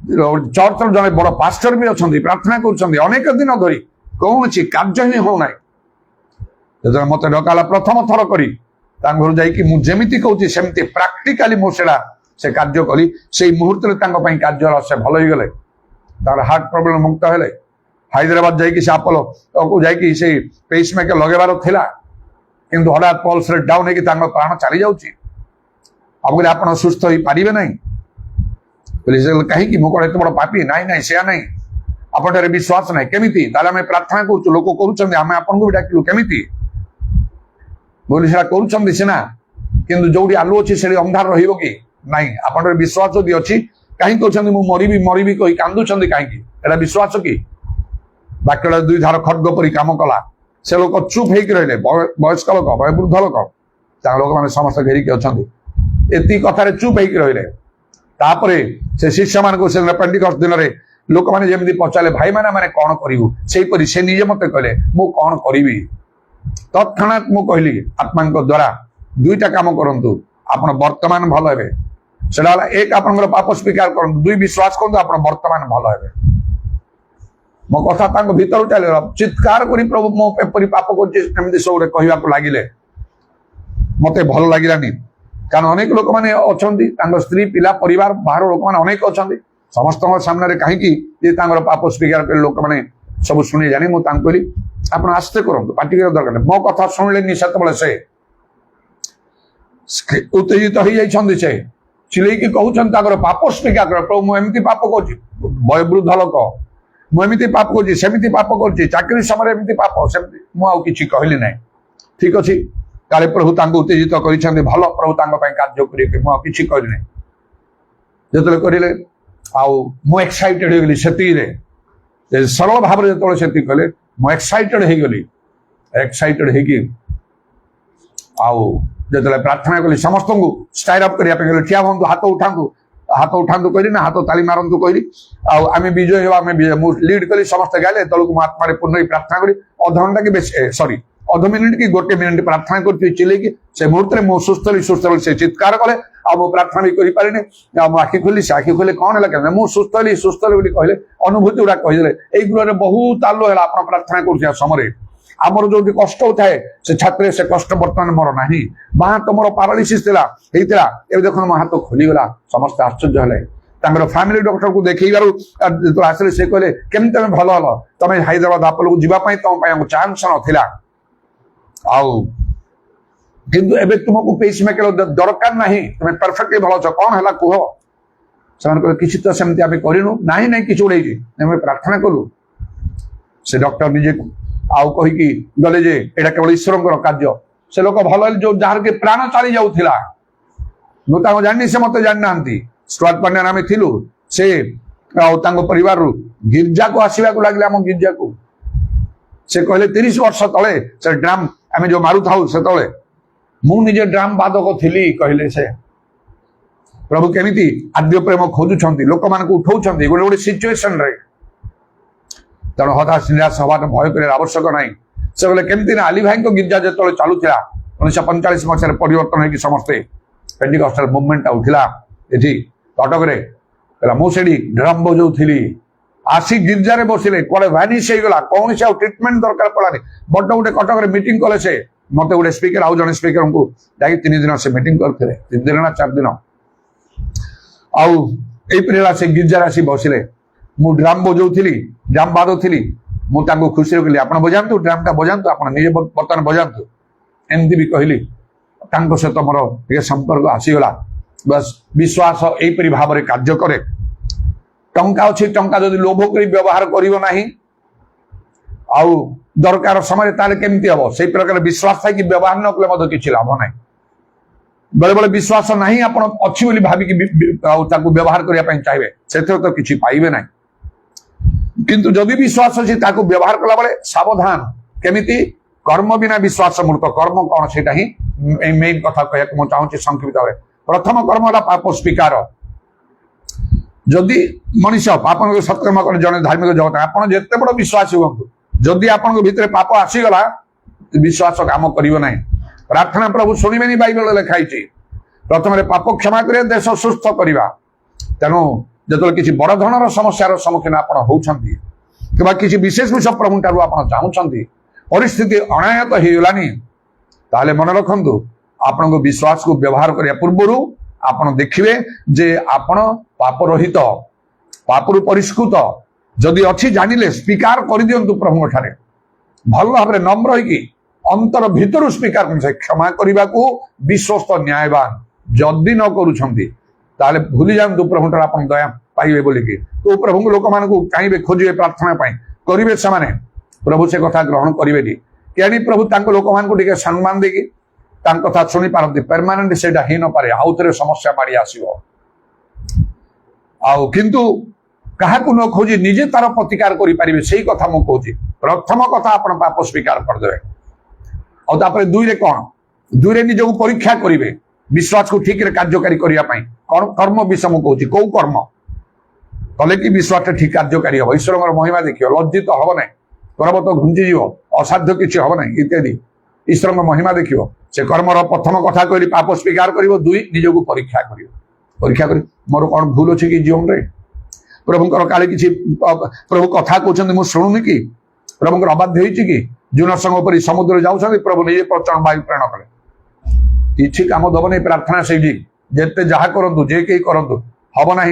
चर्चर जड़े बड़ पास्टर भी अच्छा प्रार्थना करेक दिन धरी कौन कार्य ही होना जो मत डकाला प्रथम थर करी घर जामि कहूँ सेमती प्राक्टिकाली मुझे से कार्य कली से मुहूर्त कार्य से भल हो गले हार्ट प्रोब्लेम मुक्त है हैदराबाद जाकि आपोलो को जाकि से पेस मेकर लगेबार थिला किंतु हठात पल्स रेट डाउन है प्राण चली जाऊँगी आप कहले आप सुस्थ हो पारे ना कहीं मुझे एत बड़ पापी नाई नाई से नहीं आप विश्वास ना केमी आम प्रार्थना करूँ लोक करें आपको भी डाकिलु केमी बोली से सीना किंतु जो आलु अच्छी से अंधार रही नाई आप विश्वास जदि अच्छी कहीं कहते मरबी मरबी कही कांदुंट कहीं विश्वास कि वाक्य दुई धार खड्ग परी काम कला से लोक चुप हो रहे वयस्क लोक वयोवृद्ध लोक लोक मैंने समस्त घेरिकी अच्छा एति कथार चुप हो रहे ତାପରେ ସେ ଶିଷ୍ୟମାନଙ୍କୁ ସେ ପେଣ୍ଟିକଷ୍ଟ ଦିନରେ ଲୋକମାନେ ଯେମିତି ପଚାରିଲେ ଭାଇମାନେ ଆମେ କଣ କରିବୁ, ସେଇପରି ସେ ନିଜେ ମତେ କହିଲେ ମୁଁ କଣ କରିବି। ତତ୍କ୍ଷଣାତ୍ ମୁଁ କହିଲି ଆତ୍ମାଙ୍କ ଦ୍ଵାରା ଦୁଇଟା କାମ କରନ୍ତୁ, ଆପଣ ବର୍ତ୍ତମାନ ଭଲ ହେବେ। ସେଟା ହେଲା ଏକ ଆପଣଙ୍କର ପାପ ସ୍ୱୀକାର କରନ୍ତୁ, ଦୁଇ ବିଶ୍ୱାସ କରନ୍ତୁ ଆପଣ ବର୍ତ୍ତମାନ ଭଲ ହେବେ। ମୋ କଥା ତାଙ୍କ ଭିତରୁ ଚାଲିଗଲା, ଚିତ୍କାର କରି ପ୍ରଭୁ ମୁଁ ଏପରି ପାପ କରୁଛି ଏମିତି ସବୁରେ କହିବାକୁ ଲାଗିଲେ। ମତେ ଭଲ ଲାଗିଲାନି, କାରଣ ଅନେକ ଲୋକମାନେ ଅଛନ୍ତି, ତାଙ୍କ ସ୍ତ୍ରୀ ପିଲା ପରିବାର ବାହାର ଲୋକମାନେ ଅନେକ ଅଛନ୍ତି, ସମସ୍ତଙ୍କ ସାମ୍ନାରେ କାହିଁକି ଯେ ତାଙ୍କର ପାପ ସ୍ୱୀକାର କରି ଲୋକମାନେ ସବୁ ଶୁଣି ଜାଣି ମୁଁ ତାଙ୍କୁ କହିଲି ଆପଣ ଆସ୍ତେ କରନ୍ତୁ, ପାଟି କରିବା ଦରକାର ନାହିଁ। ମୋ କଥା ଶୁଣିଲେନି, ସେତେବେଳେ ସେ ଉତ୍ତେଜିତ ହେଇଯାଇଛନ୍ତି, ସେ ଚିଲେଇକି କହୁଛନ୍ତି ତାଙ୍କର ପାପ ସ୍ୱୀକାର କର। ପ୍ରଭୁ ମୁଁ ଏମିତି ପାପ କରୁଛି, ବୟୋବୃଦ୍ଧ ଲୋକ, ମୁଁ ଏମିତି ପାପ କରୁଛି, ସେମିତି ପାପ କରୁଛି, ଚାକିରି ସମୟରେ ଏମିତି ପାପ ସେମିତି। ମୁଁ ଆଉ କିଛି କହିଲି ନାହିଁ। ଠିକ ଅଛି, କାଳେ ପ୍ରଭୁ ତାଙ୍କୁ ଉତ୍ତେଜିତ କରିଛନ୍ତି, ଭଲ ପ୍ରଭୁ ତାଙ୍କ ପାଇଁ କାର୍ଯ୍ୟ କରିବେ, ମୁଁ ଆଉ କିଛି କହିଲି ନାହିଁ। ଯେତେବେଳେ କରିଲେ ଆଉ ମୁଁ ଏକ୍ସାଇଟେଡ ହେଇଗଲି, ସେତିକିରେ ସରଳ ଭାବରେ ଯେତେବେଳେ ସେତିକି କଲେ ମୁଁ ଏକ୍ସାଇଟେଡ ହେଇଗଲି। ଏକ୍ସାଇଟେଡ ହେଇକି ଆଉ ଯେତେବେଳେ ପ୍ରାର୍ଥନା କଲି ସମସ୍ତଙ୍କୁ ଷ୍ଟାଇଲ୍ ଅପ୍ କରିବା ପାଇଁ କହିଲି ଠିଆ ହୁଅନ୍ତୁ, ହାତ ଉଠାନ୍ତୁ କହିଲି ନା, ହାତ ତାଳି ମାରନ୍ତୁ କହିଲି, ଆଉ ଆମେ ବିଜୟ ହେବା, ଆମେ ବିଜୟ। ମୁଁ ଲିଡ୍ କଲି, ସମସ୍ତେ ଗାଇଲେ, ତଳକୁ ମୁଁ ଆତ୍ମାରେ ପୂର୍ଣ୍ଣ ହେଇ ପ୍ରାର୍ଥନା କଲି। ଅଧଘଣ୍ଟା କି ବେଶୀ ଅଧ ମିନିଟ୍ କି ଗୋଟେ ମିନିଟ୍ ପ୍ରାର୍ଥନା କରିଥିଲି ଚିଲେଇକି। ସେ ମୁହୂର୍ତ୍ତରେ ମୁଁ ସୁସ୍ଥ ହେଲି। ସେ ଚିତ୍କାର କଲେ, ଆଉ ମୁଁ ପ୍ରାର୍ଥନା ବି କରିପାରିନି। ଆଉ ମୁଁ ଆଖି ଖୋଲି, ସେ ଆଖି ଖୋଲି କଣ ହେଲା କେন ମୁଁ ସୁସ୍ଥ ହେଲି ବୋଲି କହିଲେ, ଅନୁଭୂତି ଗୁଡା କହିଦେଲେ। ଏଇ ଗୃହରେ ବହୁତ ଆଲୋ ହେଲା ଆପଣ ପ୍ରାର୍ଥନା କରୁଥିବା ସମୟରେ। ଆମର ଯୋଉଠି କଷ୍ଟ ହଉଥାଏ ସେ ଛାତ୍ରରେ ସେ କଷ୍ଟ ବର୍ତ୍ତମାନ ମୋର ନାହିଁ। ମା ତମର ପାରାଲିସିସ୍ ହେଇଥିଲା, ଏବେ ଦେଖୁନ ମୋ ହାତ ଖୋଲିଗଲା। ସମସ୍ତେ ଆଶ୍ଚର୍ଯ୍ୟ ହେଲେ। ତାଙ୍କର ଫ୍ୟାମିଲି ଡକ୍ଟରକୁ ଦେଖେଇବାରୁ ଯେତେବେଳେ ଆସିଲେ ସେ କହିଲେ କେମିତି ତମେ ଭଲ ହେଲ, ତମେ ହାଇଦ୍ରାବାଦ ଆପଲକୁ ଯିବା ପାଇଁ ତମ ପାଇଁ ଆମକୁ ଚାନ୍ସ ନଥିଲା, ଆଉ କିନ୍ତୁ ଏବେ ତୁମକୁ ପେସ୍ ମେକର ଦରକାର ନାହିଁ, ତମେ ପରଫେକ୍ଟଲି ଭଲ ଅଛ, କଣ ହେଲା କୁହ। ସେମାନେ କହିଲେ କିଛି ତ ସେମିତି ଆମେ କରିନୁ। ନାହିଁ କିଛି ଗୋଟେ ହେଇଛି, ଆମେ ପ୍ରାର୍ଥନା କଲୁ। ସେ ଡକ୍ଟର ନିଜେ ଆଉ କହିକି ଗଲେ ଯେ ଏଇଟା କେବଳ ଈଶ୍ୱରଙ୍କର କାର୍ଯ୍ୟ। ସେ ଲୋକ ଭଲ ହେଲେ, ଯୋଉ ଯାହାର କି ପ୍ରାଣ ଚାଲି ଯାଉଥିଲା, ମୁଁ ତାଙ୍କୁ ଜାଣିନି, ସେ ମତେ ଜାଣିନାହାନ୍ତି। ଷ୍ଟୁଆର୍ଟ ପାଣ୍ଡିଆନ ଆମେ ଥିଲୁ, ସେ ଆଉ ତାଙ୍କ ପରିବାରରୁ ଗିର୍ଜାକୁ ଆସିବାକୁ ଲାଗିଲେ। ଆମ ଗିର୍ଜାକୁ ସେ କହିଲେ 30 ବର୍ଷ ତଳେ ସେ ଡ୍ରାମ ଆମେ ଯୋଉ ମାରୁଥାଉ ସେତେବେଳେ ମୁଁ ନିଜେ ଡ୍ରାମ ବାଦକ ଥିଲି। କହିଲେ ସେ ପ୍ରଭୁ କେମିତି ଆଦ୍ୟ ପ୍ରେମ ଖୋଜୁଛନ୍ତି, ଲୋକମାନଙ୍କୁ ଉଠଉଛନ୍ତି ଗୋଟେ ସିଚୁଏସନରେ। ତେଣୁ ହତାଶ ନିରାଶ ହବାର ଭୟ କରିବାର ଆବଶ୍ୟକ ନାହିଁ। ସେ କହିଲେ କେମିତି ନା ଆଲି ଭାଇଙ୍କ ଗିର୍ଜା ଯେତେବେଳେ ଚାଲୁଥିଲା 1945 ମସିହାରେ ପରିବର୍ତ୍ତନ ହେଇକି ସମସ୍ତେ ପେଣ୍ଟିକଷ୍ଟାଲ ମୁଭମେଣ୍ଟଟା ଉଠିଲା ଏଠି କଟକରେ। କହିଲା ମୁଁ ସେଠି ଡ୍ରମ୍ ବଜଉଥିଲି, ଆସି ଗିର୍ଜାରେ ବସିଲେ, କୁଆଡେ ଭ୍ୟାନିଶ ହେଇଗଲା, କୌଣସି ଆଉ ଟ୍ରିଟମେଣ୍ଟ ଦରକାର ପଡିଲାନି। ବଡ ଗୋଟେ କଟକରେ ମିଟିଂ କଲେ ସେ, ମତେ ଗୋଟେ ସ୍ପିକର ଆଉ ଜଣେ ସ୍ପିକରଙ୍କୁ ଯାଇକି 3 ଦିନ ସେ ମିଟିଂ କରିଥିଲେ, 3 ଦିନ ନା 4 ଦିନ। ଆଉ ଏଇପରି ହେଲା, ସେ ଗିର୍ଜାରେ ଆସି ବସିଲେ। ମୁଁ ଡ୍ରାମ ବଜଉଥିଲି, ଡ୍ରାମ ବାଦୁଥିଲି। ମୁଁ ତାଙ୍କୁ ଖୁସିରେ କହିଲି ଆପଣ ବଜାନ୍ତୁ, ଡ୍ରାମଟା ବଜାନ୍ତୁ, ଆପଣ ନିଜେ ବର୍ତ୍ତମାନ ବଜାନ୍ତୁ। ଏମିତି ବି କହିଲି। ତାଙ୍କ ସହିତ ମୋର ଟିକେ ସମ୍ପର୍କ ଆସିଗଲା। ବାସ୍ ବିଶ୍ୱାସ ଏଇପରି ଭାବରେ କାର୍ଯ୍ୟ କରେ। ଟଙ୍କା ଅଛି, ଟଙ୍କା ଯଦି ଲୋଭ କରି ବ୍ୟବହାର କରିବ ନାହିଁ, ଆଉ ଦରକାର ସମୟରେ ତାହେଲେ କେମିତି ହବ। ସେଇ ପ୍ରକାର ବିଶ୍ୱାସ ଥାଇକି ବ୍ୟବହାର ନ କଲେ ମଧ୍ୟ କିଛି ଲାଭ ନାହିଁ। ବେଳେ ବେଳେ ବିଶ୍ୱାସ ନାହିଁ, ଆପଣ ଅଛି ବୋଲି ଭାବିକି ଆଉ ତାକୁ ବ୍ୟବହାର କରିବା ପାଇଁ ଚାହିଁବେ, ସେଥିରେ ତ କିଛି ପାଇବେ ନାହିଁ। କିନ୍ତୁ ଯଦି ବିଶ୍ୱାସ ଅଛି ତାକୁ ବ୍ୟବହାର କଲା ବେଳେ ସାବଧାନ। କେମିତି? କର୍ମ ବିନା ବିଶ୍ୱାସ ମୃତ। କର୍ମ କଣ ସେଇଟା ହିଁ ମେନ୍ କଥା କହିବାକୁ ମୁଁ ଚାହୁଁଛି ସଂକ୍ଷିପ୍ତ ଭାବେ। ପ୍ରଥମ କର୍ମ ହେଲା ପାପ ସ୍ୱୀକାର। ଯଦି ମଣିଷ ପାପକୁ ସତ୍କର୍ମ କରେ, ଜଣେ ଧାର୍ମିକ ଜଗତ, ଆପଣ ଯେତେ ବଡ ବିଶ୍ୱାସୀ ହୁଅନ୍ତୁ, ଯଦି ଆପଣଙ୍କ ଭିତରେ ପାପ ଆସିଗଲା, ବିଶ୍ୱାସ କାମ କରିବ ନାହିଁ। ପ୍ରାର୍ଥନା ପ୍ରଭୁ ଶୁଣିବେନି, ବାଇବଲରେ ଲେଖା ହେଇଛି। ପ୍ରଥମରେ ପାପ କ୍ଷମା କରିବା, ଦେଶ ସୁସ୍ଥ କରିବା। ତେଣୁ ଯେତେବେଳେ କିଛି ବଡ ଧରଣର ସମସ୍ୟାର ସମ୍ମୁଖୀନ ଆପଣ ହଉଛନ୍ତି, କିମ୍ବା କିଛି ବିଶେଷ ବିଷୟ ପ୍ରଭୁଠାରୁ ଆପଣ ଚାହୁଁଛନ୍ତି, ପରିସ୍ଥିତି ଅଣାୟତ ହେଇଗଲାନି, ତାହେଲେ ମନେ ରଖନ୍ତୁ ଆପଣଙ୍କ ବିଶ୍ୱାସକୁ ବ୍ୟବହାର କରିବା ପୂର୍ବରୁ ଆପଣ ଦେଖିବେ ଯେ ଆପଣ ପାପ ରହିତ, ପାପରୁ ପରିଷ୍କୃତ ଯଦି ଅଛି ଜାଣିଲେ ସ୍ୱୀକାର କରିଦିଅନ୍ତୁ ପ୍ରଭୁଙ୍କ ଠାରେ। ଭଲ ଭାବରେ ନମ୍ର ହେଇକି ଅନ୍ତର ଭିତରୁ ସ୍ୱୀକାର କରୁଛେ, କ୍ଷମା କରିବାକୁ ବିଶ୍ୱସ୍ତ ନ୍ୟାୟବାନ। ଯଦି ନ କରୁଛନ୍ତି ତାହେଲେ ଭୁଲି ଯାଆନ୍ତୁ ପ୍ରଭୁଠାରୁ ଆପଣ ଦୟା ପାଇବେ ବୋଲିକି। ତ ପ୍ରଭୁଙ୍କୁ ଲୋକମାନଙ୍କୁ ଚାହିଁବେ, ଖୋଜିବେ ପ୍ରାର୍ଥନା ପାଇଁ, କରିବେ ସେମାନେ। ପ୍ରଭୁ ସେ କଥା ଗ୍ରହଣ କରିବେନି। କେଣି ପ୍ରଭୁ ତାଙ୍କ ଲୋକମାନଙ୍କୁ ଟିକେ ସମ୍ମାନ ଦେଇକି ତାଙ୍କ କଥା ଶୁଣି ପାରନ୍ତି। ପରମାନେଣ୍ଟ ସେଇଟା ହେଇନପାରେ, ଆଉ ଥରେ ସମସ୍ୟା ମାଡ଼ି ଆସିବ। ଆଉ କିନ୍ତୁ କାହାକୁ ନ ଖୋଜି ନିଜେ ତାର ପ୍ରତିକାର କରିପାରିବେ, ସେଇ କଥା ମୁଁ କହୁଛି। ପ୍ରଥମ କଥା ଆପଣ ପାପ ସ୍ୱୀକାର କରିଦେବେ। ଆଉ ତାପରେ 2ରେ କଣ? 2ରେ ନିଜକୁ ପରୀକ୍ଷା କରିବେ। विश्वास को ठीक कार्यकारी करने कर्म विषय मुझे कहूँ कौ कर्म कले कि विश्वास ठीक कार्यकारी हम ईश्वर महिमा देखिए लज्जित हम ना पर्वत घुंची असाध्य किसी हम ना इत्यादि ईश्वर महिमा देखिए से कर्मर प्रथम कथा कहली पाप स्वीकार कर दुई निजक परीक्षा कर मोर कौन भूल अच्छे कि जीवन रे प्रभुंर काले किसी प्रभु कथा कहते मुझे शुणुनि कि प्रभुंर अबाध्य होती कि जुनसंग पर समुद्र जाऊँ प्रभु निजे प्रचंड वायु प्रेरण कले किसी कम दब नहीं प्रार्थना से जिते जहाँ करूँ जे कई करूँ हम ना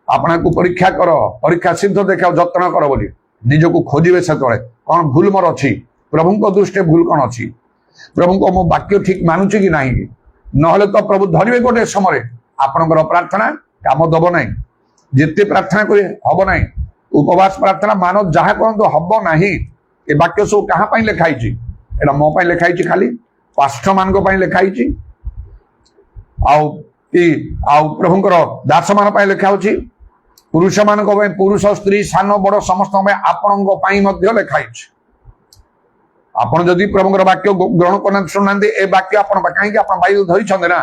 आपना को परीक्षा कर परीक्षा सिद्ध देखा जत्न कर बोली निजक खोजे से कौन भूल मोर अच्छी प्रभु दृष्टि भूल कौन अच्छी प्रभु को मो वाक्य ठीक मानुची कि नहीं ना तो प्रभु धरवे गोटे समय आपणकर प्रार्थना काम दब ना जिते प्रार्थना करे हम ना उपवास प्रार्थना मान जहाँ कहतु हम ना ये वाक्य सब क्या लिखाई एटा मो लिखाई खाली पास्टर मान लिखाई प्रभुंर दास मान लिखाई पुरुष मान पुरुष स्त्री सान बड़ समस्त आपण लिखाई आपड़ जदि प्रभुंर वाक्य ग्रहण करना शुणुना ए वाक्य कहीं बाइबल धरी ना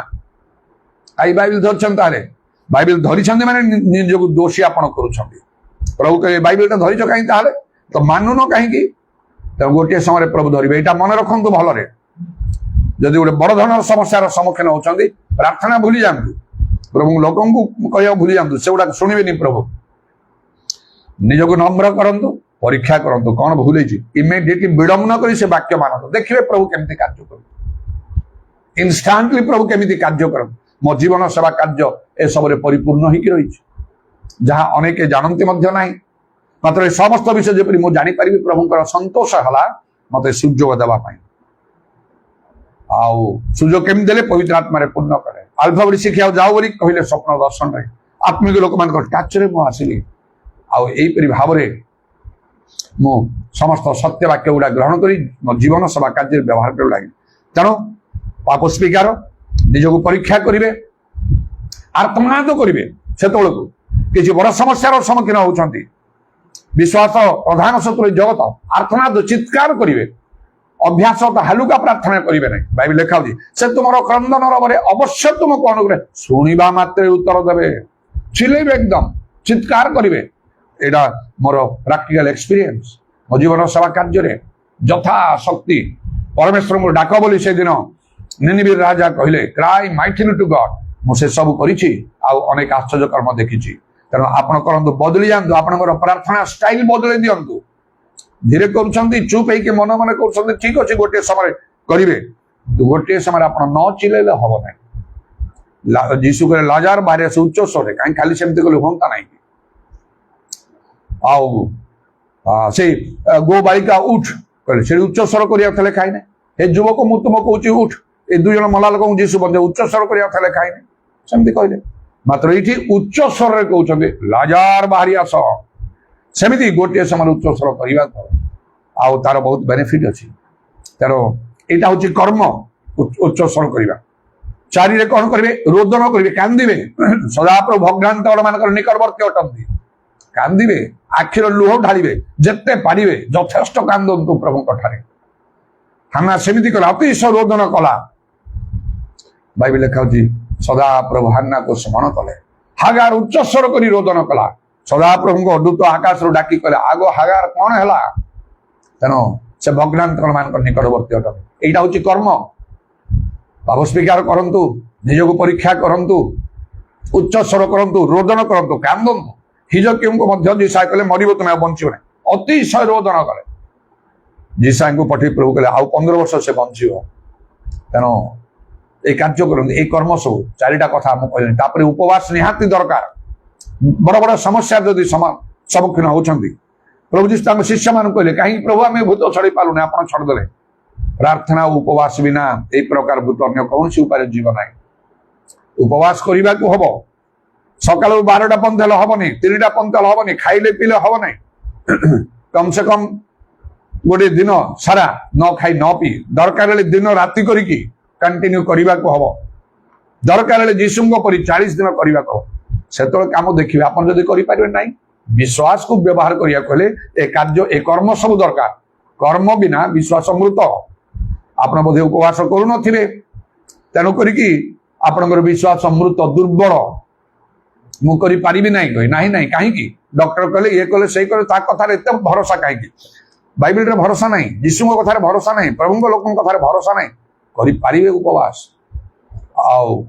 आई बाइबल धरते बाइबल धरी मैंने निजक दोषी आप प्रभु कहे बाइबल धरीच कहीं तो मानुन कहीं गोटे समय प्रभु धरवे यहाँ मन रखु भलरे जदि गोटे बड़ धरण समस्या सम्मुखीन होती प्रार्थना भूली जातु प्रभु लोक कह भूली जातु से गुड़ा शुणे प्रभु निजक नम्र करतु परीक्षा करतु कौन भूल इमिडिएटली विडम्बन कर से वाक्य मानतु देखिए प्रभु केमती कार्य कर इनस्टांटली प्रभु केमती कार्य कर मो जीवन सेवा कार्य ए सब परिपूर्ण होकर रही जहाँ अनेक जानती ना मात्र समस्त विषय जपरी मुझे जानीपारि प्रभुंर संतोष है मत सुजोग देवाई सुजोग केमी देले पवित्र आत्मा पूर्ण करे आल्फा बड़ी शिक्षा जाओ बोली कहले स्वप्न दर्शन रे आत्मिक लोक मान टाचरे मुझे आसली भाव मु समस्त सत्य वाक्य गुड़ा ग्रहण करी मो जीवन सेवा कार्य व्यवहार कर लगे तेणु पाप स्वीकार निजक परीक्षा करेंगे आत्मनाद करेंगे से किसी बड़ समस्यार सम्मुखीन होती विश्वास प्रधान शत्रु जगत आर्तनाद चित्कार करेंगे अभ्यास हालुका प्रार्थना करेंगे ना बाइबल लिखा से तुम क्रंदन रवे अवश्य तुम कौन करे शुणा मात्र उत्तर देवे चिल्लेबे एकदम चित्कार करेंगे यहाँ मोर प्राक्टिकल एक्सपीरियंस मो जीवन सेवा कार्य यथा शक्ति परमेश्वर को डाक बोली से दिन निनिवे राजा कहले क्राई माइटली टू गॉड मुझे सब करेक आश्चर्य कर्म देखी तेणु आपड़ करतु बदली जातु आपंकर प्रार्थना स्टाइल बदल दिंतु धीरे कर चुप हो मन मन कर ठीक अच्छे गोटे समय करेंगे गोटे समय आप न चिल्ले हम ना जीशु कहे लाजार बाहर से उच्च स्वर कहीं खाली सेमती कले हम ना से गो बालिका उठ कहले से उच्च स्वर कर लिखाई ना हे युवक मु तुम कहूँ उठ ए दुई जन मला लोक जीशु बंधे उच्च स्वर कर लिखाई ना सेमती कहले मात्र ये उच्च स्वर कहते लाजार बाहरी आस सेमती गोटे समय उच्च स्वर करवा तार बहुत बेनिफिट अच्छी तार यहाँ हूँ कर्म उच्च स्वर करवा चारि कौन करेंगे रोदन करेंगे कांदे सदाप्रभु भग्रांत मान निकटवर्ती अटंती कांदे आखिर लुह ढाड़े जिते पारे यथेष्ट कांदतु प्रभु हाना सेमती कला अतिशय रोदन कला बाइबल लिखा सदा प्रभु हान्ना को स्मरण कले हागार उच्च स्वर कर रोदन कला सदा प्रभु को दूत आकाश डाकी कले आग हागार कौन है तेणु से भग्रांत मान निकटवर्ती अटंती यहाँ हूँ कर्म पाप स्वीकार करतु निजक परीक्षा करतु उच्च स्वर करतु रोदन करतु कांदतु हिजकियों को जीसा कले मरब तुम्हें बंचो ना अतिशय रोदन कले जीसा को पठे प्रभु कले आउ 15 वर्ष से बंचो तेणु ये कार्य कर कर्म सब चारिटा कथा मुझे उपवास निहाती दरकार बड़ बड़ समस्या जदि सम्मुखीन होती प्रभु जी शिष्य मान कहले कहीं प्रभु आम भूत छड़ी पालुना आप छड़दे प्रार्थना उपवास बिना यही प्रकार भूत अन्य कौन उपाय जीव ना उपवास करने को हम सका 12टा पंथेल हेनी 3टा पंथेल हेनी खाइले पीले हम ना कम से कम गोटे दिन सारा न खाई न पी दरकार दिन राति करिकी कंटिन्यू करने को हम दरकार जीशु पर 40 दिन करने को से कम देखिए आप करें ना विश्वास को व्यवहार करने ए कार्य ए कर्म सब दरकार कर्म बिना विश्वास मृत आप बोधे उपवास करू तेणु करिकी आपणकर विश्वास अमृत दुर्बल मु करि पारिबि नाही कहि नाही नाही काहेकि डॉक्टर कहले ये कहले से कहले ता कथा रे एते भरोसा काहेकि बाइबल रे भरोसा नाही यीशु को कथा रे भरोसा नाही प्रभु को लोकन कथा रे भरोसा नाही करि पारिबे उपवास आउ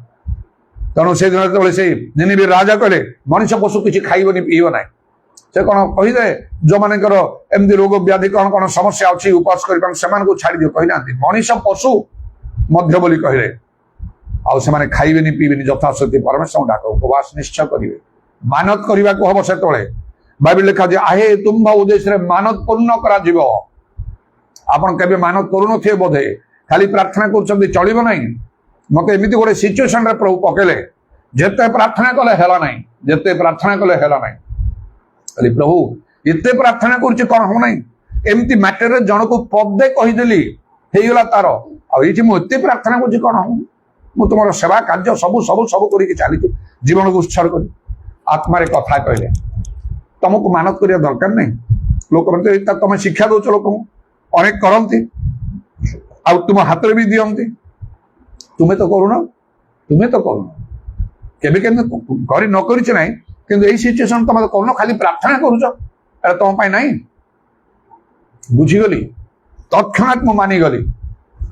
तेणु से दिन जेतबेले से निनिबे राजा कहले मनुष्य पशु किछि खाइबनी पीइबो नाही से कोन कहिदे जो मानकर एमदी रोग व्याधि कोन समस्या अछि उपवास करि सेमान को छाडी दियो कहिनांती मनुष्य पशु मध्य बोली कहले आउ से खाइबेनी पीबेनी यथाशक्ति परमेश्वर डाक उपवास निश्चय करेंगे मानत करने को हम से बाइबल लिखा जे आहे तुम्भ उद्देश्य मानत पूर्ण करा जीवो आपण केबे मानत करू थे बोधे खाली प्रार्थना कर चलो ना मत एमती गोटे सिचुएशन रे प्रभु पकेले जेते प्रार्थना कले हेला नहीं जेते प्रार्थना कले हेला नहीं खाली प्रभु एते प्रार्थना कर कौन हो नहीं एमती मैटर जन को पदे कहीदेली हेगला तार आईटी मुझे प्रार्थना कर कौन हो मु तुम सेवा कार्य सबू सबू सब करके चली जीवन को उत्सर्ग कर आत्मारे कथा कहले तुमको मानत करिया दरकार नहीं लोक तुम शिक्षा दौच लोक अनेक करती आ तुम हाथ में भी दियंती तुम्हें तो करूना केबे कर न करिछ नाही किंतु एई सिचुएशन तुम करूना खाली प्रार्थना करूछ अरे तुम पाई नहीं बुझीगली तत्क्षणात मु मानिगली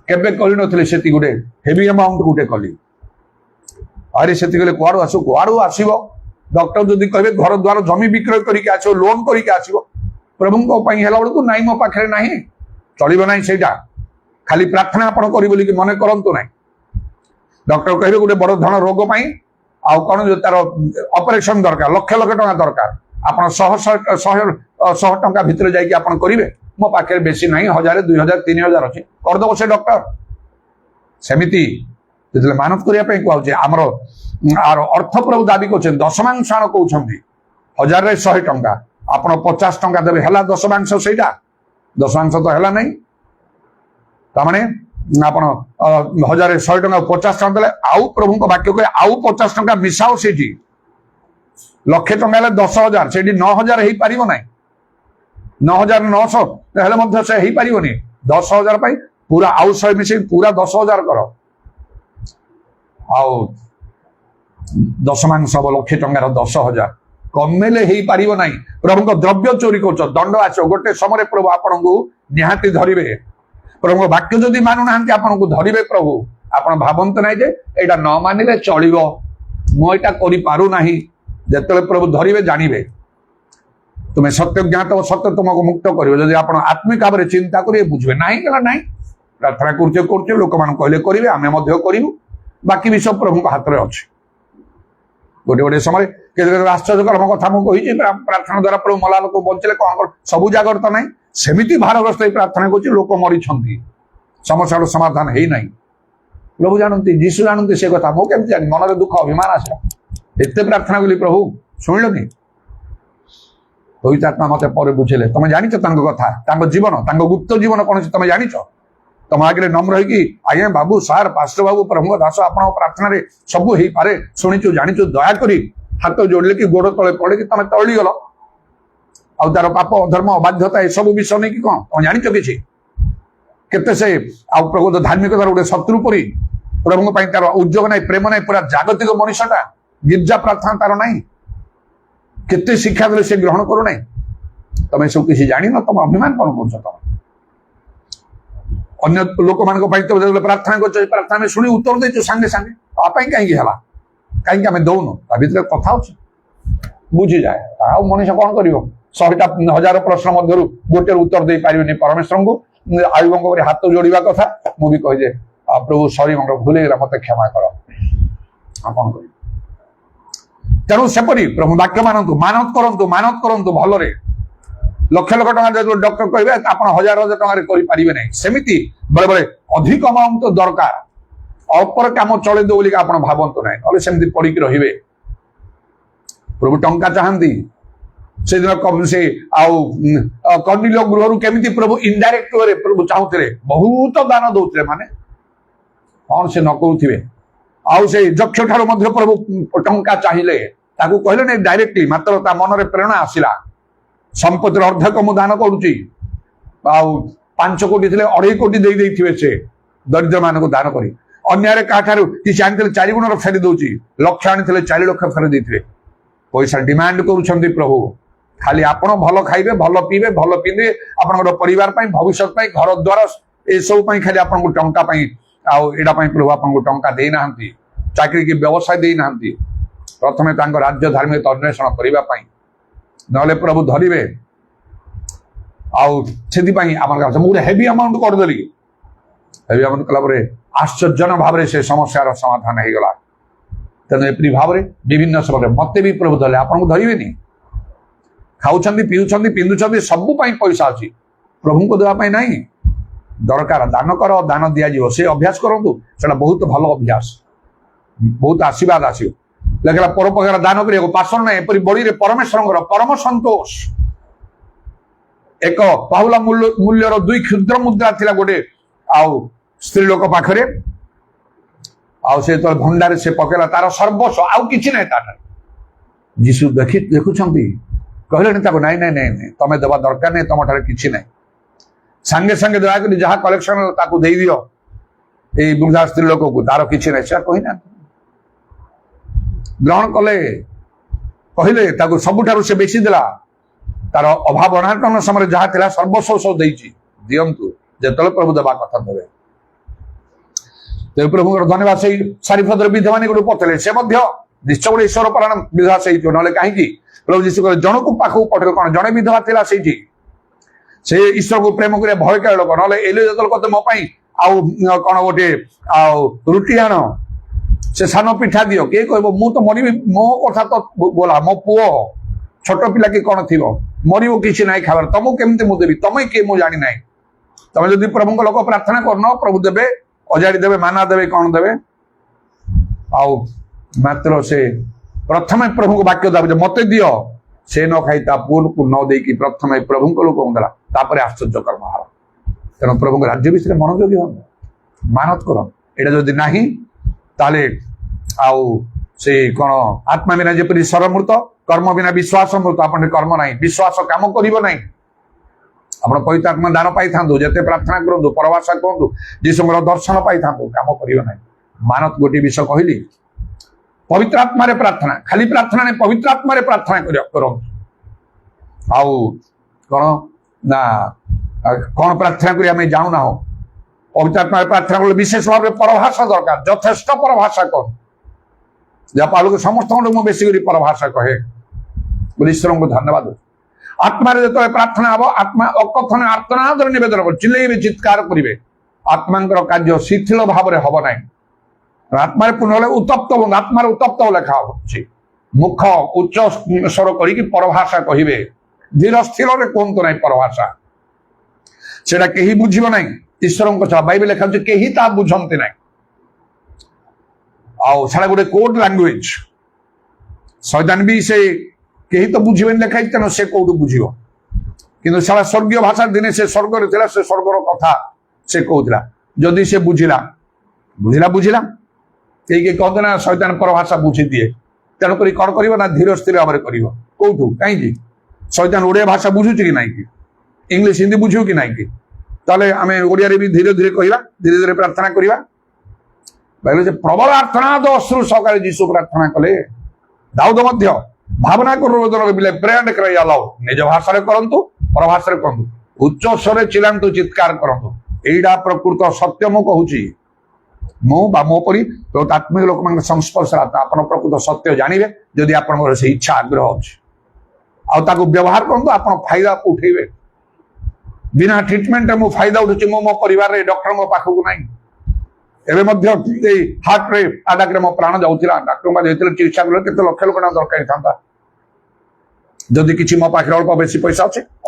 केबे करि नथिले सेति गुडे हेवी अमाउंट गुटे कली अरे सेति गले कुआडू आसीबो डॉक्टर जदि कहबे घर द्वार जमी विक्रय करिके आछो लोन करिके आसीबो प्रभु को पई हेला बडकू नाही मो पाखरे नाही चलिबो नाही सेटा खाली प्रार्थना आपण करि बोली कि मने करंतु नाही डॉक्टर कहबे गुटे बड़ धन रोग पई आ कोन जो तार ऑपरेशन दरकार लक्ष लक्ष टका दरकार आपण 100 टका भितर जाई कि आपण करिवे मो पाखे बेसी नहीं 1000 2000 3000 अच्छे करदेव से डॉक्टर सेमिति जो मानत करने कहचे आमर आर अर्थ प्रभु दाबी कर दशमांश आण कहते 1000 रे 100 टंका आपण 50 टंका देवे है दशमांश से दशमांश तो है नहीं ताने आपण 1000 रे 100 टंका 50 टंका देले आउ प्रभु को वाक्य कहे आउ 50 टंका मिसाओ से लक्षे टंका 10,000 से 9,000 हो पार ना 9,900 से ही पारिबनी 10,000 पाई पूरा आउ 100 मिसे पूरा 10,000 कर आउ दशमांश लक्षे टंकार 10,000 कमेले ही पारिबो नाही प्रभु को द्रव्य चोरी कर दंड आसो गोटे समय प्रभु आपन को निहाती धरिबे प्रभु वाक्य जदि मानु नाहंती आपन को धरिबे प्रभु आपन भावंत नाही जे एटा न मानिले चलिबो मो एटा करि पारु नाही जेतले प्रभु धरिबे जानिबे तुम्हें सत्य ज्ञात और सत्य तुमको मुक्त कर आप आत्मिक भाव में चिंता करेंगे बुझे ना नहीं प्रार्थना कर लोक मान कहले करेंगे आम करूँ बाकी भी सब प्रभु हाथ में अच्छे गोटे गोटे समय आश्चर्यकर कथा मुझे प्रार्थना द्वारा प्रभु मला लोक बचले कौन सबू जागृत ना सेमती भारग्रस्त प्रार्थना कर लोक मरी समस्या समाधान है ना प्रभु जानती जीशु जानती से कथा मुझे जानी मन दुख अभिमान आसा एत प्रार्थना कली प्रभु शुणिलनी पवित्र आत्मा मत पर बुझेले तुम जानिच कथा जीवन गुप्त जीवन कौन तुम जानिच तुम आगे नम्र है आज्ञा बाबू सार पास्टर बाबू प्रभु दास आप प्रार्थना सब हो पारे शुणीचु जानिचु दयाकोरी हाथ जोड़े कि गोड़ तले पड़े कि तुम तली गल आउ तार पाप धर्म अबाध्यता सब विषय नहीं कि कौन तुम जानिच कि केते से आउ प्रभु धार्मिकतार गोटे शत्रु परी प्रभु तार उद्योग ना प्रेम ना पूरा जागतिक मनुष्यटा गिरजा प्रार्थना तार नहीं केते शिक्षा देले से ग्रहण करू नहीं तुम सब किसी जानी न तुम अभिमान कौन कर तुम अन्य लोक मान प्रार्थना कर प्रार्थना में शुणी उत्तर देचु सांगे सांगे आपा कहीं है कहीं आम दौनु ता भीतर कथा अच्छे बुझी जाए आ मनुष्य कौन कर 100,000 प्रश्न मध्य गोटे उत्तर दे पारे परमेश्वर को आयुब हाथ जोड़ा कथा मुझे कहे प्रभु सॉरी मोर भूल मत क्षमा कर कौन कर तेणु सेपरी प्रभु वाक्य मानत करंतु भलरे लक्ष लक्ष टका डॉक्टर कहे आप 1,000 टकर करें ना सेमती बेले बेले अधिक अमाउंट दरकार अल्पर कम चले दो बोलिक आप भावतु ना ना सेमती पड़ी रे प्रभु टंका चाहती से दिन से कर्णिल गृह केमी प्रभु इनडायरेक्ट वे प्रभु चाहूले बहुत दान दौले माने कौन से न करुवे आउ से यक्ष ठार प्रभु टंका चाहिए कहले नहीं डायरेक्टली मात्र ता मन में प्रेरणा आसला संपत्तिर अर्धक मु दान करुच्ची 5 कोटी थे 2.5 कोटी दे से दरिद्र मान दान कर ଅନ୍ୟରେ କାହାଠାରୁ କିଛି ଆଣିଥିଲେ 4 ଗୁଣର ଫେରି ଦଉଛି, ଲକ୍ଷ ଆଣିଥିଲେ 4 ଲକ୍ଷ ଫେରି ଦେଇଥିବେ। ପଇସା ଡିମାଣ୍ଡ କରୁଛନ୍ତି ପ୍ରଭୁ। ଖାଲି ଆପଣ ଭଲ ଖାଇବେ, ଭଲ ପିଇବେ, ଭଲ ପିନ୍ଧିବେ, ଆପଣଙ୍କର ପରିବାର ପାଇଁ, ଭବିଷ୍ୟତ ପାଇଁ, ଘର ଦ୍ୱାର ଏସବୁ ପାଇଁ ଖାଲି ଆପଣଙ୍କୁ ଟଙ୍କା ପାଇଁ ଆଉ ଏଇଟା ପାଇଁ ପ୍ରଭୁ ଆପଣଙ୍କୁ ଟଙ୍କା ଦେଇନାହାନ୍ତି, ଚାକିରି କି ବ୍ୟବସାୟ ଦେଇନାହାନ୍ତି। ପ୍ରଥମେ ତାଙ୍କ ରାଜ୍ୟ ଧାର୍ମିକତା ଅନ୍ୱେଷଣ କରିବା ପାଇଁ, ନହେଲେ ପ୍ରଭୁ ଧରିବେ। ଆଉ ସେଥିପାଇଁ ଆମର ମୁଁ ଗୋଟେ ହେଭି ଆମାଉଣ୍ଟ କରିଦେଲି। ହେଭି ଆମାଉଣ୍ଟ କଲା ପରେ ଆଶ୍ଚର୍ଯ୍ୟଜନକ ଭାବରେ ସେ ସମସ୍ୟାର ସମାଧାନ ହେଇଗଲା। ତେଣୁ ଏପରି ଭାବରେ ବିଭିନ୍ନ ସମୟରେ ମତେ ବି ପ୍ରଭୁ ଧରିଲେ, ଆପଣଙ୍କୁ ଧରିବେନି। ଖାଉଛନ୍ତି, ପିଉଛନ୍ତି, ପିନ୍ଧୁଛନ୍ତି, ସବୁ ପାଇଁ ପଇସା ଅଛି, ପ୍ରଭୁଙ୍କୁ ଦେବା ପାଇଁ ନାହିଁ। ଦରକାର ଦାନ କର, ଦାନ ଦିଆଯିବ, ସେ ଅଭ୍ୟାସ କରନ୍ତୁ। ସେଟା ବହୁତ ଭଲ ଅଭ୍ୟାସ, ବହୁତ ଆଶୀର୍ବାଦ ଆସିବ। ଲେଖିଲା ପରୋପକାର ଦାନ କରିବାକୁ ପାଷାଣ ନାହିଁ, ଏପରି ବଳିରେ ପରମେଶ୍ୱରଙ୍କର ପରମ ସନ୍ତୋଷ। ଏକ ପାହୁଲା ମୂଲ୍ୟର 2 କ୍ଷୁଦ୍ର ମୁଦ୍ରା ଥିଲା ଗୋଟେ ଆଉ ସ୍ତ୍ରୀ ଲୋକ ପାଖରେ। ଆଉ ସେ ଯେତେବେଳେ ଭଣ୍ଡାରେ ସେ ପକେଇଲା ତାର ସର୍ବସ୍ୱ, ଆଉ କିଛି ନାହିଁ ତାଠାରୁ। ଯୀଶୁ ଦେଖୁଛନ୍ତି, କହିଲେଣି ତାକୁ ନାଇଁ ନାଇଁ ନାଇଁ ନାଇଁ, ତମେ ଦେବା ଦରକାର ନାହିଁ, ତମ ଠାରେ କିଛି ନାହିଁ। ସାଙ୍ଗେ ସାଙ୍ଗେ ଦୟାକରି ଯାହା କଲେକ୍ସନ ତାକୁ ଦେଇଦିଅ ଏଇ ବୃଦ୍ଧା ସ୍ତ୍ରୀ ଲୋକକୁ, ତାର କିଛି ନାହିଁ। ସେ କହିନାହାନ୍ତି, ଗ୍ରହଣ କଲେ, କହିଲେ ତାକୁ ସବୁଠାରୁ ସେ ବେଶୀ ଦେଲା। ତାର ଅଭାବ ଅନାଟନ ସମୟରେ ଯାହା ଥିଲା ସର୍ବସ୍ୱ ସବୁ ଦେଇଛି। ଦିଅନ୍ତୁ, ଯେତେବେଳେ ପ୍ରଭୁ ଦେବା କଥା ଦେବେ। ତେଣୁ ପ୍ରଭୁଙ୍କର ଧନ୍ୟବାଦ। ସେଇ ସାରିଫତର ବିଧବା ଗୋଟେ ପଠେଇଲେ, ସେ ମଧ୍ୟ ନିଶ୍ଚୟ ଗୋଟେ ଈଶ୍ୱର ପରାୟଣ ବିଧବା ସେଇଥିବ, ନହେଲେ କାହିଁକି ପ୍ରଭୁ ଯୀଶୁ କହିଲେ ଜଣକୁ ପାଖକୁ ପଠେଇଲେ। କଣ ଜଣେ ବିଧବା ଥିଲା ସେଇଠି, ସେ ଈଶ୍ୱରକୁ ପ୍ରେମ କରିବା ଭୟକାର ଲୋକ। ନହେଲେ ଏଲି ଯେତେବେଳେ କହତେ ମୋ ପାଇଁ ଆଉ କଣ ଗୋଟେ ଆଉ ରୁଟି ଆଣ, ସେ ସାନ ପିଠା ଦିଅ, କିଏ କହିବ ମୁଁ ତ ମରିବି, ମୋ କଥା ତ ବୋଲା, ମୋ ପୁଅ ଛୋଟ ପିଲା କି କଣ ଥିବ, ମରିବ, କିଛି ନାହିଁ ଖାଇବାର, ତମକୁ କେମିତି ମୁଁ ଦେବି, ତମେ କିଏ ମୁଁ ଜାଣି ନାହିଁ। ତମେ ଯଦି ପ୍ରଭୁଙ୍କ ଲୋକ ପ୍ରାର୍ଥନା କରୁନ, ପ୍ରଭୁ ଦେବେ, ଅଜାଡ଼ି ଦେବେ, ମାନା ଦେବେ, କଣ ଦେବେ। ଆଉ ମାତ୍ର ସେ ପ୍ରଥମେ ପ୍ରଭୁଙ୍କୁ ବାକ୍ୟ ଦେବେ, ମତେ ଦିଅ। ସେ ନ ଖାଇ ତା ପୁଅକୁ ନ ଦେଇକି ପ୍ରଥମେ ପ୍ରଭୁଙ୍କ ଲୋକଙ୍କୁ ଦେଲା, ତାପରେ ଆଶ୍ଚର୍ଯ୍ୟ କର୍ମ ହେଲା। ତେଣୁ ପ୍ରଭୁଙ୍କ ରାଜ୍ୟ ବିଷୟରେ ମନୋଯୋଗୀ ହବ, ମାନତ କର। ଏଇଟା ଯଦି ନାହିଁ ତାହେଲେ ଆଉ ସେ କଣ ଆତ୍ମା ବିନା ଯେପରି ସରମୃତ, କର୍ମ ବିନା ବିଶ୍ୱାସ ମୃତ। ଆପଣ କର୍ମ ନାହିଁ, ବିଶ୍ୱାସ କାମ କରିବ ନାହିଁ। ଆପଣ ପବିତ୍ର ଆତ୍ମା ଦାନ ପାଇଥାନ୍ତୁ, ଯେତେ ପ୍ରାର୍ଥନା କରନ୍ତୁ, ପରଭାଷା କୁହନ୍ତୁ, ଯୀଶୁଙ୍କର ଦର୍ଶନ ପାଇଥାନ୍ତୁ, କାମ କରିବ ନାହିଁ। ମାନତ ଗୋଟିଏ ବିଷୟ କହିଲି, ପବିତ୍ର ଆତ୍ମାରେ ପ୍ରାର୍ଥନା, ଖାଲି ପ୍ରାର୍ଥନା ନାହିଁ, ପବିତ୍ର ଆତ୍ମାରେ ପ୍ରାର୍ଥନା କରନ୍ତୁ। ଆଉ କଣ ନା କଣ ପ୍ରାର୍ଥନା କରି ଆମେ ଜାଣୁନାହୁଁ। ପବିତ୍ର ଆତ୍ମାରେ ପ୍ରାର୍ଥନା କଲେ ବିଶେଷ ଭାବରେ ପରଭାଷା ଦରକାର, ଯଥେଷ୍ଟ ପରଭାଷା କର। ଯାହା ପାଳକୁ ସମସ୍ତଙ୍କୁ ମୁଁ ବେଶୀ କରି ପରଭାଷା କହେ ବୋଲି ଈଶ୍ୱରଙ୍କୁ ଧନ୍ୟବାଦ। ଆତ୍ମାରେ ଯେତେବେଳେ ପ୍ରାର୍ଥନା ହବ, ଆତ୍ମା ଅକଥନ ଆର୍ତ୍ତନାଦରେ ନିବେଦନ କରିବେ, ଚିଲେଇବେ, ଚିତ୍କାର କରିବେ। ଆତ୍ମାଙ୍କର କାର୍ଯ୍ୟ ଶିଥିଳ ଭାବରେ ହବ ନାହିଁ। ଆତ୍ମାରେ ପୂର୍ଣ୍ଣ ହେଲେ ଉତ୍ତପ୍ତ, ଆତ୍ମାରେ ଉତ୍ତପ୍ତ ଲେଖା ହଉଛି। ମୁଖ ଉଚ୍ଚ ସ୍ୱର କରିକି ପରଭାଷା କହିବେ, ଧୀର ସ୍ଥିରରେ କୁହନ୍ତୁ ନାହିଁ ପରଭାଷା, ସେଟା କେହି ବୁଝିବ ନାହିଁ। ଈଶ୍ୱରଙ୍କ ଛଡ଼ା ବାଇବେଲ ଲେଖା ହଉଛି କେହି ତାହା ବୁଝନ୍ତି ନାହିଁ। ଆଉ ସେଟା ଗୋଟେ କୋଡ୍ ଲାଙ୍ଗୁଏଜ। ଶୈତାନ ବି ସେ କେହି ତ ବୁଝିବେନି ଲେଖା ହେଇଛି, ତେଣୁ ସେ କୋଉଠୁ ବୁଝିବ। କିନ୍ତୁ ସେଟା ସ୍ୱର୍ଗୀୟ ଭାଷା, ଦିନେ ସେ ସ୍ୱର୍ଗରେ ଥିଲା, ସେ ସ୍ୱର୍ଗର କଥା ସେ କହୁଥିଲା। ଯଦି ସେ ବୁଝିଲା, କେହି କହନ୍ତି ନା ଶୈତାନ ପରଭାଷା ବୁଝି ଦିଏ। ତେଣୁକରି କଣ କରିବ ନା ଧୀର ସ୍ଥିର ଭାବରେ କରିବ। କୋଉଠୁ, କାହିଁକି ଶୈତାନ ଓଡ଼ିଆ ଭାଷା ବୁଝୁଛି କି ନାହିଁ କି, ଇଂଲିଶ ହିନ୍ଦୀ ବୁଝିବ କି ନାହିଁ କି, ତାହେଲେ ଆମେ ଓଡ଼ିଆରେ ବି ଧୀରେ ଧୀରେ କହିବା, ଧୀରେ ଧୀରେ ପ୍ରାର୍ଥନା କରିବା। ଯେ ପ୍ରବଳ ଆର୍ତ୍ତନାଦ ଅଶ୍ରୁ ସହକାରେ ଯୀଶୁ ପ୍ରାର୍ଥନା କଲେ। ଦାଉଦ ମଧ୍ୟ ଭାବନା ନିଜ ଭାଷାରେ କରନ୍ତୁ, ପରଭାଷାରେ କରନ୍ତୁ, ଉଚ୍ଚ ସ୍ୱରରେ ଚିଲାନ୍ତୁ, ଚିତ୍କାର କରନ୍ତୁ। ଏଇଟା ପ୍ରକୃତ ସତ୍ୟ ମୁଁ କହୁଛି। ମୁଁ ବା ମୋ ପରି ଆତ୍ମିକ ଲୋକମାନଙ୍କ ସଂସ୍ପର୍ଶରେ ଆପଣ ପ୍ରକୃତ ସତ୍ୟ ଜାଣିବେ ଯଦି ଆପଣଙ୍କର ସେ ଇଚ୍ଛା ଆଗ୍ରହ ଅଛି। ଆଉ ତାକୁ ବ୍ୟବହାର କରନ୍ତୁ, ଆପଣ ଫାଇଦା ଉଠେଇବେ। ବିନା ଟ୍ରିଟମେଣ୍ଟରେ ମୁଁ ଫାଇଦା ଉଠୁଛି, ମୁଁ ମୋ ପରିବାରରେ ଡକ୍ଟରଙ୍କ ପାଖକୁ ନାହିଁ। ଏବେ ମଧ୍ୟ ଏଇ ହାର୍ଟରେ ଆଟାକରେ ମୋ ପ୍ରାଣ ଯାଉଥିଲା, ଡାକ୍ତର ଯାଇଥିଲେ, ଚିକିତ୍ସା କଲେ, କେତେ ଲକ୍ଷ ଲକ୍ଷ ଟଙ୍କା ଦରକାର ହେଇଥାନ୍ତା। ଯଦି କିଛି ମୋ ପାଖରେ ଅଳ୍ପ ବେଶୀ ପଇସା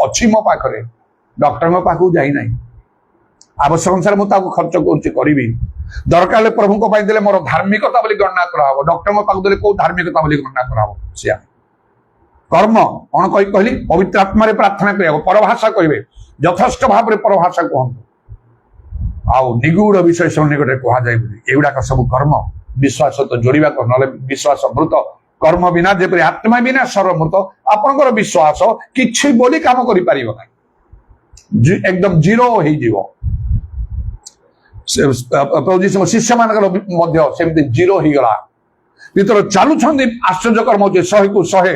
ଅଛି ମୋ ପାଖରେ, ଡକ୍ଟରଙ୍କ ପାଖକୁ ଯାଇନାହିଁ। ଆବଶ୍ୟକ ଅନୁସାରେ ମୁଁ ତାକୁ ଖର୍ଚ୍ଚ କରୁଛି, କରିବି। ଦରକାର ହେଲେ ପ୍ରଭୁଙ୍କ ପାଇଁ ଦେଲେ ମୋର ଧାର୍ମିକତା ବୋଲି ଗଣନା କରାହବ, ଡକ୍ଟରଙ୍କ ପାଖକୁ ଦେଲେ କୋଉ ଧାର୍ମିକତା ବୋଲି ଗଣନା କରାହବ। ସିଆ କର୍ମ କଣ କହିଲି, ପବିତ୍ର ଆତ୍ମାରେ ପ୍ରାର୍ଥନା କରିବାକୁ, ପରଭାଷା କହିବେ, ଯଥେଷ୍ଟ ଭାବରେ ପରଭାଷା କୁହନ୍ତୁ। ଆଉ ନିଗୁଢ ବିଷୟ ସବୁ ନିକଟରେ କୁହାଯାଏ ବୋଲି। ଏଗୁଡାକ ସବୁ କର୍ମ, ବିଶ୍ୱାସ ତ ଯୋଡ଼ିବାକୁ, ନହେଲେ ବିଶ୍ୱାସ ମୃତ। କର୍ମ ବିନା ଯେପରି ଆତ୍ମା ବିନା ସ୍ୱର ମୃତ, ଆପଣଙ୍କର ବିଶ୍ୱାସ କିଛି ବୋଲି କାମ କରିପାରିବ ନାହିଁ, ଏକଦମ ଜିରୋ ହେଇଯିବ। ପ୍ରଭୁ ଯୀଶୁଙ୍କ ଶିଷ୍ୟମାନଙ୍କର ମଧ୍ୟ ସେମିତି ଜିରୋ ହେଇଗଲା। ଭିତରେ ଚାଲୁଛନ୍ତି ଆଶ୍ଚର୍ଯ୍ୟ କର୍ମ ହଉଛି 100କୁ 100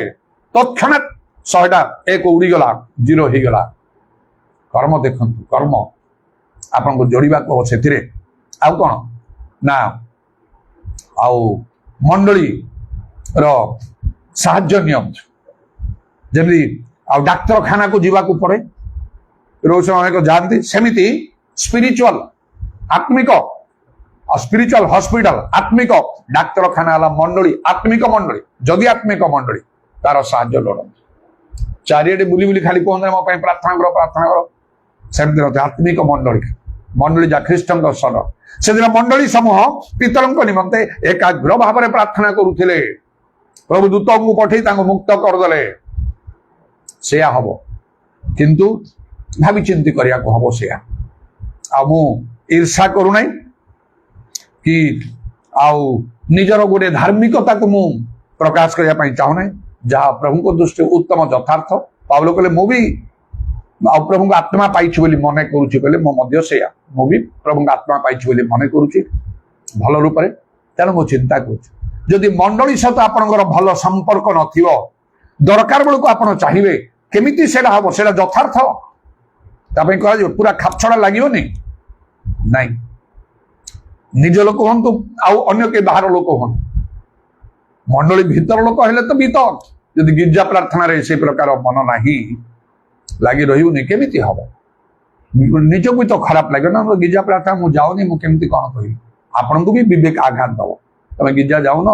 ତତ୍କ୍ଷଣାତ୍ 100ଟା 1 ଉଡ଼ିଗଲା, ଜିରୋ ହେଇଗଲା। କର୍ମ ଦେଖନ୍ତୁ, କର୍ମ ଆପଣଙ୍କୁ ଯୋଡ଼ିବାକୁ ହବ ସେଥିରେ। ଆଉ କଣ ନା ଆଉ ମଣ୍ଡଳୀର ସାହାଯ୍ୟ ନିଅନ୍ତୁ। ଯେମିତି ଆଉ ଡାକ୍ତରଖାନାକୁ ଯିବାକୁ ପଡେ, ରୋଗ ଅନେକ ଯାଆନ୍ତି, ସେମିତି ସ୍ପିରିଚୁଆଲ ଆତ୍ମିକ ସ୍ପିରିଚୁଆଲ ହସ୍ପିଟାଲ ଆତ୍ମିକ ଡାକ୍ତରଖାନା ହେଲା ମଣ୍ଡଳୀ, ଆତ୍ମିକ ମଣ୍ଡଳୀ। ଯଦି ଆତ୍ମିକ ମଣ୍ଡଳୀ ତାର ସାହାଯ୍ୟ ଲୋଡ଼ନ୍ତି। ଚାରିଆଡେ ବୁଲି ବୁଲି ଖାଲି କୁହନ୍ତି ମୋ ପାଇଁ ପ୍ରାର୍ଥନା କର, ପ୍ରାର୍ଥନା କର, ସେମିତି ନଥାଏ। ଆତ୍ମିକ ମଣ୍ଡଳୀ ଯା ଖ୍ରୀଷ୍ଟଙ୍କ ସର, ସେଦିନ ମଣ୍ଡଳୀ ସମୂହ ପିତରଙ୍କ ନିମନ୍ତେ ଏକାଗ୍ର ଭାବରେ ପ୍ରାର୍ଥନା କରୁଥିଲେ। ପ୍ରଭୁ ଦୂତଙ୍କୁ ପଠେଇ ତାଙ୍କୁ ମୁକ୍ତ କରିଦେଲେ। ସେୟା ହବ, କିନ୍ତୁ ଭାବି ଚିନ୍ତି କରିବାକୁ ହବ ସେୟା। ଆଉ ମୁଁ ଈର୍ଷା କରୁନାହିଁ କି ଆଉ ନିଜର ଗୋଟେ ଧାର୍ମିକତାକୁ ମୁଁ ପ୍ରକାଶ କରିବା ପାଇଁ ଚାହୁଁନାହିଁ। ଯାହା ପ୍ରଭୁଙ୍କ ଦୃଷ୍ଟି ଉତ୍ତମ ଯଥାର୍ଥ। ପାଉଲ କହିଲେ ମୁଁ ବି ଆଉ ପ୍ରଭୁଙ୍କ ଆତ୍ମା ପାଇଛି ବୋଲି ମନେ କରୁଛି, କହିଲେ ମୁଁ ମଧ୍ୟ ସେୟା, ମୁଁ ବି ପ୍ରଭୁଙ୍କ ଆତ୍ମା ପାଇଛି ବୋଲି ମନେ କରୁଛି ଭଲ ରୂପରେ। ତେଣୁ ମୁଁ ଚିନ୍ତା କରୁଛି, ଯଦି ମଣ୍ଡଳୀ ସହିତ ଆପଣଙ୍କର ଭଲ ସମ୍ପର୍କ ନଥିବ, ଦରକାର ବେଳକୁ ଆପଣ ଚାହିଁବେ, କେମିତି ସେଇଟା ହବ? ସେଇଟା ଯଥାର୍ଥ ତା ପାଇଁ କରାଯିବ, ପୁରା ଖାପଛଡ଼ା ଲାଗିବନି। ନାଇଁ, ନିଜ ଲୋକ ହୁଅନ୍ତୁ ଆଉ ଅନ୍ୟ କେହି ବାହାର ଲୋକ ହୁଅନ୍ତୁ, ମଣ୍ଡଳୀ ଭିତର ଲୋକ ହେଲେ ତ ଭିତର। ଯଦି ଗିର୍ଜା ପ୍ରାର୍ଥନାରେ ସେ ପ୍ରକାର ମନ ନାହିଁ, ଲାଗି ରହିବୁନି, କେମିତି ହବ? ନିଜକୁ ବି ତ ଖରାପ ଲାଗିବ ନା, ଗିର୍ଜା ପ୍ରାର୍ଥନା ମୁଁ ଯାଉନି, ମୁଁ କେମିତି କଣ କହିବି? ଆପଣଙ୍କୁ ବି ବିବେକ ଆଘାତ ଦବ। ତମେ ଗିର୍ଜା ଯାଉନ,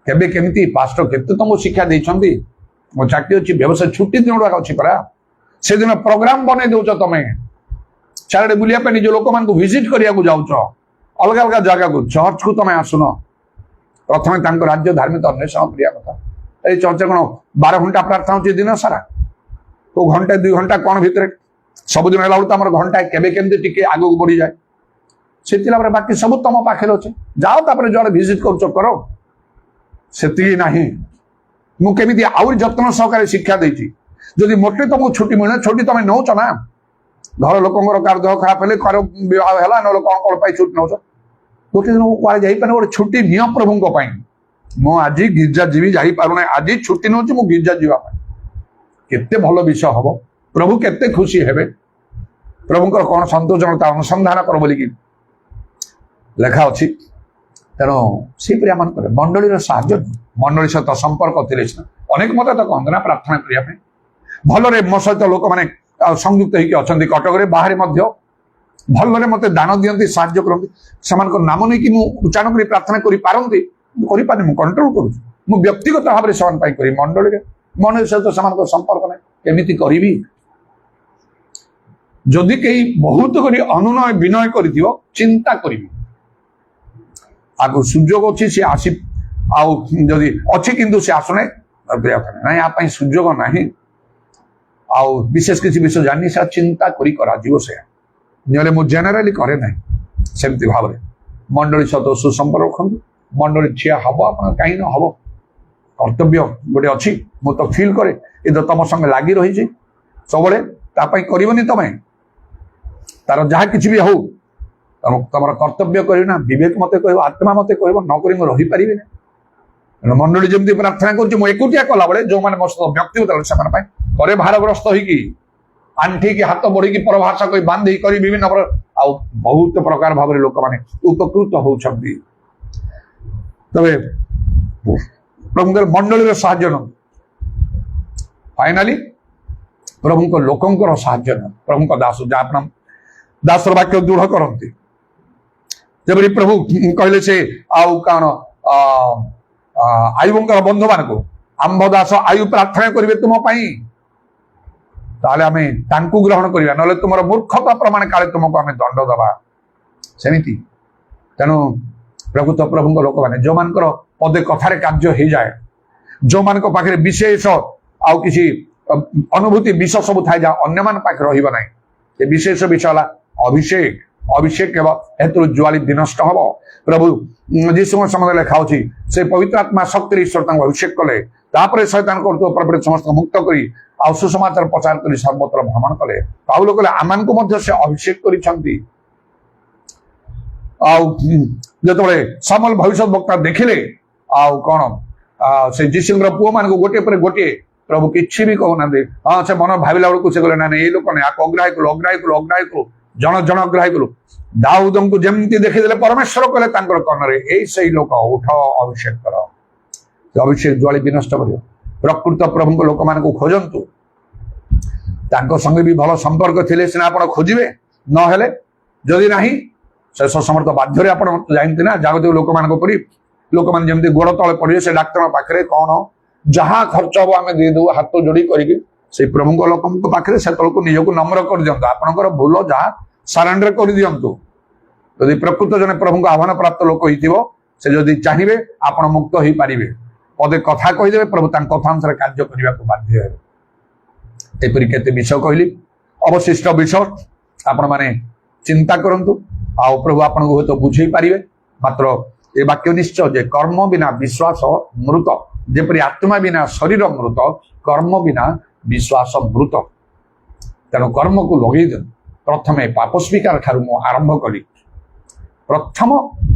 କେବେ କେମିତି ପାଷ୍ଟର କେତେ ତମକୁ ଶିକ୍ଷା ଦେଇଛନ୍ତି? ମୋ ଚାକିରି ଅଛି, ବ୍ୟବସାୟ ଛୁଟି ଦିନ ଅଛି ପରା, ସେଦିନ ପ୍ରୋଗ୍ରାମ ବନେଇ ଦଉଛ, ତମେ ଚାରିଆଡେ ବୁଲିବା ପାଇଁ ନିଜ ଲୋକମାନଙ୍କୁ ଭିଜିଟ କରିବାକୁ ଯାଉଛ, ଅଲଗା ଅଲଗା ଜାଗାକୁ, ଚର୍ଚ୍ଚକୁ ତମେ ଆସୁନ। ପ୍ରଥମେ ତାଙ୍କ ରାଜ୍ୟ ଧାର୍ମିକ ଅନ୍ୱେଷଣ କରିବା କଥା। ଏଇ ଚର୍ଚ୍ଚ କଣ 12 ଘଣ୍ଟା ପ୍ରାର୍ଥନା ହଉଛି ଦିନ ସାରା? କୋଉ ଘଣ୍ଟା 2 ଘଣ୍ଟା କଣ ଭିତରେ? ସବୁଦିନ ହେଲା ବେଳକୁ ଆମର ଘଣ୍ଟା କେବେ କେମିତି ଟିକେ ଆଗକୁ ବଢିଯାଏ। ସେଥିଲାପରେ ବାକି ସବୁ ତମ ପାଖରେ ଅଛି, ଯାଅ ତାପରେ ଯୁଆଡେ ଭିଜିଟ କରୁଛ କର। ସେତିକି ନାହିଁ, ମୁଁ କେମିତି ଆହୁରି ଯତ୍ନ ସହକାରେ ଶିକ୍ଷା ଦେଇଛି। ଯଦି ମୋଟେ ତମକୁ ଛୁଟି ମିଳେ, ଛୁଟି ତମେ ନଉଛ ନା? ଘର ଲୋକଙ୍କର କାହାର ଦେହ ଖରାପ ହେଲେ, କାହାର ବିବାହ ହେଲା, ନହେଲେ କଣ ପାଇଁ ଛୁଟି ନଉଛ? ଗୋଟେ ଦିନ କୁଆଡେ ଯାଇପାରେ, ଗୋଟେ ଛୁଟି ନିଅ ପ୍ରଭୁଙ୍କ ପାଇଁ। ମୁଁ ଆଜି ଗିର୍ଜା ଯିବି, ଯାଇପାରୁନାହିଁ, ଆଜି ଛୁଟି ନେଉଛି ମୁଁ ଗିର୍ଜା ଯିବା ପାଇଁ। କେତେ ଭଲ ବିଷୟ ହବ, ପ୍ରଭୁ କେତେ ଖୁସି ହେବେ। ପ୍ରଭୁଙ୍କର କଣ ସନ୍ତୋଷଜନତା ଅନୁସନ୍ଧାନ କର ବୋଲିକି ଲେଖା ଅଛି। ତେଣୁ ସେଇପରି ଆମମାନଙ୍କର ମଣ୍ଡଳୀର ସାହାଯ୍ୟ, ମଣ୍ଡଳୀ ସହିତ ସମ୍ପର୍କ ଥିଲେ ସିନା। ଅନେକ ମତେ ତ କହନ୍ତି ନା ପ୍ରାର୍ଥନା କରିବା ପାଇଁ। ଭଲରେ ମୋ ସହିତ ଲୋକମାନେ ସଂଯୁକ୍ତ ହେଇକି ଅଛନ୍ତି କଟକରେ, ବାହାରେ ମଧ୍ୟ ଭଲରେ ମତେ ଦାନ ଦିଅନ୍ତି, ସାହାଯ୍ୟ କରନ୍ତି। ସେମାନଙ୍କ ନାମ ନେଇକି ମୁଁ ଉଚ୍ଚାରଣ କରି ପ୍ରାର୍ଥନା କରିପାରନ୍ତି, କରିପାରୁନି, ମୁଁ କଣ୍ଟ୍ରୋଲ କରୁଛି। ମୁଁ ବ୍ୟକ୍ତିଗତ ଭାବରେ ସେମାନଙ୍କ ପାଇଁ କରିବି। ମଣ୍ଡଳୀରେ ମଣ୍ଡଳୀ ସହିତ ସେମାନଙ୍କ ସମ୍ପର୍କ ନାହିଁ, କେମିତି କରିବି? ଯଦି କେହି ବହୁତ କରି ଅନୁନୟ ବିନୟ କରିଥିବ, ଚିନ୍ତା କରିବି, ଆଗକୁ ସୁଯୋଗ ଅଛି, ସେ ଆସି, ଆଉ ଯଦି ଅଛି କିନ୍ତୁ ସେ ଆସୁନାହିଁ, ନାଇଁ ୟା ପାଇଁ ସୁଯୋଗ ନାହିଁ, ଆଉ ବିଶେଷ କିଛି ବିଷୟ ଜାଣିନି, ସେଟା ଚିନ୍ତା କରି କରାଯିବ। ସେ ନହେଲେ ମୁଁ ଜେନେରାଲି କରେ ନାହିଁ। ସେମିତି ଭାବରେ ମଣ୍ଡଳୀ ସହିତ ସୁସମ୍ପର୍କ ରଖନ୍ତୁ। ମଣ୍ଡଳୀ ଠିଆ ହବ, ଆପଣ କାହିଁ ନ ହବ? କର୍ତ୍ତବ୍ୟ ଗୋଟେ ଅଛି, ମୁଁ ତ ଫିଲ୍ କରେ, ଏ ତ ତମ ସଙ୍ଗେ ଲାଗି ରହିଛି ସବୁବେଳେ। ତା ପାଇଁ କରିବନି ତମେ, ତାର ଯାହା କିଛି ବି ହଉ, ତମର କର୍ତ୍ତବ୍ୟ କରିବ ନା। ବିବେକ ମତେ କହିବ, ଆତ୍ମା ମତେ କହିବ, ନ କରି ମୁଁ ରହିପାରିବି ନା। ମଣ୍ଡଳୀ ଯେମିତି ପ୍ରାର୍ଥନା କରୁଛି, ମୁଁ ଏକୁଟିଆ କଲାବେଳେ ଯୋଉମାନେ ମୋ ସହିତ ବ୍ୟକ୍ତିଗତ ସେମାନେ ପାଇଁ ଘରେ ଭାରଗ୍ରସ୍ତ ହେଇକି, ଆଣ୍ଠିକି ହାତ ବଢିକି ପରଭାଷା କରି ବାନ୍ଧି କରି ବିଭିନ୍ନ ଆଉ ବହୁତ ପ୍ରକାର ଭାବରେ ଲୋକମାନେ ଉପକୃତ ହଉଛନ୍ତି। ତବେ ପ୍ରଭୁଙ୍କର ମଣ୍ଡଳୀର ସାହାଯ୍ୟ ନ, ଫାଇନାଲି ପ୍ରଭୁଙ୍କ ଲୋକଙ୍କର ସାହାଯ୍ୟ ନ, ପ୍ରଭୁଙ୍କ ଦାସ ଯାହା ଆପଣ ଦାସର ବାକ୍ୟ ଦୃଢ କରନ୍ତି। ଯେପରି ପ୍ରଭୁ କହିଲେ ସେ ଆଉ କଣ ଆୟୁବଙ୍କର ବନ୍ଧୁ ମାନଙ୍କୁ, ଆମ୍ଭ ଦାସ ଆୟୁ ପ୍ରାର୍ଥନା କରିବେ ତୁମ ପାଇଁ, ତାହେଲେ ଆମେ ତାଙ୍କୁ ଗ୍ରହଣ କରିବା, ନହେଲେ ତୁମର ମୂର୍ଖତା ପ୍ରମାଣ କାଳେ ତୁମକୁ ଆମେ ଦଣ୍ଡ ଦବା। ସେମିତି ତେଣୁ ପ୍ରକୃତ ପ୍ରଭୁଙ୍କ ଲୋକମାନେ ଯୋଉମାନଙ୍କର ପଦେ କଥାରେ କାର୍ଯ୍ୟ ହେଇଯାଏ, ଯୋଉମାନଙ୍କ ପାଖରେ ବିଶେଷ ଆଉ କିଛି ଅନୁଭୂତି ବିଷ ସବୁ ଥାଏ, ଯାହା ଅନ୍ୟମାନଙ୍କ ପାଖରେ ରହିବ ନାହିଁ। ଏ ବିଶେଷ ବିଷୟ ହେଲା ଅଭିଷେକ। ଅଭିଷେକ ହେବ ହେତୁ ଜ୍ୱାଳି ବିନଷ୍ଟ ହବ। ପ୍ରଭୁ ଯୀଶୁଙ୍କ ସମୟରେ ଲେଖା ଅଛି, ସେ ପବିତ୍ର ଆତ୍ମା ଶକ୍ତିରେ ଈଶ୍ୱର ତାଙ୍କୁ ଅଭିଷେକ କଲେ, ତାପରେ ଶୟତାନ କରୁଥିବା ପ୍ରଭୁ ସମସ୍ତଙ୍କୁ ମୁକ୍ତ କରି ଆଉ ସୁସମାଚାର ପ୍ରଚାର କରି ସର୍ବତ୍ର ଭ୍ରମଣ କଲେ। ପାଉଲ କହିଲେ ଆମମାନଙ୍କୁ ମଧ୍ୟ ସେ ଅଭିଷେକ କରିଛନ୍ତି। ଯେତେବେଳେ ସାମଲ ଭବିଷ୍ୟତ ବକ୍ତା ଦେଖିଲେ ଆଉ କଣ ସେ ଯୀଶୁଙ୍କର ପୁଅ ମାନଙ୍କୁ ଗୋଟିଏ ପରେ ଗୋଟିଏ ପ୍ରଭୁ କିଛି ବି କହୁନାହାନ୍ତି। ହଁ ସେ ମନ ଭାବିଲା ବେଳକୁ ସେ କହିଲେ ନାଇଁ ଏଇ ଲୋକ ନାଇଁ ଆକୁ ଅଗ୍ରାହୀ କଲୁ ଜଣ ଜଣ ଅଗ୍ରାହୀ କଲୁ। ଦାଉଦଙ୍କୁ ଯେମିତି ଦେଖିଦେଲେ ପରମେଶ୍ୱର କହିଲେ ତାଙ୍କର କର୍ଣ୍ଣରେ ଏଇ ସେଇ ଲୋକ ଉଠ ଅଭିଷେକ କର। ଅଭିଷେକ ଜ୍ୱାଳି ବିନଷ୍ଟ କରିବ। ପ୍ରକୃତ ପ୍ରଭୁଙ୍କ ଲୋକମାନଙ୍କୁ ଖୋଜନ୍ତୁ। ତାଙ୍କ ସଙ୍ଗେ ବି ଭଲ ସମ୍ପର୍କ ଥିଲେ ସିନା ଆପଣ ଖୋଜିବେ, ନହେଲେ ଯଦି ନାହିଁ ଶେଷ ସମର୍ଥ ବାଧ୍ୟରେ ଆପଣ ଜାଣନ୍ତି ନା ଜାଗତିକ ଲୋକମାନଙ୍କ ପରି ଲୋକମାନେ ଯେମିତି ଗୋଡ ତଳେ ପଡିବେ ସେ ଡାକ୍ତର ପାଖରେ କଣ ଯାହା ଖର୍ଚ୍ଚ ହବ ଆମେ ଦେଇଦେବୁ ହାତ ଯୋଡି କରିକି ସେଇ ପ୍ରଭୁଙ୍କ ଲୋକଙ୍କ ପାଖରେ ସେତେବେଳକୁ ନିଜକୁ ନମ୍ର କରିଦିଅନ୍ତୁ। ଆପଣଙ୍କର ଭୁଲ ଯାହା ସରେଣ୍ଡର କରିଦିଅନ୍ତୁ। ଯଦି ପ୍ରକୃତ ଜଣେ ପ୍ରଭୁଙ୍କ ଆହ୍ୱାନ ପ୍ରାପ୍ତ ଲୋକ ହେଇଥିବ ସେ ଯଦି ଚାହିଁବେ ଆପଣ ମୁକ୍ତ ହେଇପାରିବେ। ପଦେ କଥା କହିଦେବେ ପ୍ରଭୁ ତାଙ୍କ କଥା ଅନୁସାରେ କାର୍ଯ୍ୟ କରିବାକୁ ବାଧ୍ୟ ହେବେ। ଏପରି କେତେ ବିଷୟ କହିଲି, ଅବଶିଷ୍ଟ ବିଷୟ ଆପଣ ମାନେ ଚିନ୍ତା କରନ୍ତୁ ଆଉ ପ୍ରଭୁ ଆପଣଙ୍କୁ ହୁଏତ ବୁଝେଇ ପାରିବେ। ମାତ୍ର ଏ ବାକ୍ୟ ନିଶ୍ଚୟ ଯେ କର୍ମ ବିନା ବିଶ୍ୱାସ ମୃତ, ଯେପରି ଆତ୍ମା ବିନା ଶରୀର ମୃତ କର୍ମ ବିନା ବିଶ୍ୱାସ ମୃତ। ତେଣୁ କର୍ମକୁ ଲଗେଇ ଦିଅନ୍ତୁ। ପ୍ରଥମେ ପାପ ସ୍ୱୀକାର ଠାରୁ ମୁଁ ଆରମ୍ଭ କଲି। ପ୍ରଥମ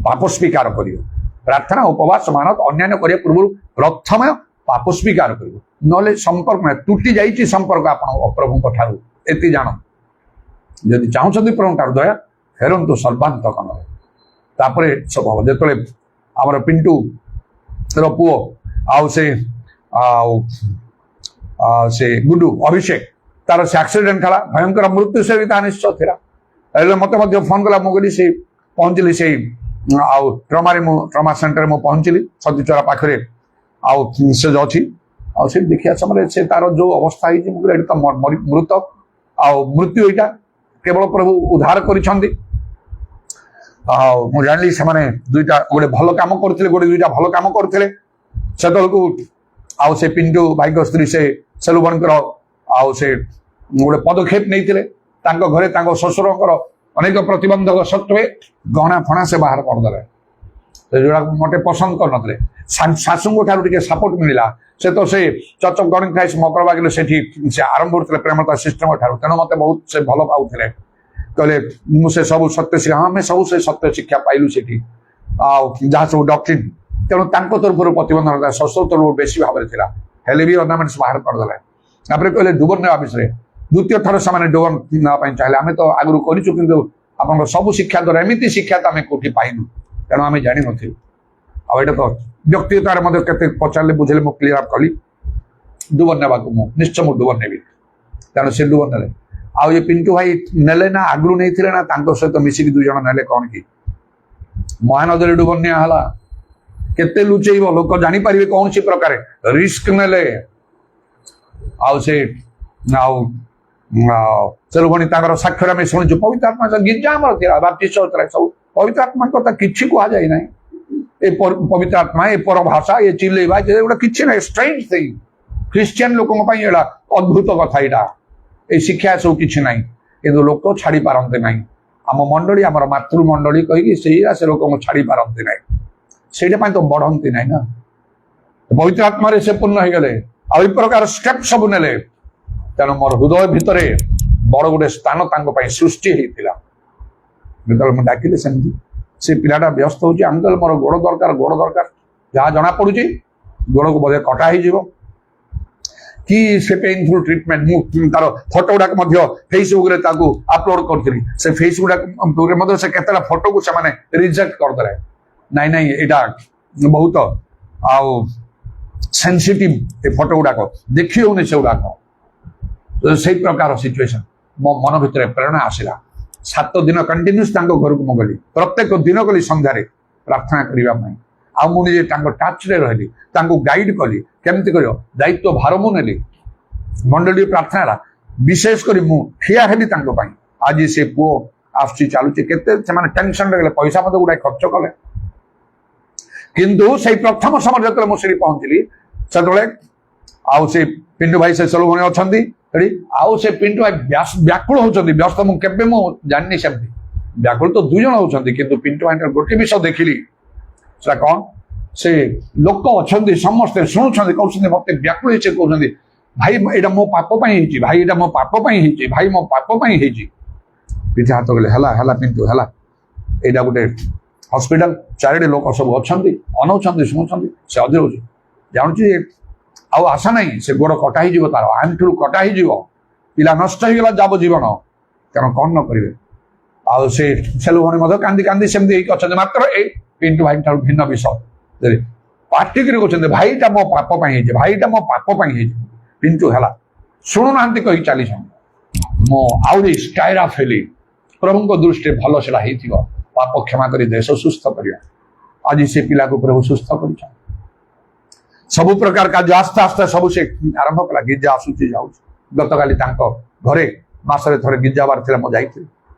ପାପ ସ୍ୱୀକାର କରିବ। ପ୍ରାର୍ଥନା ଉପବାସ ମାନତ ଅନ୍ୟାନ୍ୟ କରିବା ପୂର୍ବରୁ ପ୍ରଥମେ ପାପ ସ୍ୱୀକାର କରିବ, ନହେଲେ ସମ୍ପର୍କ ନାହିଁ। ତୁଟି ଯାଇଛି ସମ୍ପର୍କ ଆପଣ ପ୍ରଭୁଙ୍କ ଠାରୁ, ଏତି ଜାଣ। ଯଦି ଚାହୁଁଛନ୍ତି ପ୍ରଭୁଙ୍କ ଠାରୁ ଦୟା ଫେରନ୍ତୁ ସର୍ବାନ୍ତକ ନହେଲେ ତାପରେ ସବୁ ହବ। ଯେତେବେଳେ ଆମର ପିଣ୍ଟୁ ର ପୁଅ ଆଉ ସେ ଗୁଡୁ ଅଭିଷେକ ତାର ସେ ଆକ୍ସିଡେଣ୍ଟ ହେଲା, ଭୟଙ୍କର ମୃତ୍ୟୁ ସେ ବି ତା ନିଶ୍ଚୟ ଥିଲା। ହେଲେ ମତେ ମଧ୍ୟ ଫୋନ କଲା, ମୁଁ ଗଲି ସେ ପହଞ୍ଚିଲି ସେଇ ଆଉ ଟ୍ରମା ସେଣ୍ଟରରେ ମୁଁ ପହଞ୍ଚିଲି ସତୀଚରା ପାଖରେ ଆଉ ସେ ଅଛି। ଆଉ ସେଠି ଦେଖିବା ସମୟରେ ସେ ତାର ଯୋଉ ଅବସ୍ଥା ହେଇଛି ମୁଁ କହିଲି ଏଠି ତ ମୃତ ଆଉ ମୃତ୍ୟୁ ଏଇଟା କେବଳ ପ୍ରଭୁ ଉଦ୍ଧାର କରିଛନ୍ତି। ଆଉ ମୁଁ ଜାଣିଲି ସେମାନେ ଗୋଟେ ଭଲ କାମ କରିଥିଲେ, ଦୁଇଟା ଭଲ କାମ କରିଥିଲେ। ସେତେବେଳକୁ ଆଉ ସେ ପିଣ୍ଟୁ ଭାଇଙ୍କ ସ୍ତ୍ରୀ ସେ ସେଲୁବଣଙ୍କର ଆଉ ସେ ଗୋଟେ ପଦକ୍ଷେପ ନେଇଥିଲେ। ତାଙ୍କ ଘରେ ତାଙ୍କ ଶ୍ୱଶୁରଙ୍କର ଅନେକ ପ୍ରତିବନ୍ଧକ ସତ୍ତ୍ୱେ ଗହଣା ଫଣା ସେ ବାହାର କରିଦେଲେ, ଯୋଉଟା ମତେ ପସନ୍ଦ କରିନଥିଲେ। ଶାଶୁଙ୍କ ଠାରୁ ଟିକେ ସପୋର୍ଟ ମିଳିଲା। ସେ ତ ସେ ଚର୍ଚ୍ଚ ଗଣି କ୍ରାଇଷ୍ଟ ମକରବାଗିଲେ ସେଠି ସେ ଆରମ୍ଭ କରୁଥିଲେ ପ୍ରେମତା ସିଷ୍ଟମ ଠାରୁ। ତେଣୁ ମତେ ବହୁତ ସେ ଭଲ ପାଉଥିଲେ। କହିଲେ ମୁଁ ସେ ସବୁ ସତ୍ୟ ଶିକ୍ଷା, ଆମେ ସବୁ ସେ ସତ୍ୟ ଶିକ୍ଷା ପାଇଲୁ ସେଠି ଆଉ ଯାହା ସବୁ ଡକ୍ଟ୍ରିନ୍। ତେଣୁ ତାଙ୍କ ତରଫରୁ ପ୍ରତିବନ୍ଧକ ଶ୍ୱଶୁର ତରଫରୁ ବେଶୀ ଭାବରେ ଥିଲା। ହେଲେ ବି ଅର୍ଣ୍ଣାମେଣ୍ଟସ ବାହାର କରିଦେଲେ। ତାପରେ କହିଲେ ଡୁବନ ନେବା ବିଷୟରେ ଦ୍ୱିତୀୟ ଥର ସେମାନେ ଡୁବନ ନେବା ପାଇଁ ଚାହିଁଲେ। ଆମେ ତ ଆଗରୁ କରିଛୁ କିନ୍ତୁ ଆପଣଙ୍କର ସବୁ ଶିକ୍ଷା ଦ୍ୱାରା ଏମିତି ଶିକ୍ଷା ତ ଆମେ କୋଉଠି ପାଇନୁ, ତେଣୁ ଆମେ ଜାଣିନଥିଲୁ। ଆଉ ଏଇଟା ତ ବ୍ୟକ୍ତିଗତରେ ମଧ୍ୟ କେତେ ପଚାରିଲେ ବୁଝିଲେ ମୁଁ କ୍ଲିୟର କଲି ଡୁବନ ନେବାକୁ। ମୁଁ ନିଶ୍ଚୟ ମୁଁ ଡୁବନ ନେବି। ତେଣୁ ସେ ଡୁବନ ନେଲେ। ଆଉ ଏ ପିଣ୍ଟୁ ଭାଇ ନେଲେ ନା ଆଗରୁ ନେଇଥିଲେ ନା ତାଙ୍କ ସହିତ ମିଶିକି ଦୁଇ ଜଣ ନେଲେ କଣ କି? ମହାନଦୀରେ ଡୁବନ ନିଆ ହେଲା। କେତେ ଲୁଚେଇବ, ଲୋକ ଜାଣିପାରିବେ କୌଣସି ପ୍ରକାର ରିସ୍କ ନେଲେ। ଆଉ ସେ ସେଲୁଭଣୀ ତାଙ୍କର ସାକ୍ଷର ଆମେ ଶୁଣିଛୁ। ପବିତ୍ର ଆତ୍ମା ଗିର୍ଜା ଆମର ଥିଲା, ବାପ୍ଟିଷ୍ଟ ଥିଲା, ସବୁ ପବିତ୍ର ଆତ୍ମାଙ୍କ କଥା କିଛି କୁହାଯାଇ ନାହିଁ। ଏ ପବିତ୍ର ଆତ୍ମା, ଏ ପର ଭାଷା, ଏ ଚିଲେଇବା ଏଗୁଡ଼ା କିଛି ନାହିଁ। Strange thing. ଖ୍ରୀଷ୍ଟିଆନ ଲୋକଙ୍କ ପାଇଁ ଏଇଟା ଅଦ୍ଭୁତ କଥା। ଏଇଟା এই ଶିକ୍ଷା ସବୁ କିଛି ନାହିଁ, କିନ୍ତୁ ଲୋକ ଛାଡି ପାରନ୍ତି ନାହିଁ। ଆମ ମଣ୍ଡଳୀ ଆମର ମାତୃମଣ୍ଡଳୀ କହିକି ସେଇଆ ସେ ଲୋକଙ୍କୁ ଛାଡି ପାରନ୍ତି ନାହିଁ। ସେଇଟା ପାଇଁ ତ ବଢନ୍ତି ନାହିଁ ନା। ପବିତ୍ର ଆତ୍ମାରେ ସେ ପୂର୍ଣ୍ଣ ହେଇଗଲେ ଆଉ ଏ ପ୍ରକାର ଷ୍ଟେପ୍ ସବୁ ନେଲେ। ତେଣୁ ମୋର ହୃଦୟ ଭିତରେ ବଡ ଗୋଟେ ସ୍ଥାନ ତାଙ୍କ ପାଇଁ ସୃଷ୍ଟି ହେଇଥିଲା। ଯେତେବେଳେ ମୁଁ ଡାକିଲି ସେମିତି ସେ ପିଲାଟା ବ୍ୟସ୍ତ ହଉଛି, ଅଙ୍କଲ ମୋର ଗୋଡ ଦରକାର। ଯାହା ଜଣା ପଡୁଛି ଗୋଡକୁ ବୋଧେ କଟା ହେଇଯିବ କି ସେ ପେନଫୁଲ ଟ୍ରିଟମେଣ୍ଟ। ମୁଁ ତାର ଫଟୋ ଗୁଡାକ ମଧ୍ୟ ଫେସବୁକରେ ତାକୁ ଅପଲୋଡ କରିଥିଲି। ସେ ଫେସବୁକରେ ମଧ୍ୟ ସେ କେତେଟା ଫଟୋକୁ ସେମାନେ ରିଜେକ୍ଟ କରିଦେଲେ। ନାଇଁ ଏଇଟା ବହୁତ ଆଉ ସେନ୍ସିଟିଭ ଏ ଫଟୋ ଗୁଡାକ ଦେଖି ହଉନି ସେଗୁଡାକ। ସେଇ ପ୍ରକାର ସିଚୁଏସନ ମୋ ମନ ଭିତରେ ପ୍ରେରଣା ଆସିଲା। 7 ଦିନ କଣ୍ଟିନ୍ୟୁସ୍ ତାଙ୍କ ଘରକୁ ମୁଁ ଗଲି। ପ୍ରତ୍ୟେକ ଦିନ ଗଲି ସନ୍ଧ୍ୟାରେ ପ୍ରାର୍ଥନା କରିବା ପାଇଁ। ଆଉ ମୁଁ ନିଜେ ତାଙ୍କ ଟାଚରେ ରହିଲି, ତାଙ୍କୁ ଗାଇଡ କଲି କେମିତି କରିବ। ଦାୟିତ୍ୱ ଭାର ମୁଁ ନେଲି। ମଣ୍ଡଳୀ ପ୍ରାର୍ଥନା ହେଲା, ବିଶେଷ କରି ମୁଁ ଠିଆ ହେଲି ତାଙ୍କ ପାଇଁ। ଆଜି ସେ ପୁଅ ଆସୁଛି ଚାଲୁଛି, କେତେ ସେମାନେ ଟେନସନ ରହିଲେ, ପଇସା ମଧ୍ୟ ଗୁଡାଏ ଖର୍ଚ୍ଚ କଲେ। କିନ୍ତୁ ସେଇ ପ୍ରଥମ ସମୟରେ ଯେତେବେଳେ ମୁଁ ସେଠି ପହଞ୍ଚିଲି ସେତେବେଳେ ଆଉ ସେ ପିଣ୍ଟୁ ଭାଇ ସେ ସେଲୁଭଣୀ ଅଛନ୍ତି ସେଠି। ଆଉ ସେ ପିଣ୍ଟୁ ଭାଇ ବ୍ୟାକୁଳ ହଉଛନ୍ତି, ବ୍ୟସ୍ତ। ମୁଁ କେବେ ମୁଁ ଜାଣିନି ସେମିତି ବ୍ୟାକୁଳ ତ 2 ଜଣ ହଉଛନ୍ତି, କିନ୍ତୁ ପିଣ୍ଟୁ ଭାଇଙ୍କର ଗୋଟେ ବିଷୟ ଦେଖିଲି। ସେଟା କଣ, ସେ ଲୋକ ଅଛନ୍ତି ସମସ୍ତେ ଶୁଣୁଛନ୍ତି, କହୁଛନ୍ତି ମତେ ବ୍ୟାକୁଳ ହେଇଛି, କହୁଛନ୍ତି ଭାଇ ଏଇଟା ମୋ ପାପ ପାଇଁ ହେଇଛି, ଭାଇ ଏଇଟା ମୋ ପାପ ପାଇଁ ହେଇଛି, ଭାଇ ମୋ ପାପ ପାଇଁ ହେଇଛି। ପିଠା ହାତ ଗଲେ ହେଲା ପିଣ୍ଟୁ ହେଲା। ଏଇଟା ଗୋଟେ ହସ୍ପିଟାଲ, ଚାରିଟି ଲୋକ ସବୁ ଅଛନ୍ତି, ଅନଉଛନ୍ତି, ଶୁଣୁଛନ୍ତି। ସେ ଅଧୀର ହଉଛି, ଜାଣୁଛି ଆଉ ଆଶା ନାହିଁ, ସେ ଗୋଡ କଟା ହେଇଯିବ, ତାର ଆଣ୍ଠୁରୁ କଟା ହେଇଯିବ, ପିଲା ନଷ୍ଟ ହେଇଗଲା ଯାବଜୀବନ, କାରଣ କଣ ନ କରିବେ। ଆଉ ସେ ଭଉଣୀ ମଧ୍ୟ କାନ୍ଦି କାନ୍ଦି ସେମିତି ହେଇକି ଅଛନ୍ତି। ମାତ୍ର ଏଇ ପିଣ୍ଟୁ ଭାଇ ଠାରୁ ଭିନ୍ନ ବିଷୟ ପାଟିକିରି କହୁଛନ୍ତି, ଭାଇଟା ମୋ ପାପ ପାଇଁ ହେଇଛି, ଭାଇଟା ମୋ ପାପ ପାଇଁ ହେଇଛି। ପିଣ୍ଟୁ ହେଲା ଶୁଣୁନାହାନ୍ତି କହି ଚାଲିଛନ୍ତି। ମୁଁ ଆହୁରି ଷ୍ଟାଇରା ଫେଲି ପ୍ରଭୁଙ୍କ ଦୃଷ୍ଟିରେ ଭଲ ସେଟା ହେଇଥିବ, ପାପ କ୍ଷମା କରି ଦେଶ ସୁସ୍ଥ କରିବା। ଆଜି ସେ ପିଲାକୁ ପ୍ରଭୁ ସୁସ୍ଥ କରିଛନ୍ତି। ସବୁ ପ୍ରକାର କାର୍ଯ୍ୟ ଆସ୍ତେ ଆସ୍ତେ ସବୁ ସେ ଆରମ୍ଭ କଲା। ଗିର୍ଜା ଆସୁଛି ଯାଉଛି। ଗତକାଲି ତାଙ୍କ ଘରେ ମାସରେ ଥରେ ଗିର୍ଜା ବାର ଥିଲା, ମୁଁ ଯାଇଥିଲି।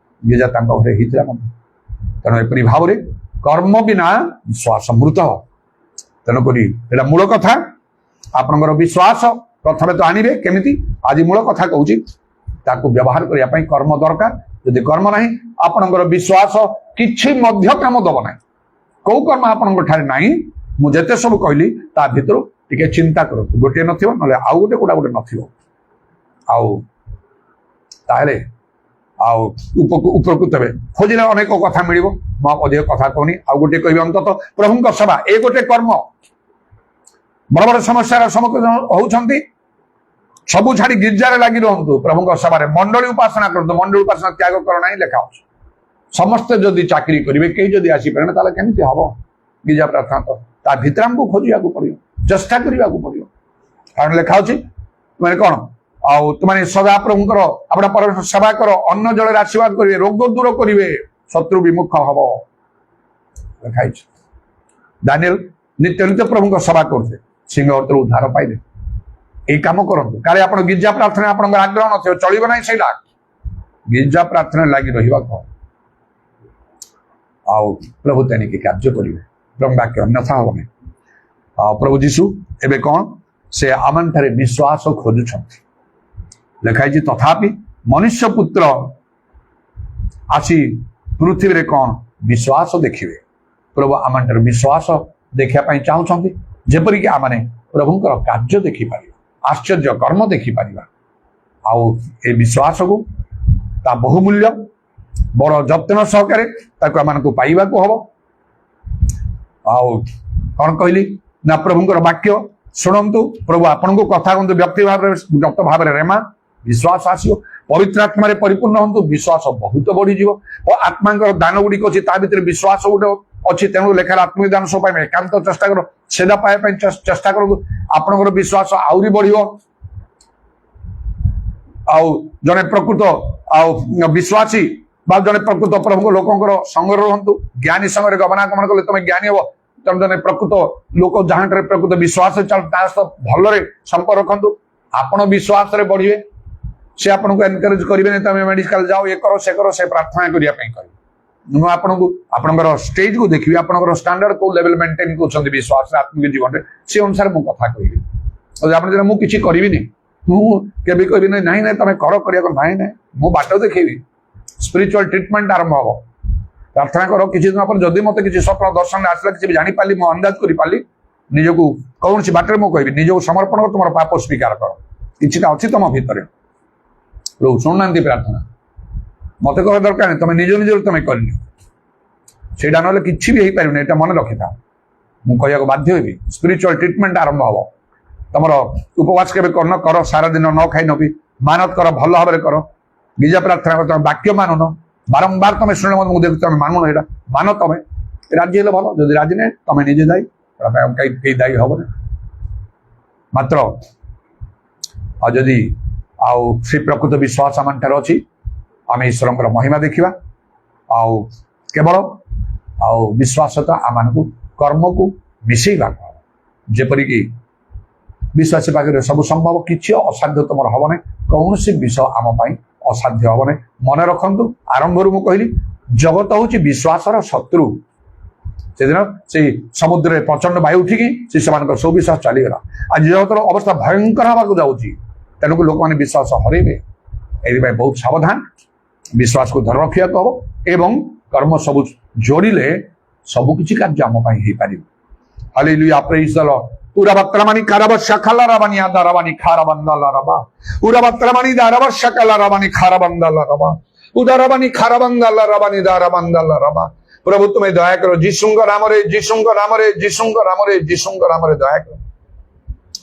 ଗିର୍ଜା ତାଙ୍କ ଘରେ ହେଇଥିଲା ମଧ୍ୟ। ତେଣୁ ଏପରି ଭାବରେ କର୍ମ ବିନା ବିଶ୍ୱାସ ମୃତ। ତେଣୁକରି ଏଇଟା ମୂଳ କଥା। ଆପଣଙ୍କର ବିଶ୍ୱାସ ପ୍ରଥମେ ତ ଆଣିବେ କେମିତି, ଆଜି ମୂଳ କଥା କହୁଛି, ତାକୁ ବ୍ୟବହାର କରିବା ପାଇଁ କର୍ମ ଦରକାର। ଯଦି କର୍ମ ନାହିଁ, ଆପଣଙ୍କର ବିଶ୍ୱାସ କିଛି ମଧ୍ୟ କାମ ଦବ ନାହିଁ। କୋଉ କର୍ମ ଆପଣଙ୍କ ଠାରେ ନାହିଁ, ମୁଁ ଯେତେ ସବୁ କହିଲି ତା ଭିତରୁ ଟିକେ ଚିନ୍ତା କରନ୍ତୁ। ଗୋଟିଏ ନଥିବ, ନହେଲେ ଆଉ ଗୋଟେ କୋଉଟା ଗୋଟେ ନଥିବ। ଆଉ ତାହେଲେ ଆଉ ଉପକୃତ ହେବେ। ଖୋଜିଲେ ଅନେକ କଥା ମିଳିବ। ମୁଁ ଅଧିକ କଥା କହୁନି, ଆଉ ଗୋଟେ କହିବି, ଅନ୍ତତଃ ପ୍ରଭୁଙ୍କ ସେବା ଏ ଗୋଟେ କର୍ମ। ବଡ ବଡ ସମସ୍ୟାର ସମ୍ମୁଖୀନ ହଉଛନ୍ତି, ସବୁ ଛାଡି ଗିର୍ଜାରେ ଲାଗି ରୁହନ୍ତୁ, ପ୍ରଭୁଙ୍କ ସେବାରେ ମଣ୍ଡଳୀ ଉପାସନା କରନ୍ତୁ। ମଣ୍ଡଳୀ ଉପାସନା ତ୍ୟାଗ କର ନାହିଁ ଲେଖା ଅଛି। ସମସ୍ତେ ଯଦି ଚାକିରି କରିବେ, କେହି ଯଦି ଆସିପାରିବେ, ତାହେଲେ କେମିତି ହବ? ଗିର୍ଜା ପ୍ରାର୍ଥନା ତ ତା ଭିତରେ ଆମକୁ ଖୋଜିବାକୁ ପଡିବ, ଚେଷ୍ଟା କରିବାକୁ ପଡିବ। କାରଣ ଲେଖା ଅଛି, ମାନେ କଣ, ଆଉ ତୁମାନେ ସଦା ପ୍ରଭୁଙ୍କର ଆପଣ ପରମେଶ୍ୱର ସେବା କର, ଅନ୍ନ ଜଳରେ ଆଶୀର୍ବାଦ କରିବେ, ରୋଗ ଦୂର କରିବେ, ଶତ୍ରୁ ବିମୁଖ ହବ ଲେଖା ହେଇଛି। ଦାନିଏଲ ନିତ୍ୟ ନିତ୍ୟ ପ୍ରଭୁଙ୍କ ସେବା କରୁଥିଲେ, ସିଂହ ଗର୍ତ୍ତରୁ ଉଦ୍ଧାର ପାଇଲେ। ଏଇ କାମ କରନ୍ତୁ। କାଳେ ଆପଣ ଗିର୍ଜା ପ୍ରାର୍ଥନା ଆପଣଙ୍କର ଆଗ୍ରହ ନଥିବ, ଚଳିବ ନାହିଁ ସେଇଟା। ଗିର୍ଜା ପ୍ରାର୍ଥନା ଲାଗି ରହିବା କଣ, ଆଉ ପ୍ରଭୁ ତେଣିକି କାର୍ଯ୍ୟ କରିବେ। ପ୍ରଭୁ ବାକ୍ୟ ଅନ୍ୟଥା ହବ ନାହିଁ। ଆଉ ପ୍ରଭୁ ଯୀଶୁ ଏବେ କଣ, ସେ ଆମଠାରେ ବିଶ୍ୱାସ ଖୋଜୁଛନ୍ତି। ଲେଖା ହେଇଛି, ତଥାପି ମନୁଷ୍ୟ ପୁତ୍ର ଆସି ପୃଥିବୀରେ କଣ ବିଶ୍ୱାସ ଦେଖିବେ। ପ୍ରଭୁ ଆମଠାରେ ବିଶ୍ୱାସ ଦେଖିବା ପାଇଁ ଚାହୁଁଛନ୍ତି, ଯେପରିକି ଆମେ ପ୍ରଭୁଙ୍କର କାର୍ଯ୍ୟ ଦେଖିପାରିବା, ଆଶ୍ଚର୍ଯ୍ୟ କର୍ମ ଦେଖିପାରିବା। ଆଉ ଏ ବିଶ୍ୱାସକୁ ତା ବହୁମୂଲ୍ୟ ବଡ ଯତ୍ନ ସହକାରେ ତାକୁ ଆମମାନଙ୍କୁ ପାଇବାକୁ ହବ। ଆଉ କଣ କହିଲି ନା, ପ୍ରଭୁଙ୍କର ବାକ୍ୟ ଶୁଣନ୍ତୁ, ପ୍ରଭୁ ଆପଣଙ୍କୁ କଥା କୁହନ୍ତୁ, ବ୍ୟକ୍ତ ଭାବରେ ରେମା, ବିଶ୍ୱାସ ଆସିବ। ପବିତ୍ର ଆତ୍ମାରେ ପରିପୂର୍ଣ୍ଣ ହୁଅନ୍ତୁ, ବିଶ୍ୱାସ ବହୁତ ବଢିଯିବ। ଓ ଆତ୍ମାଙ୍କର ଦାନ ଗୁଡିକ ଅଛି, ତା ଭିତରେ ବିଶ୍ୱାସ ଗୋଟେ ଅଛି। ତେଣୁ ଲେଖାରେ ଆତ୍ମିକ ଦାନ ସବୁ ପାଇବେ, ଏକାନ୍ତ ଚେଷ୍ଟା କର, ସେଟା ପାଇବା ପାଇଁ ଚେଷ୍ଟା କରନ୍ତୁ। ଆପଣଙ୍କର ବିଶ୍ୱାସ ଆହୁରି ବଢିବ। ଆଉ ଜଣେ ପ୍ରକୃତ ଆଉ ବିଶ୍ୱାସୀ ବା ଜଣେ ପ୍ରକୃତ ପ୍ରଭୁଙ୍କ ଲୋକଙ୍କର ସଙ୍ଗରେ ରୁହନ୍ତୁ। ଜ୍ଞାନୀ ସଙ୍ଗରେ ଗମନାଗମନ କଲେ ତମେ ଜ୍ଞାନୀ ହବ। ତେଣୁ ଜଣେ ପ୍ରକୃତ ଲୋକ ଯାହାଠାରେ ପ୍ରକୃତ ବିଶ୍ୱାସ ଚାଲ, ତା ସହ ଭଲରେ ସମ୍ପର୍କ ରଖନ୍ତୁ। ଆପଣ ବିଶ୍ୱାସରେ ବଢିବେ। ସେ ଆପଣଙ୍କୁ ଏନକରେଜ କରିବେନି, ତମେ ମେଡିକାଲ ଯାଅ, ଏ କର, ସେ କର, ସେ ପ୍ରାର୍ଥନା କରିବା ପାଇଁ କହିବେ। ମୁଁ ଆପଣଙ୍କୁ ଆପଣଙ୍କର ଷ୍ଟେଜକୁ ଦେଖିବି, ଆପଣଙ୍କର ଷ୍ଟାଣ୍ଡାର୍ଡ କୋଉ ଲେଭେଲ ମେଣ୍ଟେନ କରୁଛନ୍ତି ବିଶ୍ୱାସରେ, ଆତ୍ମିକ ଜୀବନରେ, ସେ ଅନୁସାରେ ମୁଁ କଥା କହିବି। ଆପଣ ଯଦି ମୁଁ କିଛି କରିବିନି, ମୁଁ କେବେ କହିବି ନାହିଁ ନାହିଁ ତମେ କର, କରିବାକୁ ନାହିଁ ନାହିଁ, ମୁଁ ବାଟ ଦେଖେଇବି। ସ୍ପିରିଚୁଆଲ ଟ୍ରିଟମେଣ୍ଟ ଆରମ୍ଭ ହବ। ପ୍ରାର୍ଥନା କର, କିଛି ଦିନ ପରେ ଯଦି ମତେ କିଛି ସ୍ୱପ୍ନ ଦର୍ଶନରେ ଆସିଲା, କିଛି ବି ଜାଣିପାରିଲି, ମୁଁ ଅନ୍ଦାଜ କରିପାରିଲି, ନିଜକୁ କୌଣସି ବାଟରେ ମୁଁ କହିବି, ନିଜକୁ ସମର୍ପଣ କର, ତୁମର ପାପ ସ୍ୱୀକାର କର। କିଛିଟା ଅଛି ତମ ଭିତରେ, ପ୍ରଭୁ ଶୁଣୁନାହାନ୍ତି ପ୍ରାର୍ଥନା। ମତେ କହିବା ଦରକାର ନାହିଁ, ତମେ ନିଜ ନିଜରୁ ତମେ କରିନିଅ। ସେଇଟା ନହେଲେ କିଛି ବି ହେଇପାରିବନି, ଏଇଟା ମନେ ରଖିଥାଅ। ମୁଁ କହିବାକୁ ବାଧ୍ୟ ହେବି। ସ୍ପିରିଚୁଆଲ ଟ୍ରିଟମେଣ୍ଟ ଆରମ୍ଭ ହବ। ତମର ଉପବାସ କେବେ କର, ସାରା ଦିନ ନ ଖାଇ ନ ପିଇ ମାନତ କର, ଭଲ ଭାବରେ କର। ଗିର୍ଜା ପ୍ରାର୍ଥନା କର, ତମେ ବାକ୍ୟ ମାନୁନ, ବାରମ୍ବାର ତମେ ଶୁଣିଲେ ମୁଁ ଦେଖୁଛି ତମେ ମାନୁନ, ଏଇଟା ମାନ। ତମେ ରାଜି ହେଲେ ଭଲ, ଯଦି ରାଜି ନାହିଁ ତମେ ନିଜେ ଦାୟୀ, କେହି ଦାୟୀ ହବନି। ମାତ୍ର ଆଉ ଯଦି ଆଉ ସେ ପ୍ରକୃତ ବିଶ୍ୱାସ ଆମଠାରେ ଅଛି, ଆମେ ଈଶ୍ୱରଙ୍କର ମହିମା ଦେଖିବା। ଆଉ କେବଳ ଆଉ ବିଶ୍ୱାସତା ଆମମାନଙ୍କୁ କର୍ମକୁ ମିଶେଇବାକୁ ହବ। ଯେପରିକି ବିଶ୍ୱାସୀ ପାଖରେ ସବୁ ସମ୍ଭବ, କିଛି ଅସାଧ୍ୟ ତମର ହବ ନାହିଁ। କୌଣସି ବିଷୟ ଆମ ପାଇଁ ଅସାଧ୍ୟ ହବ ନାହିଁ। ମନେ ରଖନ୍ତୁ, ଆରମ୍ଭରୁ ମୁଁ କହିଲି, ଜଗତ ହଉଛି ବିଶ୍ୱାସର ଶତ୍ରୁ। ସେଦିନ ସେଇ ସମୁଦ୍ରରେ ପ୍ରଚଣ୍ଡ ବାୟୁ ଉଠିକି ସେମାନଙ୍କର ସବୁ ବିଶ୍ୱାସ ଚାଲିଗଲା। ଆଜି ଜଗତର ଅବସ୍ଥା ଭୟଙ୍କର ହେବାକୁ ଯାଉଛି। ତେଣୁକୁ ଲୋକମାନେ ବିଶ୍ୱାସ ହରେଇବେ। ଏଥିପାଇଁ ବହୁତ ସାବଧାନ, ବିଶ୍ୱାସକୁ ଧରି ରଖିବାକୁ ହବ। ଏବଂ କର୍ମ ସବୁ ଯୋଡ଼ିଲେ ସବୁ କିଛି କାର୍ଯ୍ୟ ଆମ ପାଇଁ ହେଇପାରିବ। ହାଲେଲୁୟା, ପ୍ରେଜ୍ ଦ Lord. Urabatramani karaba shakala rabani adarabani karabandala raba. Urabatramani daraba shakala rabani karabandala raba. Udarabani karabandala rabani darabandala raba. प्रभु तुम्हें दया करो जीशुंग नाम रे जीशुंग नाम रे जीशुंग नाम रे जीशुंग नाम रे दया करो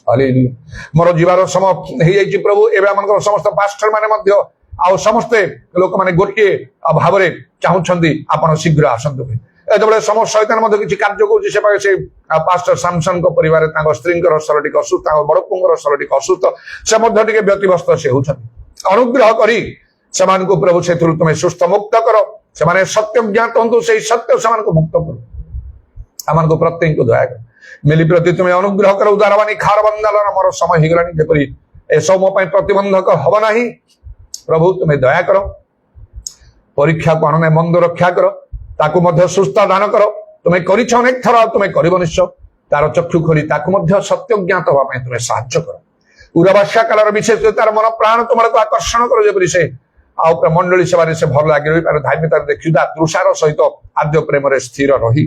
हालेलुया मोर जीवार समय हे जाई प्रभु एबे हमनकर समस्त पास्टर माने मध्य आ समस्ते लोक माने गोटे भाव रे चाहुछंदी आपण शीघ्र आसंतु एतबेले समस्त शैतान मध्य किछि कार्य कोछि से पाके से पास्टर सैमसन को परिवार तांको स्त्रींकर शरीरिक असुस्थ तांको बड़पुंगर शरीरिक असुस्थ से मध्य टिके व्यतिव्यस्त से होछन अनुग्रह करी समान को प्रभु से तुम्हें सुस्थ मुक्त करो से सत्य ज्ञात हूँ से सत्य समान को मुक्त करो आम को प्रत्येक को दया कर मिली प्रति तुम्हें अनुग्रह करो उदारवानी खार बंदाल मोर समय हो गलानी जेपरी एसब मो प्रतिबंधक हम ना प्रभु तुम्हें दया करो परीक्षा को अनुने मंद रक्षा करो ताकू मध्य सुस्थ दान करो तुम्हें करिछ अनेक थर तुम्हें कर निश्चय तार चक्षु खोली ताकू मध्य सत्य ज्ञात हवा तुम्हें साहाय्य करो उराबास्या कालर विशेष तार मन प्राण तुम्हारे आकर्षण करो जेपरी से आ मंडली सेवा से भल लगे रही धार्मिकता देखुदा तृषार सहित आद्य प्रेम स्थिर रही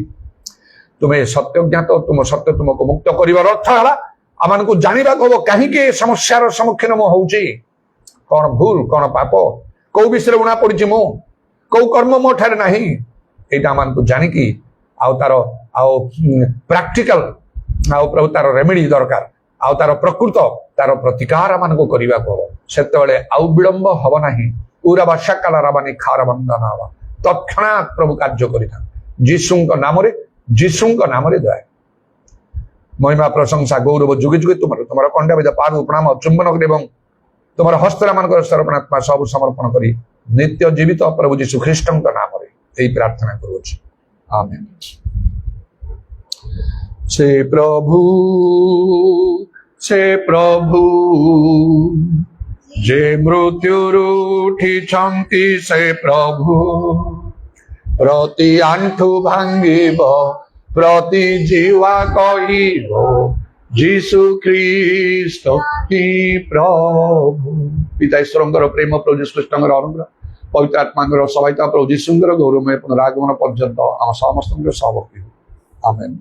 तुम्हें सत्य ज्ञात तुम सत्य तुमको मुक्त कर अर्थ है आम को जानवा हम कहीं समस्यार सम्मुखीन मु हूँ कौन भूल कौन पाप कौ विषय उणा पड़ी मु कौ कर्म मो ठारे ना यहाँ आम को जानिकी तार प्राक्टिकल प्रभु तार रेमेडी दरकार तार प्रकृत तार प्रतिकार आम को करने को से आउ विलंब हम ना पूरा वर्षा काल रावानी खार बंधन हवा तत्क्षणात प्रभु कार्य करिथा जीशुंक नाम रे दया महिमा प्रशंसा गौरव जुगे जुगे तुम कंडा बेद पाद प्रणाम चुंबन एवं तुम हस्तरा मान सर्पणात्मा सब समर्पण करी नित्य जीवित प्रभु जीशु ख्रीष्ट नाम रे यही प्रार्थना करुछि आमेन से प्रभु जे मृत्युरु उठिछंती से प्रभु प्रति आंठु भांगिब प्रति जीवा कहिब जीशु ख्रीष्ट ही प्रभु पिता ईश्वर प्रेम प्रभु जीशु ख्रीष्ट अनुग्रह पवित्र आत्मा सहायता प्रभु जीशुंकर गौरवमय पुनरागमन पर्यंत आम समस्त सहभक्ति आमेन।